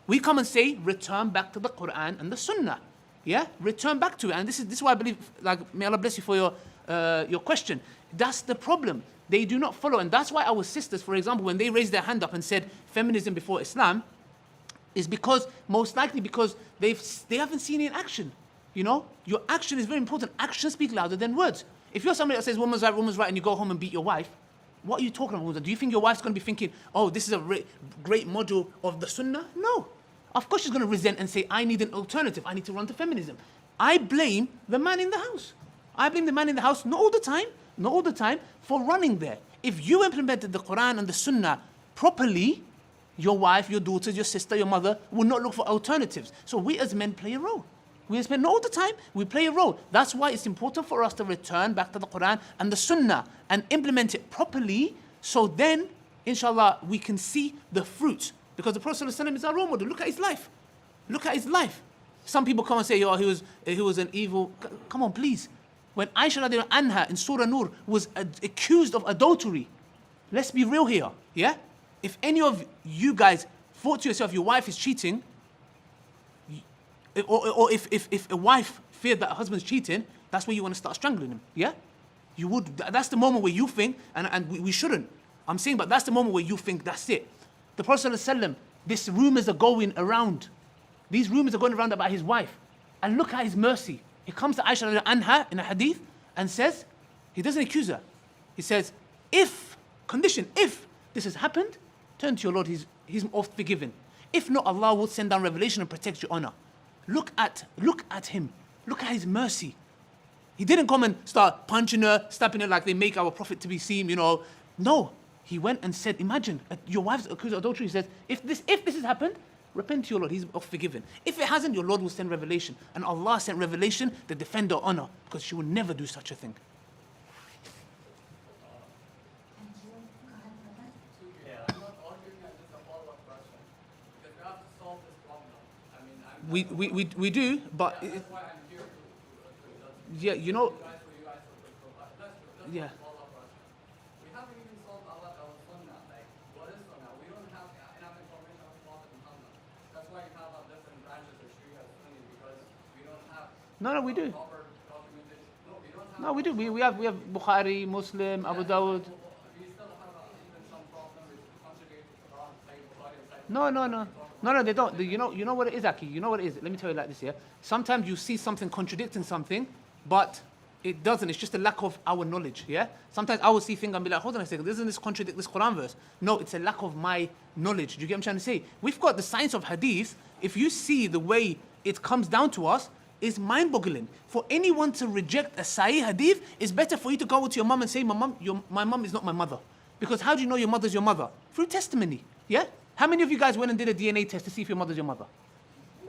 We come and say, return back to the Quran and the Sunnah. Yeah? Return back to it. And this is why I believe, like, may Allah bless you for your question. That's the problem. They do not follow. And that's why our sisters, for example, when they raised their hand up and said feminism before Islam, is because, most likely because they haven't seen it in action. You know? Your action is very important. Actions speak louder than words. If you're somebody that says woman's right, and you go home and beat your wife, what are you talking about? Do you think your wife's going to be thinking, oh, this is a great model of the Sunnah? No. Of course she's going to resent and say, I need an alternative. I need to run to feminism. I blame the man in the house. I blame the man in the house, not all the time, for running there. If you implemented the Quran and the Sunnah properly, your wife, your daughters, your sister, your mother will not look for alternatives. So we as men play a role. We spend all the time, we play a role. That's why it's important for us to return back to the Quran and the Sunnah and implement it properly, so then, inshallah, we can see the fruits. Because the Prophet ﷺ is our role model. Look at his life. Look at his life. Some people come and say, oh, he was an evil. Come on, please. When Aisha radiallahu anha in Surah Nur was accused of adultery, let's be real here, yeah? If any of you guys thought to yourself your wife is cheating, or if a wife feared that her husband's cheating, that's where you want to start strangling him, yeah? You would. That's the moment where you think, and we shouldn't. I'm saying, but that's the moment where you think that's it. The Prophet ﷺ, these rumors are going around. These rumors are going around about his wife. And look at his mercy. He comes to Aisha radiallahu anha in a hadith and says, he doesn't accuse her. He says, if this has happened, turn to your Lord, he's oft forgiven. If not, Allah will send down revelation and protect your honor. Look at him. Look at his mercy. He didn't come and start punching her, stabbing her like they make our Prophet to be seen, you know. No. He went and said, imagine, your wife's accused of adultery. He says, if this has happened, repent to your Lord, he's forgiven. If it hasn't, your Lord will send revelation. And Allah sent revelation to defend her honor, because she will never do such a thing. Yeah, I'm not arguing, it's just a follow-up question. Because we have to solve this problem. I mean, We do, but yeah, that's why I'm here to yeah, you know, you guys for let's yeah. follow-up question. We haven't even solved Allah al Sunnah. Like, what is Sunnah? We don't have enough information on Prophet Muhammad. That's why you have different branches of Sharia Sunni, because we don't have No, we do. proper documentation. No, we don't have. No, we do. We have Bukhari, Muslim, Abu Dawud. We still have even some problem with contradicting Quran, Sahih Bukhari, and Sahih No, they don't. You know what it is, Aki? You know what it is? Let me tell you like this, yeah? Sometimes you see something contradicting something, but it doesn't. It's just a lack of our knowledge, yeah? Sometimes I will see things and be like, hold on a second, doesn't this contradict this Quran verse? No, it's a lack of my knowledge. Do you get what I'm trying to say? We've got the science of hadith. If you see the way it comes down to us, it's mind-boggling. For anyone to reject a Sahih hadith, it's better for you to go to your mum and say, my mum is not my mother. Because how do you know your mother's your mother? Through testimony, yeah? How many of you guys went and did a DNA test to see if your mother's your mother?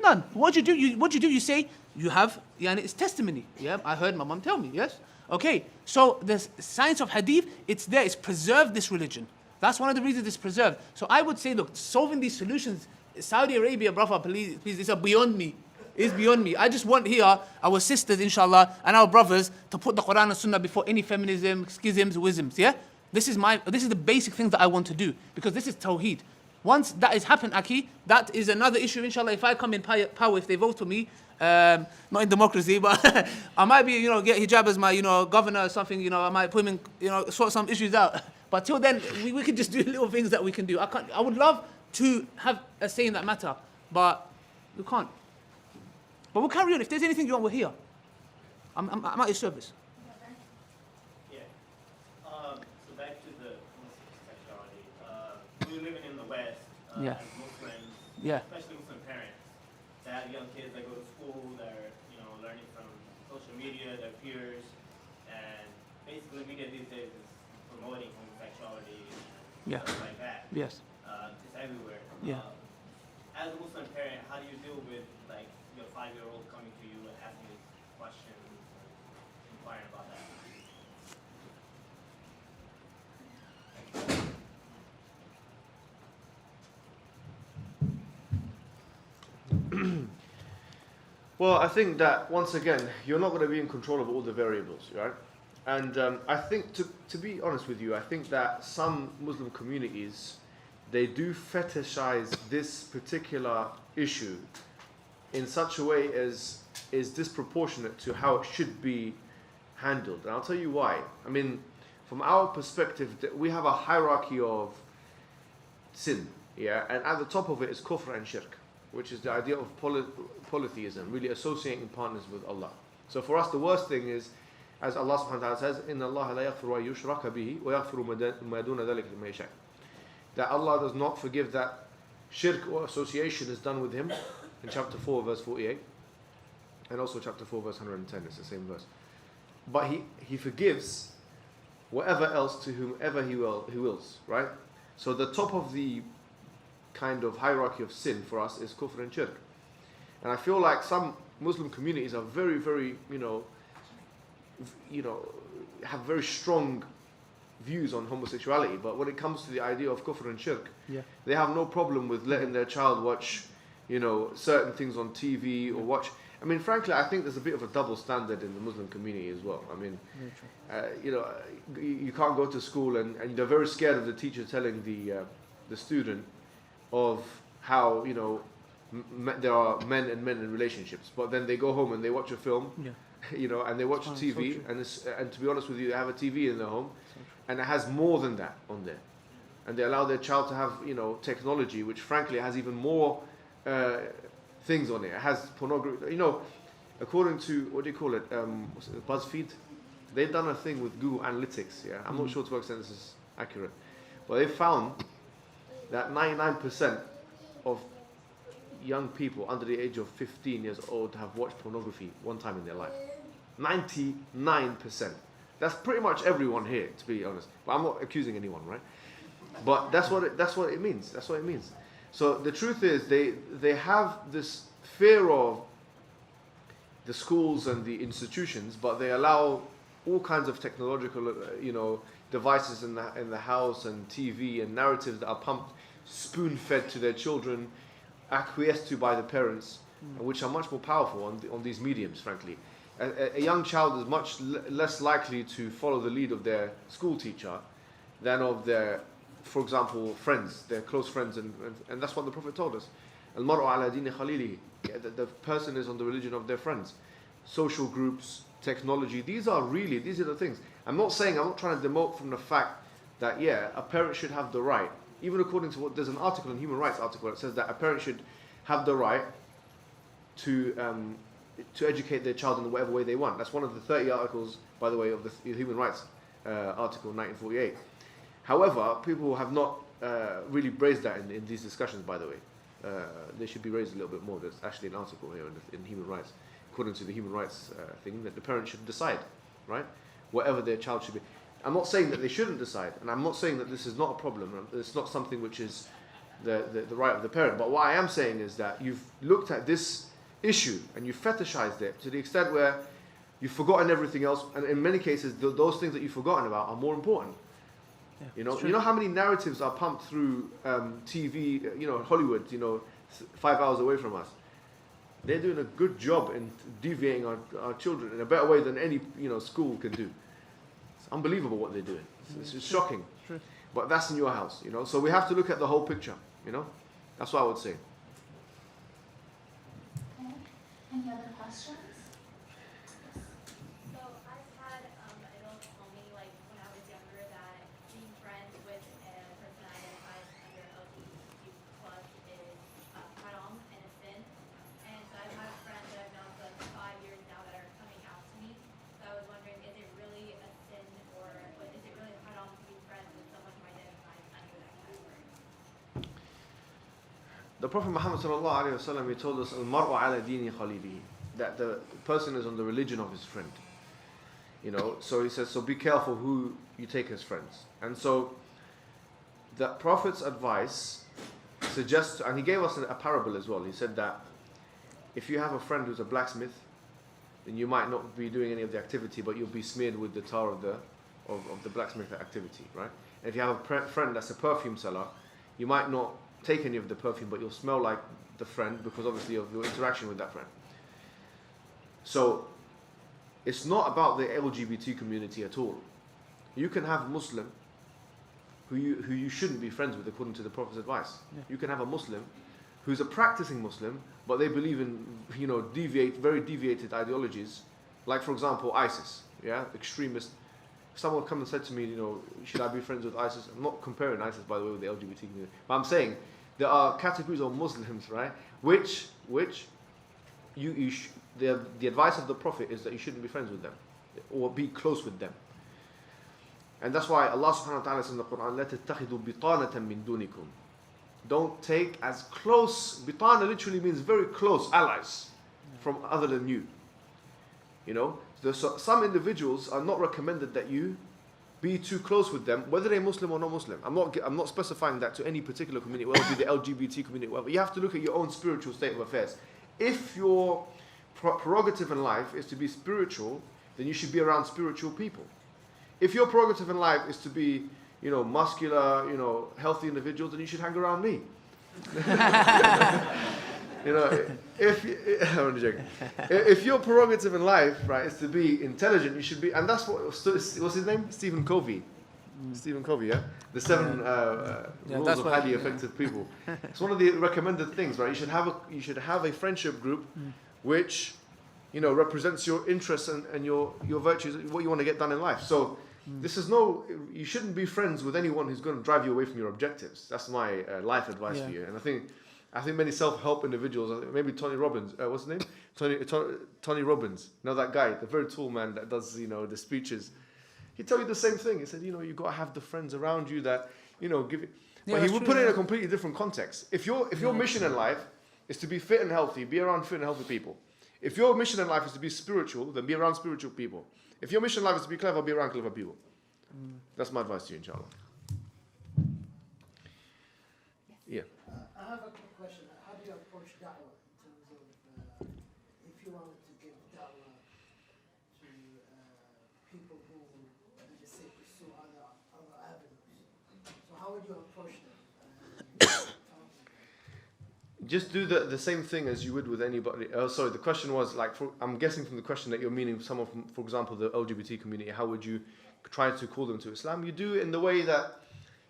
None. What you do? You say you have, yeah, and it's testimony. Yeah, I heard my mom tell me. Yes. Okay. So the science of hadith, it's there. It's preserved this religion. That's one of the reasons it's preserved. So I would say, look, solving these solutions, Saudi Arabia, brother, please, it's beyond me. It's beyond me. I just want here our sisters, inshallah, and our brothers to put the Quran and Sunnah before any feminism, schisms, wisms. Yeah. This is the basic things that I want to do, because this is Tawheed. Once that has happened, Aki, that is another issue, inshallah. If I come in power, if they vote for me, not in democracy, but I might be, get hijab as my, governor or something, I might put him in, sort some issues out. But till then, we can just do little things that we can do. I would love to have a say in that matter, but we can't. But we'll carry on. If there's anything you want, we're here. I'm at your service. Yeah. So back to the homosexuality. We're living in the West, Yeah. as Muslims, Yeah. especially Muslim parents, that have young kids that go to school, that are learning from social media, their peers, and basically media these days is promoting homosexuality and Yeah. stuff like that. Yes. It's everywhere. Yeah. As a Muslim parent, how do you deal with your 5-year-old coming to you and asking you questions, and inquiring about that? Well, I think that, once again, you're not going to be in control of all the variables, right? And I think, to be honest with you, I think that some Muslim communities, they do fetishize this particular issue in such a way as is disproportionate to how it should be handled. And I'll tell you why. I mean, from our perspective, we have a hierarchy of sin, yeah? And at the top of it is kufr and shirk, which is the idea of polytheism, really associating partners with Allah. So for us, the worst thing is, as Allah subhanahu wa ta'ala says, إِنَّ اللَّهَ لَا يَغْفِرُ أَن يُشْرَكَ بِهِ وَيَغْفِرُ مَا دُونَ ذَلِكَ لِمَن يَشَاءُ. That Allah does not forgive that shirk or association is done with Him, in chapter 4, verse 48, and also chapter 4, verse 110, it's the same verse. But He forgives whatever else to whomever He wills, right? So the top of the kind of hierarchy of sin for us is kufr and shirk. And I feel like some Muslim communities are very, very, have very strong views on homosexuality, but when it comes to the idea of kufr and shirk, they have no problem with letting their child watch, certain things on TV or watch. I mean, frankly, I think there's a bit of a double standard in the Muslim community as well. I mean, you can't go to school and they're very scared of the teacher telling the student of how, there are men in relationships, but then they go home and they watch a film, and they watch TV, and to be honest with you, they have a TV in their home, and it has more than that on there, and they allow their child to have technology, which frankly has even more things on it. It has pornography. According to what do you call it? BuzzFeed, they've done a thing with Google Analytics. Yeah, I'm not sure to what extent this is accurate, but they found that 99% of young people under the age of 15 years old have watched pornography one time in their life. 99%. That's pretty much everyone here, to be honest. But I'm not accusing anyone, right? But that's what it means. That's what it means. So the truth is, they have this fear of the schools and the institutions, but they allow all kinds of technological, devices in the house and TV and narratives that are pumped, spoon-fed to their children, acquiesced to by the parents, which are much more powerful on these mediums, frankly. A young child is much less likely to follow the lead of their school teacher than of their, for example, friends, their close friends, and that's what the Prophet told us. Al-mar'u ala dini khalilihi. The person is on the religion of their friends. Social groups, technology, these are the things. I'm not trying to demote from the fact that, a parent should have the right, even according to there's an article, in human rights article, that says that a parent should have the right to educate their child in whatever way they want. That's one of the 30 articles, by the way, of the human rights article 1948. However, people have not really raised that in these discussions, by the way. They should be raised a little bit more. There's actually an article here in human rights, according to the human rights thing, that the parent should decide, right? Whatever their child should be. I'm not saying that they shouldn't decide, and I'm not saying that this is not a problem. It's not something which is the right of the parent. But what I am saying is that you've looked at this issue and you've fetishized it to the extent where you've forgotten everything else, and in many cases, those things that you've forgotten about are more important. You know how many narratives are pumped through TV, Hollywood, 5 hours away from us. They're doing a good job in deviating our children in a better way than any school can do. It's unbelievable what they're doing. It's shocking. But that's in your house, So we have to look at the whole picture, That's what I would say. Okay. Any other questions? So I've had adults tell me, like when I was younger, that being friends with a person identified under LGBTQ plus is haram and a sin. And so I've had friends that I've known for like 5 years now that are coming out to me. So I was wondering, is it really a sin, or is it really haram to be friends with someone who identifies under that category? The Prophet Muhammad sallallahu alaihi wasallam, he told us, "Al-mar'u ala dini khalilihi," that the person is on the religion of his friend. So he says, so be careful who you take as friends. And so the Prophet's advice suggests, and he gave us a parable as well. He said that if you have a friend who's a blacksmith, then you might not be doing any of the activity, but you'll be smeared with the tar of the blacksmith activity, right? And if you have a friend that's a perfume seller, you might not take any of the perfume, but you'll smell like the friend because obviously of your interaction with that friend. So it's not about the LGBT community at all. You can have a Muslim who you shouldn't be friends with according to the Prophet's advice. You can have a Muslim who's a practicing Muslim, but they believe in very deviated ideologies, like for example ISIS, extremist. Someone come and said to me, should I be friends with ISIS? I'm not comparing ISIS, by the way, with the LGBT community, but I'm saying there are categories of Muslims, right, which the advice of the Prophet is that you shouldn't be friends with them or be close with them. And that's why Allah subhanahu wa ta'ala says in the Quran, "La tattakhidhu bitanatan min dunikum." Don't take as close, bitana literally means very close allies from other than you. Some individuals are not recommended that you be too close with them, whether they're Muslim or not Muslim. I'm not specifying that to any particular community, whether it be the LGBT community, whatever. You have to look at your own spiritual state of affairs. If your prerogative in life is to be spiritual, then you should be around spiritual people. If your prerogative in life is to be, muscular, healthy individuals, then you should hang around me. If your prerogative in life, right, is to be intelligent, you should be, and that's what's his name? Stephen Covey. Stephen Covey, yeah? The 7 rules of highly effective people. It's one of the recommended things, right? You should have a friendship group which, represents your interests and your virtues, what you want to get done in life. So you shouldn't be friends with anyone who's going to drive you away from your objectives. That's my life advice for you. And I think many self-help individuals, maybe Tony Robbins, what's his name? Tony Robbins. That guy, the very tall man that does, the speeches. He'd tell you the same thing. He said, you've got to have the friends around you that, give it. But he would put it in a completely different context. If your mission in life is to be fit and healthy, be around fit and healthy people. If your mission in life is to be spiritual, then be around spiritual people. If your mission in life is to be clever, be around clever people. That's my advice to you, inshallah. Yeah. I have a quick question. How do you approach da'wah in terms of if you wanted to give da'wah to people who, let's say, pursue other avenues? So how would you approach them? Just do the same thing as you would with anybody. Sorry, the question was I'm guessing from the question that you're meaning someone from, for example, the LGBT community. How would you try to call them to Islam? You do it in the way that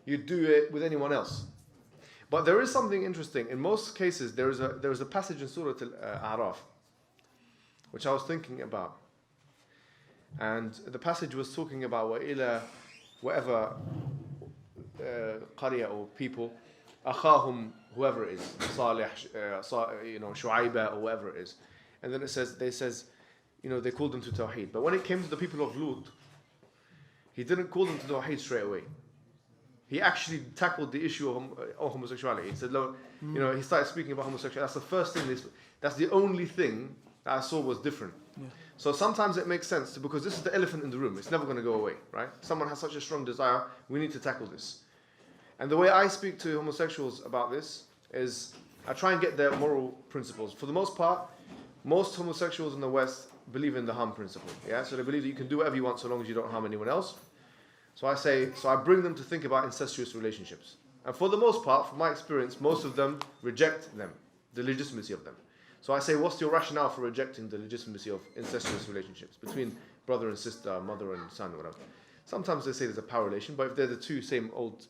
you do it with anyone else. But there is something interesting. In most cases, there is a passage in Surah Al-A'raf, which I was thinking about. And the passage was talking about whatever qarya or people, akhahum, whoever it is, Salih, Shu'aibah, or whatever it is. And then they called them to Tawheed. But when it came to the people of Lut, he didn't call them to Tawheed straight away. He actually tackled the issue of homosexuality. He said, he started speaking about homosexuality. That's the first thing, that's the only thing that I saw was different. Yeah. So sometimes it makes sense because this is the elephant in the room. It's never going to go away, right? Someone has such a strong desire, we need to tackle this. And the way I speak to homosexuals about this is I try and get their moral principles. For the most part, most homosexuals in the West believe in the harm principle. Yeah, so they believe that you can do whatever you want so long as you don't harm anyone else. So I bring them to think about incestuous relationships. And for the most part, from my experience, most of them reject them, the legitimacy of them. So I say, what's your rationale for rejecting the legitimacy of incestuous relationships between brother and sister, mother and son, whatever? Sometimes they say there's a power relation, but if they're the two same old,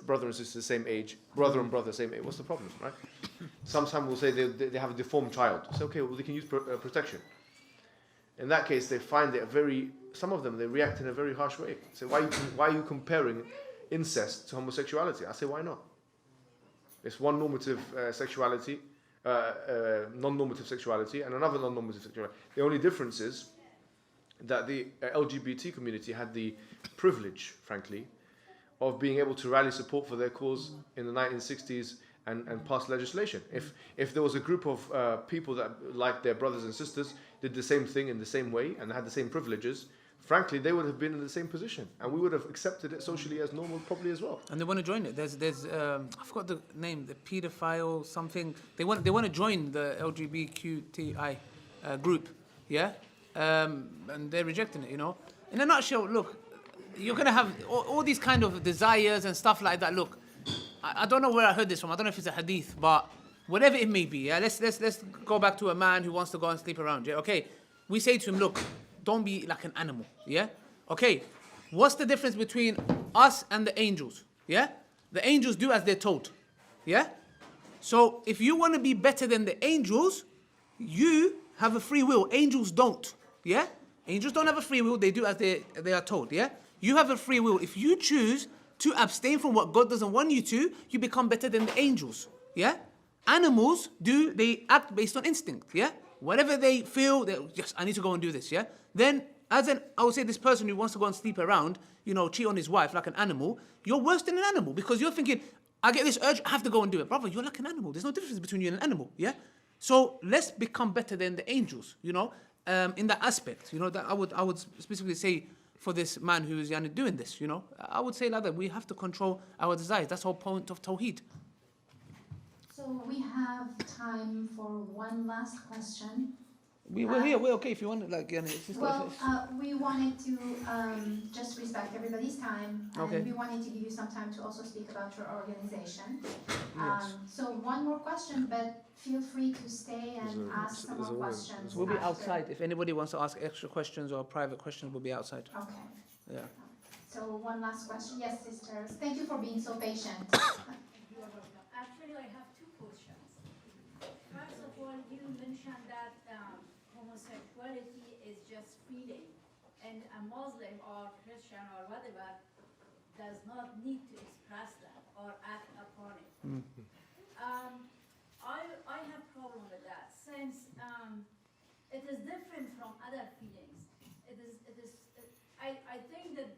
brother and sister, same age, brother and brother, same age, what's the problem, right? Sometimes we'll say they have a deformed child. Say, okay, well, they can use protection. In that case, they find it some of them, they react in a very harsh way. Say, why are you comparing incest to homosexuality? I say, why not? It's one normative sexuality, non-normative sexuality, and another non-normative sexuality. The only difference is that the LGBT community had the privilege, frankly, of being able to rally support for their cause in the 1960s and pass legislation. If there was a group of people that, like their brothers and sisters, did the same thing in the same way and had the same privileges, frankly, they would have been in the same position, and we would have accepted it socially as normal, probably as well. And they want to join it. There's I forgot the name, the paedophile something. They want to join the LGBTQI group, yeah, and they're rejecting it. In a nutshell, look, you're gonna have all these kind of desires and stuff like that. Look, I don't know where I heard this from. I don't know if it's a hadith, but whatever it may be, yeah. Let's go back to a man who wants to go and sleep around. Yeah, okay. We say to him, look, don't be like an animal, yeah? Okay, what's the difference between us and the angels, yeah? The angels do as they're told, yeah? So if you want to be better than the angels, you have a free will. Angels don't, yeah? Angels don't have a free will. They do as they are told, yeah? You have a free will. If you choose to abstain from what God doesn't want you to, you become better than the angels, yeah? Animals they act based on instinct, yeah? Whatever they feel, yes, I need to go and do this, yeah? Then, I would say this person who wants to go and sleep around, cheat on his wife like an animal, you're worse than an animal because you're thinking, I get this urge, I have to go and do it. Brother, you're like an animal. There's no difference between you and an animal, yeah? So let's become better than the angels, in that aspect. That I would specifically say for this man who is doing this, I would say like that. We have to control our desires. That's the whole point of Tawheed. So we have time for one last question. We're here. We're okay if you want. Like, it's just Well, we wanted to just respect everybody's time, and Okay. we wanted to give you some time to also speak about your organization. Yes. So one more question, but feel free to stay and ask some more questions. We'll be after. outside. If anybody wants to ask extra questions or private questions, we'll be outside. Okay. Yeah. So one last question. Yes, sisters. Thank you for being so patient. Actually, I have two questions. First of all, you mentioned that homosexuality is just feeling, and a Muslim or Christian or whatever does not need to express that or act upon it. I have problem with that since it is different from other feelings. I think that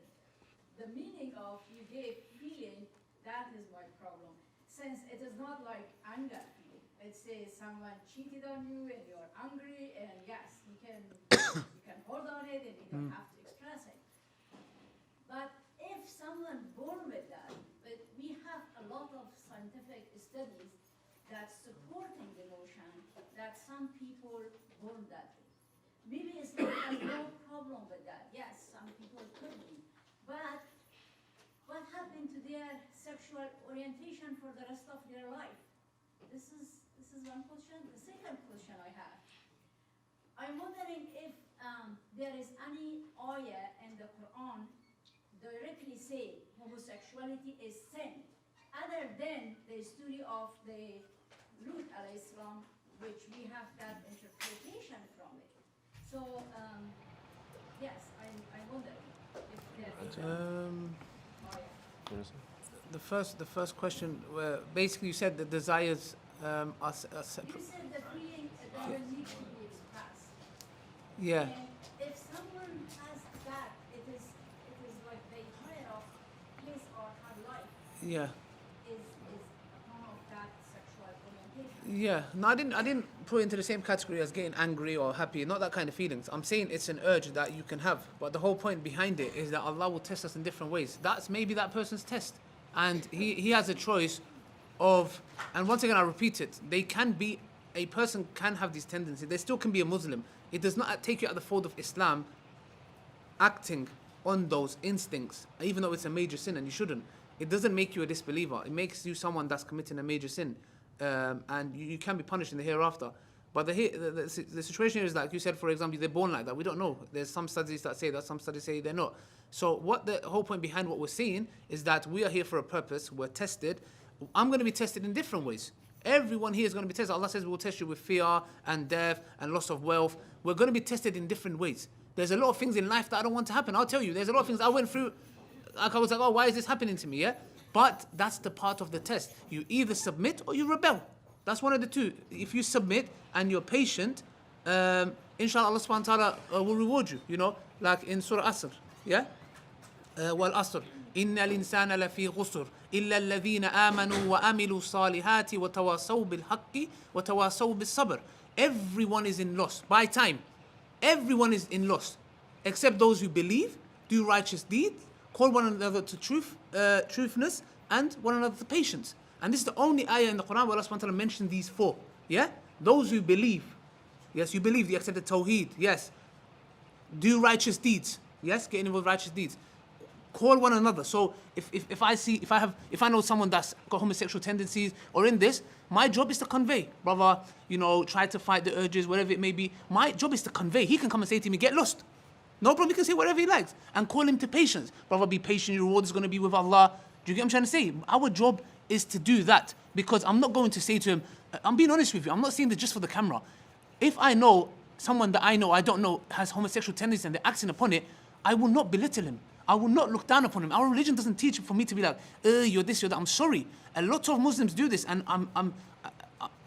the meaning of you gave feeling, that is my problem. Since it is not like anger feeling. Let's say someone cheated on you and you're angry, and yes, you can hold on it and you don't have to express it. But if someone born with that, but we have a lot of scientific studies that's supporting the notion that some people born that way. Maybe Islam has no problem with that. Yes, some people could be. But what happened to their sexual orientation for the rest of their life? This is one question. The second question I have, I'm wondering if there is any ayah in the Quran directly say homosexuality is sin, other than the story of the Lut alayhi salam, which we have that interpretation from it. So yes, I'm wondering if there is The first question, basically you said the desires are separate. You said the feeling doesn't need to be expressed. Yeah. And if someone has that, it is like the entire of his or her life Yeah. is a form of that sexual orientation. Yeah. No, I didn't put it into the same category as getting angry or happy. Not that kind of feelings. I'm saying it's an urge that you can have. But the whole point behind it is that Allah will test us in different ways. That's maybe that person's test. And he has a choice of, and once again I repeat it, a person can have these tendencies. They still can be a Muslim. It does not take you out of the fold of Islam acting on those instincts, even though it's a major sin and you shouldn't. It doesn't make you a disbeliever. It makes you someone that's committing a major sin. And you can be punished in the hereafter. But the situation is, like you said, for example, they're born like that. We don't know. There's some studies that say that, some studies say they're not. So what the whole point behind what we're saying is that we are here for a purpose. We're tested. I'm going to be tested in different ways. Everyone here is going to be tested. Allah says we will test you with fear and death and loss of wealth. We're going to be tested in different ways. There's a lot of things in life that I don't want to happen. I'll tell you, there's a lot of things I went through. Like I was like, oh, why is this happening to me? Yeah. But that's the part of the test. You either submit or you rebel. That's one of the two. If you submit and you're patient, inshallah, Allah subhanahu wa ta'ala will reward you. You know, like in Surah Asr. Yeah? والعصر إن الإنسان لفي خسر إلا الذين آمنوا وعملوا الصالحات وتواصوا بالحق وتواصوا بالصبر. Everyone is in loss by time. Everyone is in loss except those who believe, do righteous deeds, call one another to truthness, and one another to patience. And this is the only ayah in the Quran where Allah subhanahu wa ta'ala mentioned these four. Yeah? Those who believe. Yes, you believe, you accept the Tawheed. Yes. Do righteous deeds. Yes, get involved with righteous deeds. Call one another. So if I know someone that's got homosexual tendencies or in this, my job is to convey. Brother, try to fight the urges, whatever it may be. My job is to convey. He can come and say to me, get lost. No problem, he can say whatever he likes. And call him to patience. Brother, be patient, your reward is going to be with Allah. Do you get what I'm trying to say? Our job is to do that. Because I'm not going to say to him, I'm being honest with you, I'm not saying this just for the camera. If I know someone that I don't know has homosexual tendencies and they're acting upon it, I will not belittle him. I will not look down upon him. Our religion doesn't teach for me to be like, you're this, you're that. I'm sorry. A lot of Muslims do this, and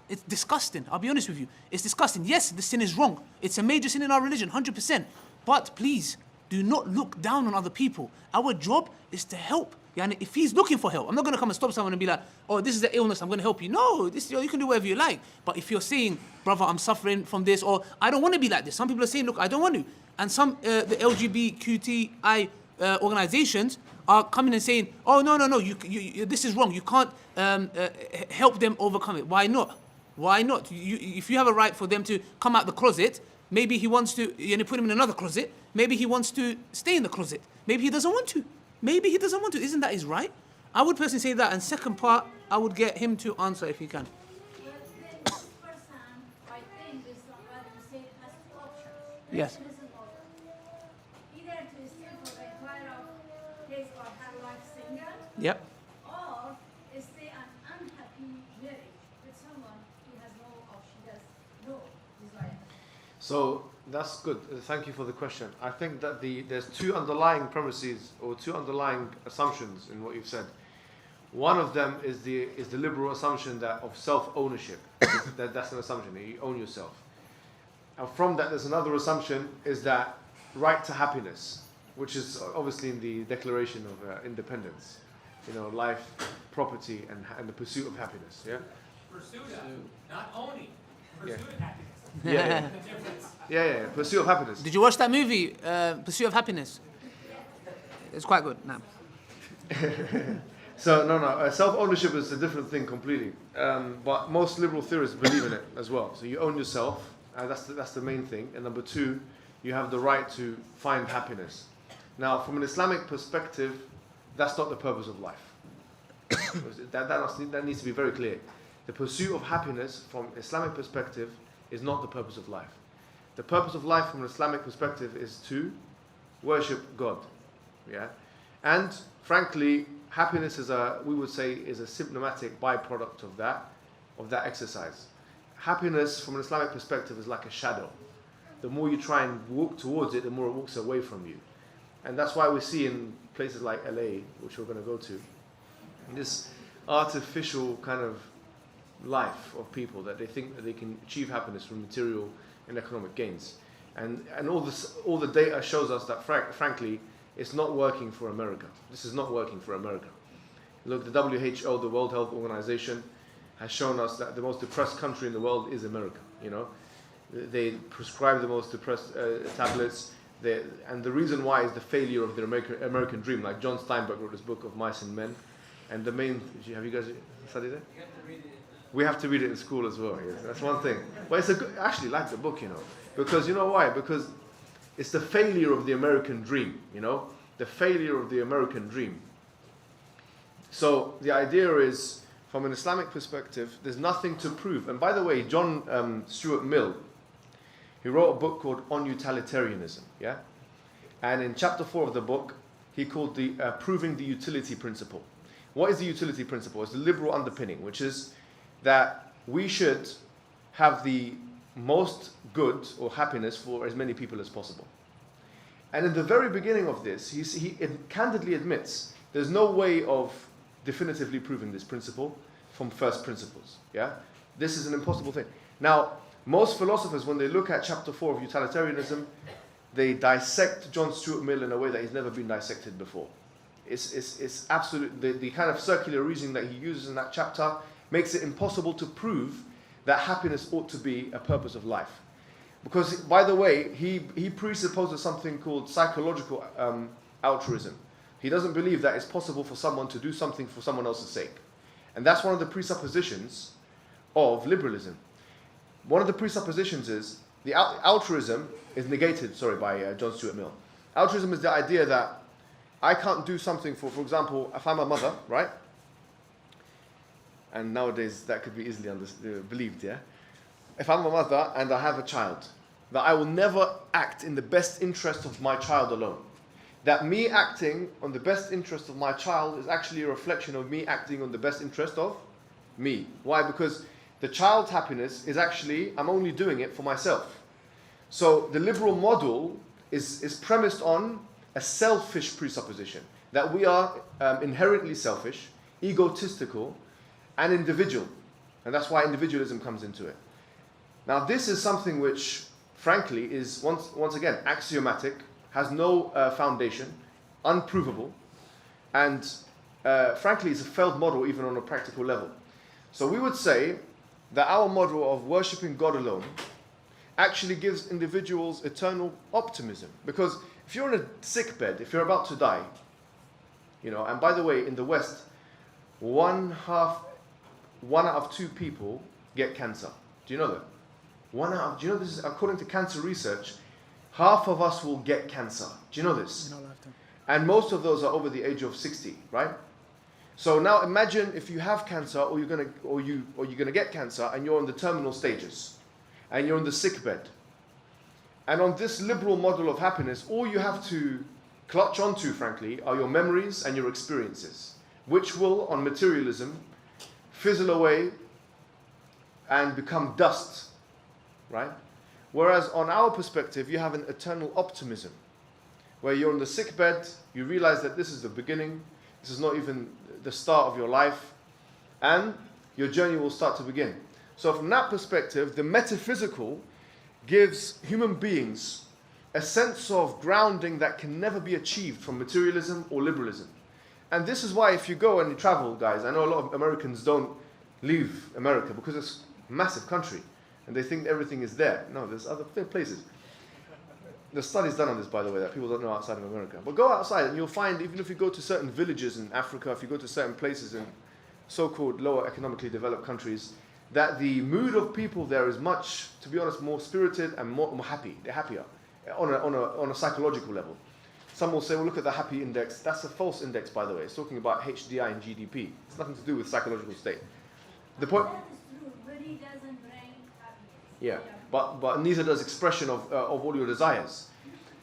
it's disgusting. I'll be honest with you. It's disgusting. Yes, the sin is wrong. It's a major sin in our religion, 100%. But please, do not look down on other people. Our job is to help. Yani, if he's looking for help, I'm not going to come and stop someone and be like, oh, this is the illness, I'm going to help you. No, you can do whatever you like. But if you're saying, brother, I'm suffering from this, or I don't want to be like this. Some people are saying, look, I don't want to. And some, the LGBTQI organizations are coming and saying, oh, no, you this is wrong. You can't help them overcome it. Why not? Why not? If you have a right for them to come out the closet, Maybe he wants to, put him in another closet. Maybe he wants to stay in the closet. Maybe he doesn't want to. Maybe he doesn't want to. Isn't that his right? I would personally say that. And second part, I would get him to answer if he can. Well, then this person, I think, based on what you said, has two options. Yes. There is an order. Either to stay for the entire of his or her life single, Yep. or stay an unhappy marriage with someone he has no or she has no desire. So that's good. Thank you for the question. I think that there's two underlying premises or two underlying assumptions in what you've said. One of them is the liberal assumption that of self-ownership. That's an assumption. You own yourself. And from that, there's another assumption is that right to happiness, which is obviously in the Declaration of Independence. Life, property, and the pursuit of happiness. Yeah. Pursuit of, not owning. Pursuit of happiness. Yeah. The difference. Yeah. Pursuit of happiness. Did you watch that movie, Pursuit of Happiness? It's quite good. No. So no. Self-ownership is a different thing completely. But most liberal theorists believe in it as well. So you own yourself, and that's the main thing. And number two, you have the right to find happiness. Now, from an Islamic perspective, that's not the purpose of life. that needs to be very clear. The pursuit of happiness, from Islamic perspective, is not the purpose of life. The purpose of life, from an Islamic perspective, is to worship God. Yeah, and frankly, happiness is we would say, is a symptomatic byproduct of that exercise. Happiness, from an Islamic perspective, is like a shadow. The more you try and walk towards it, the more it walks away from you. And that's why we see in places like LA, which we're going to go to, this artificial kind of life of people that they think that they can achieve happiness from material and economic gains. And all the data shows us that frankly, it's not working for America. This is not working for America. Look, the WHO, the World Health Organization, has shown us that the most depressed country in the world is America. They prescribe the most depressed tablets. And the reason why is the failure of the American dream. Like John Steinbeck wrote this book of Mice and Men. And the main, have you guys studied it? You have to read it. We have to read it in school as well. Yes, that's one thing. But it's I actually like the book, because you know why? Because it's the failure of the American dream. The failure of the American dream. So the idea is, from an Islamic perspective, there's nothing to prove. And by the way, John Stuart Mill, he wrote a book called On Utilitarianism. Yeah, and in chapter 4 of the book, he called the proving the utility principle. What is the utility principle? It's the liberal underpinning, which is that we should have the most good or happiness for as many people as possible. And in the very beginning of this, he candidly admits there's no way of definitively proving this principle from first principles. Yeah, this is an impossible thing. Now, most philosophers, when they look at chapter 4 of utilitarianism, they dissect John Stuart Mill in a way that he's never been dissected before. It's absolute. The kind of circular reasoning that he uses in that chapter makes it impossible to prove that happiness ought to be a purpose of life. Because, by the way, he presupposes something called psychological altruism. He doesn't believe that it's possible for someone to do something for someone else's sake. And that's one of the presuppositions of liberalism. One of the presuppositions is the altruism is negated, by John Stuart Mill. Altruism is the idea that I can't do something for example, if I'm a mother, right? And nowadays that could be easily believed, yeah? If I'm a mother and I have a child, that I will never act in the best interest of my child alone. That me acting on the best interest of my child is actually a reflection of me acting on the best interest of me. Why? Because the child's happiness is actually, I'm only doing it for myself. So the liberal model is premised on a selfish presupposition, that we are inherently selfish, egotistical, and individual. And that's why individualism comes into it. Now this is something which, frankly, is once again axiomatic, has no foundation, unprovable, and frankly is a failed model even on a practical level. So we would say that our model of worshipping God alone actually gives individuals eternal optimism. Because if you're in a sick bed, if you're about to die, and by the way, in the West, 1 out of 2 people get cancer. Do you know that? 1 out of, do you know this is according to cancer research, half of us will get cancer. Do you know this? In our lifetime. And most of those are over the age of 60, right? So now imagine if you have cancer or you're gonna get cancer and you're on the terminal stages and you're in the sick bed. And on this liberal model of happiness, all you have to clutch onto, frankly, are your memories and your experiences, which will, on materialism, fizzle away and become dust, right? Whereas on our perspective, you have an eternal optimism, where you're in the sick bed, you realize that this is the beginning, this is not even the start of your life, and your journey will start to begin. So from that perspective, the metaphysical gives human beings a sense of grounding that can never be achieved from materialism or liberalism. And this is why if you go and you travel, guys, I know a lot of Americans don't leave America because it's a massive country and they think everything is there. No, there are places. There's studies done on this, by the way, that people don't know outside of America. But go outside and you'll find, even if you go to certain villages in Africa, if you go to certain places in so-called lower economically developed countries, that the mood of people there is much, to be honest, more spirited and more happy. They're happier on a psychological level. Some will say, well, look at the happy index. That's a false index, by the way. It's talking about HDI and GDP. It's nothing to do with psychological state. The point. That is true, but it doesn't bring happiness. Yeah, but neither does expression of all your desires.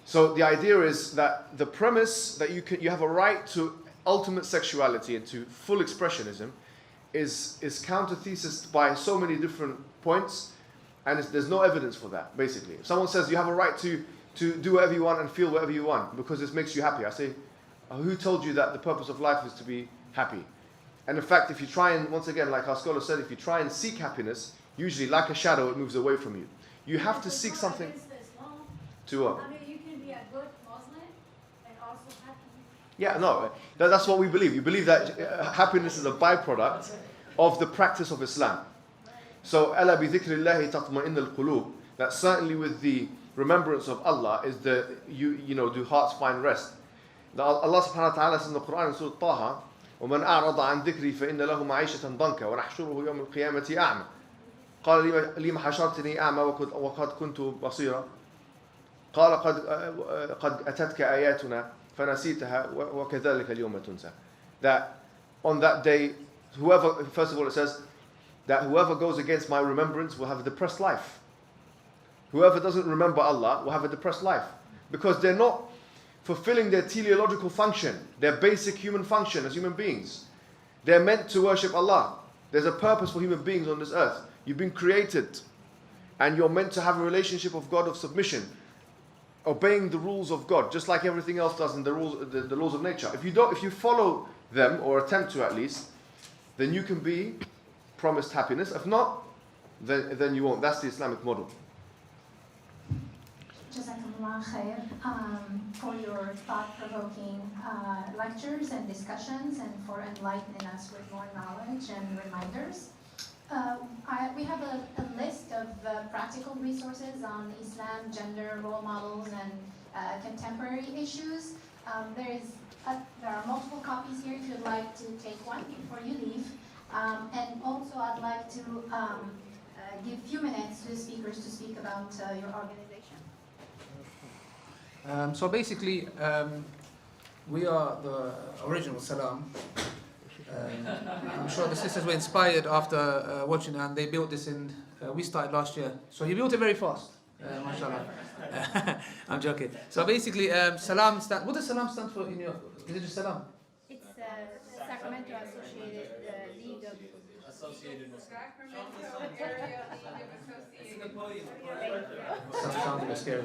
So the idea is that the premise that you have a right to ultimate sexuality and to full expressionism is counter-thesis by so many different points, and there's no evidence for that, basically. If someone says you have a right to do whatever you want and feel whatever you want because this makes you happy, I say, who told you that the purpose of life is to be happy? And in fact, if you try and, once again, like our scholar said, if you try and seek happiness, usually like a shadow, it moves away from you. You have to seek something to what? I mean, you can be a good Muslim and also happy. Yeah, no, that's what we believe. We believe that happiness is a byproduct of the practice of Islam. So, أَلَا بِذِكْرِ اللَّهِ تَطْمَئِنَّ الْقُلُوبِ, that certainly with the remembrance of Allah is do hearts find rest. Allah subhanahu wa ta'ala says in the Quran in Surah Taha, وَمَنْ أَعْرَضَ عَنْ ذِكْرِي فَإِنَّ لَهُ مَعِيشَةً ضَنْكَ وَنَحْشُرُهُ يَوْمَ الْقِيَامَةِ أَعْمَى قال لِمَ حَشَرْتَنِي أَعْمَى وَقَدْ كُنْتُ بَصِيرًا قال قد أتتك آياتنا فنسيتها وكذلك اليوم تنسى. That on that day, first of all it says that whoever goes against my remembrance will have a depressed life. Whoever doesn't remember Allah will have a depressed life, because they're not fulfilling their teleological function, their basic human function as human beings. They're meant to worship Allah. There's a purpose for human beings on this earth. You've been created and you're meant to have a relationship of God of submission, obeying the rules of God, just like everything else does in the laws of nature. If you follow them, or attempt to at least, then you can be promised happiness. If not, then you won't. That's the Islamic model. Jazakumullah khair for your thought-provoking lectures and discussions, and for enlightening us with more knowledge and reminders. We have a list of practical resources on Islam, gender, role models, and contemporary issues. There are multiple copies here if you'd like to take one before you leave. And also I'd like to give a few minutes to the speakers to speak about your organization. So basically, we are the original Salam. I'm sure the sisters were inspired after watching, and they built this we started last year. So you built it very fast, mashallah. I'm joking. So basically, Salam what does Salam stand for in your, is it just Salam? It's Sacramento Associated League of Associated Muslims. Sounds a bit scary.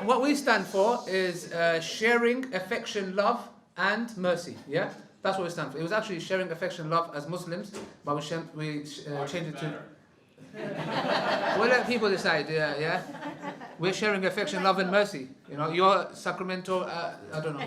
What we stand for is sharing, affection, love, and mercy. Yeah, that's what we stand for. It was actually sharing, affection, love as Muslims, but we changed it to. We'll let people decide. Yeah. We're sharing affection, love, and mercy. You know, your Sacramento. I don't know.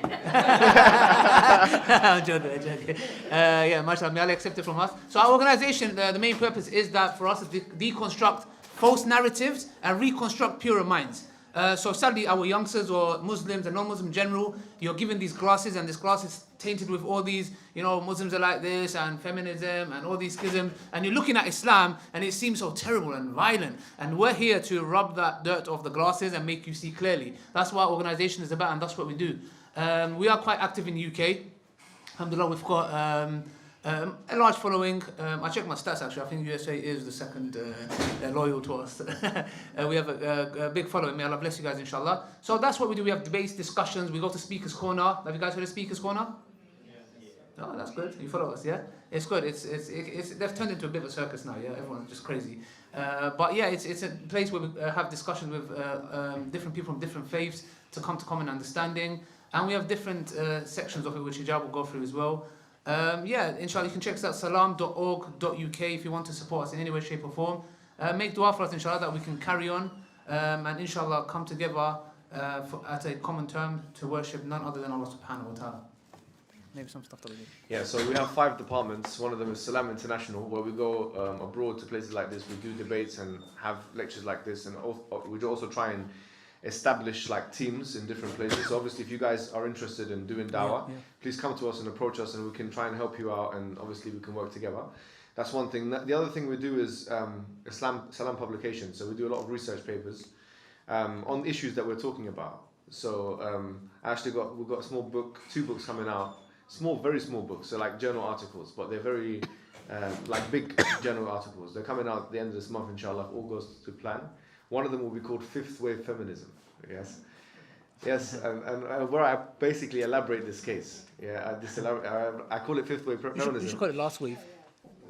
I'm joking. Yeah, mashallah, may Allah accept it from us. So our organization, the main purpose is that for us to deconstruct false narratives and reconstruct purer minds. So sadly, our youngsters or Muslims and non-Muslims in general, you're given these glasses, and this glass is tainted with all these, Muslims are like this, and feminism, and all these schisms, and you're looking at Islam, and it seems so terrible and violent, and we're here to rub that dirt off the glasses and make you see clearly. That's what our organisation is about, and that's what we do. We are quite active in the UK. Alhamdulillah, we've got a large following. I checked my stats actually. I think USA is the second loyal to us. We have a big following. May Allah bless you guys, inshallah. So that's what we do. We have debates, discussions. We go to Speaker's Corner. Have you guys heard of Speaker's Corner? Yeah. Oh, that's good. You follow us, yeah? It's good. They've turned into a bit of a circus now. Yeah, everyone's just crazy. But yeah, it's a place where we have discussions with different people from different faiths to come to common understanding. And we have different sections of it which hijab will go through as well. Inshallah, you can check us out salam.org.uk if you want to support us in any way, shape or form. Make dua for us, inshallah, that we can carry on and inshallah come together at a common term to worship none other than Allah subhanahu wa ta'ala. Maybe some stuff that we do. Yeah, so we have 5 departments. One of them is Salam International, where we go abroad to places like this. We do debates and have lectures like this, and we also try and establish like teams in different places. So obviously if you guys are interested in doing dawah, please come to us and approach us, and we can try and help you out, and obviously we can work together. That's one thing. The other thing we do is Salam publication. So we do a lot of research papers on issues that we're talking about. So we've got a small book, 2 books coming out, very small books, so like journal articles, but they're very like big journal articles. They're coming out at the end of this month, inshallah, if all goes to plan. One of them will be called 5th Wave Feminism. Yes, and where I basically elaborate this case. Yeah, I call it 5th Wave Feminism. You should call it last wave.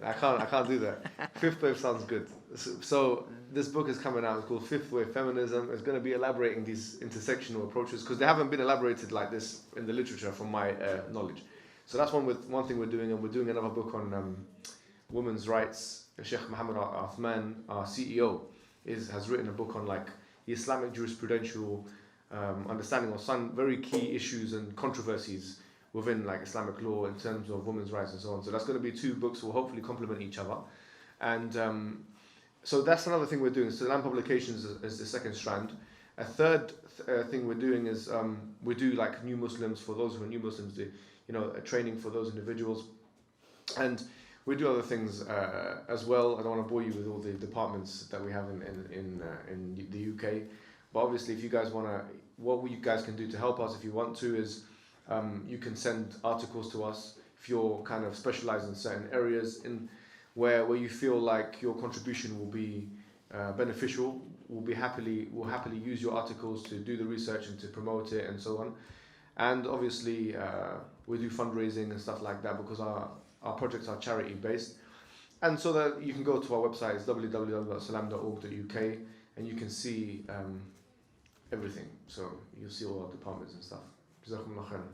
I can't do that. 5th Wave sounds good. So this book is coming out. It's called 5th Wave Feminism. It's going to be elaborating these intersectional approaches because they haven't been elaborated like this in the literature, from my knowledge. So that's one thing we're doing, and we're doing another book on women's rights. Sheikh Mohammed Athman, our CEO, has written a book on like the Islamic jurisprudential understanding of some very key issues and controversies within like Islamic law in terms of women's rights and so on. So that's going to be 2 books will hopefully complement each other. And so that's another thing we're doing. So Salam Publications is the second strand. A third thing we're doing is we do like new Muslims, for those who are new Muslims, a training for those individuals. And we do other things as well. I don't want to bore you with all the departments that we have in the UK. But obviously, if you guys what you guys can do to help us, if you want to, is you can send articles to us if you're kind of specialized in certain areas where you feel like your contribution will be beneficial. We'll happily use your articles to do the research and to promote it and so on. And obviously, we do fundraising and stuff like that because our projects are charity based, and so that you can go to our website, it's www.salam.org.uk, and you can see everything. So you'll see all our departments and stuff. Jazakumullah khairan.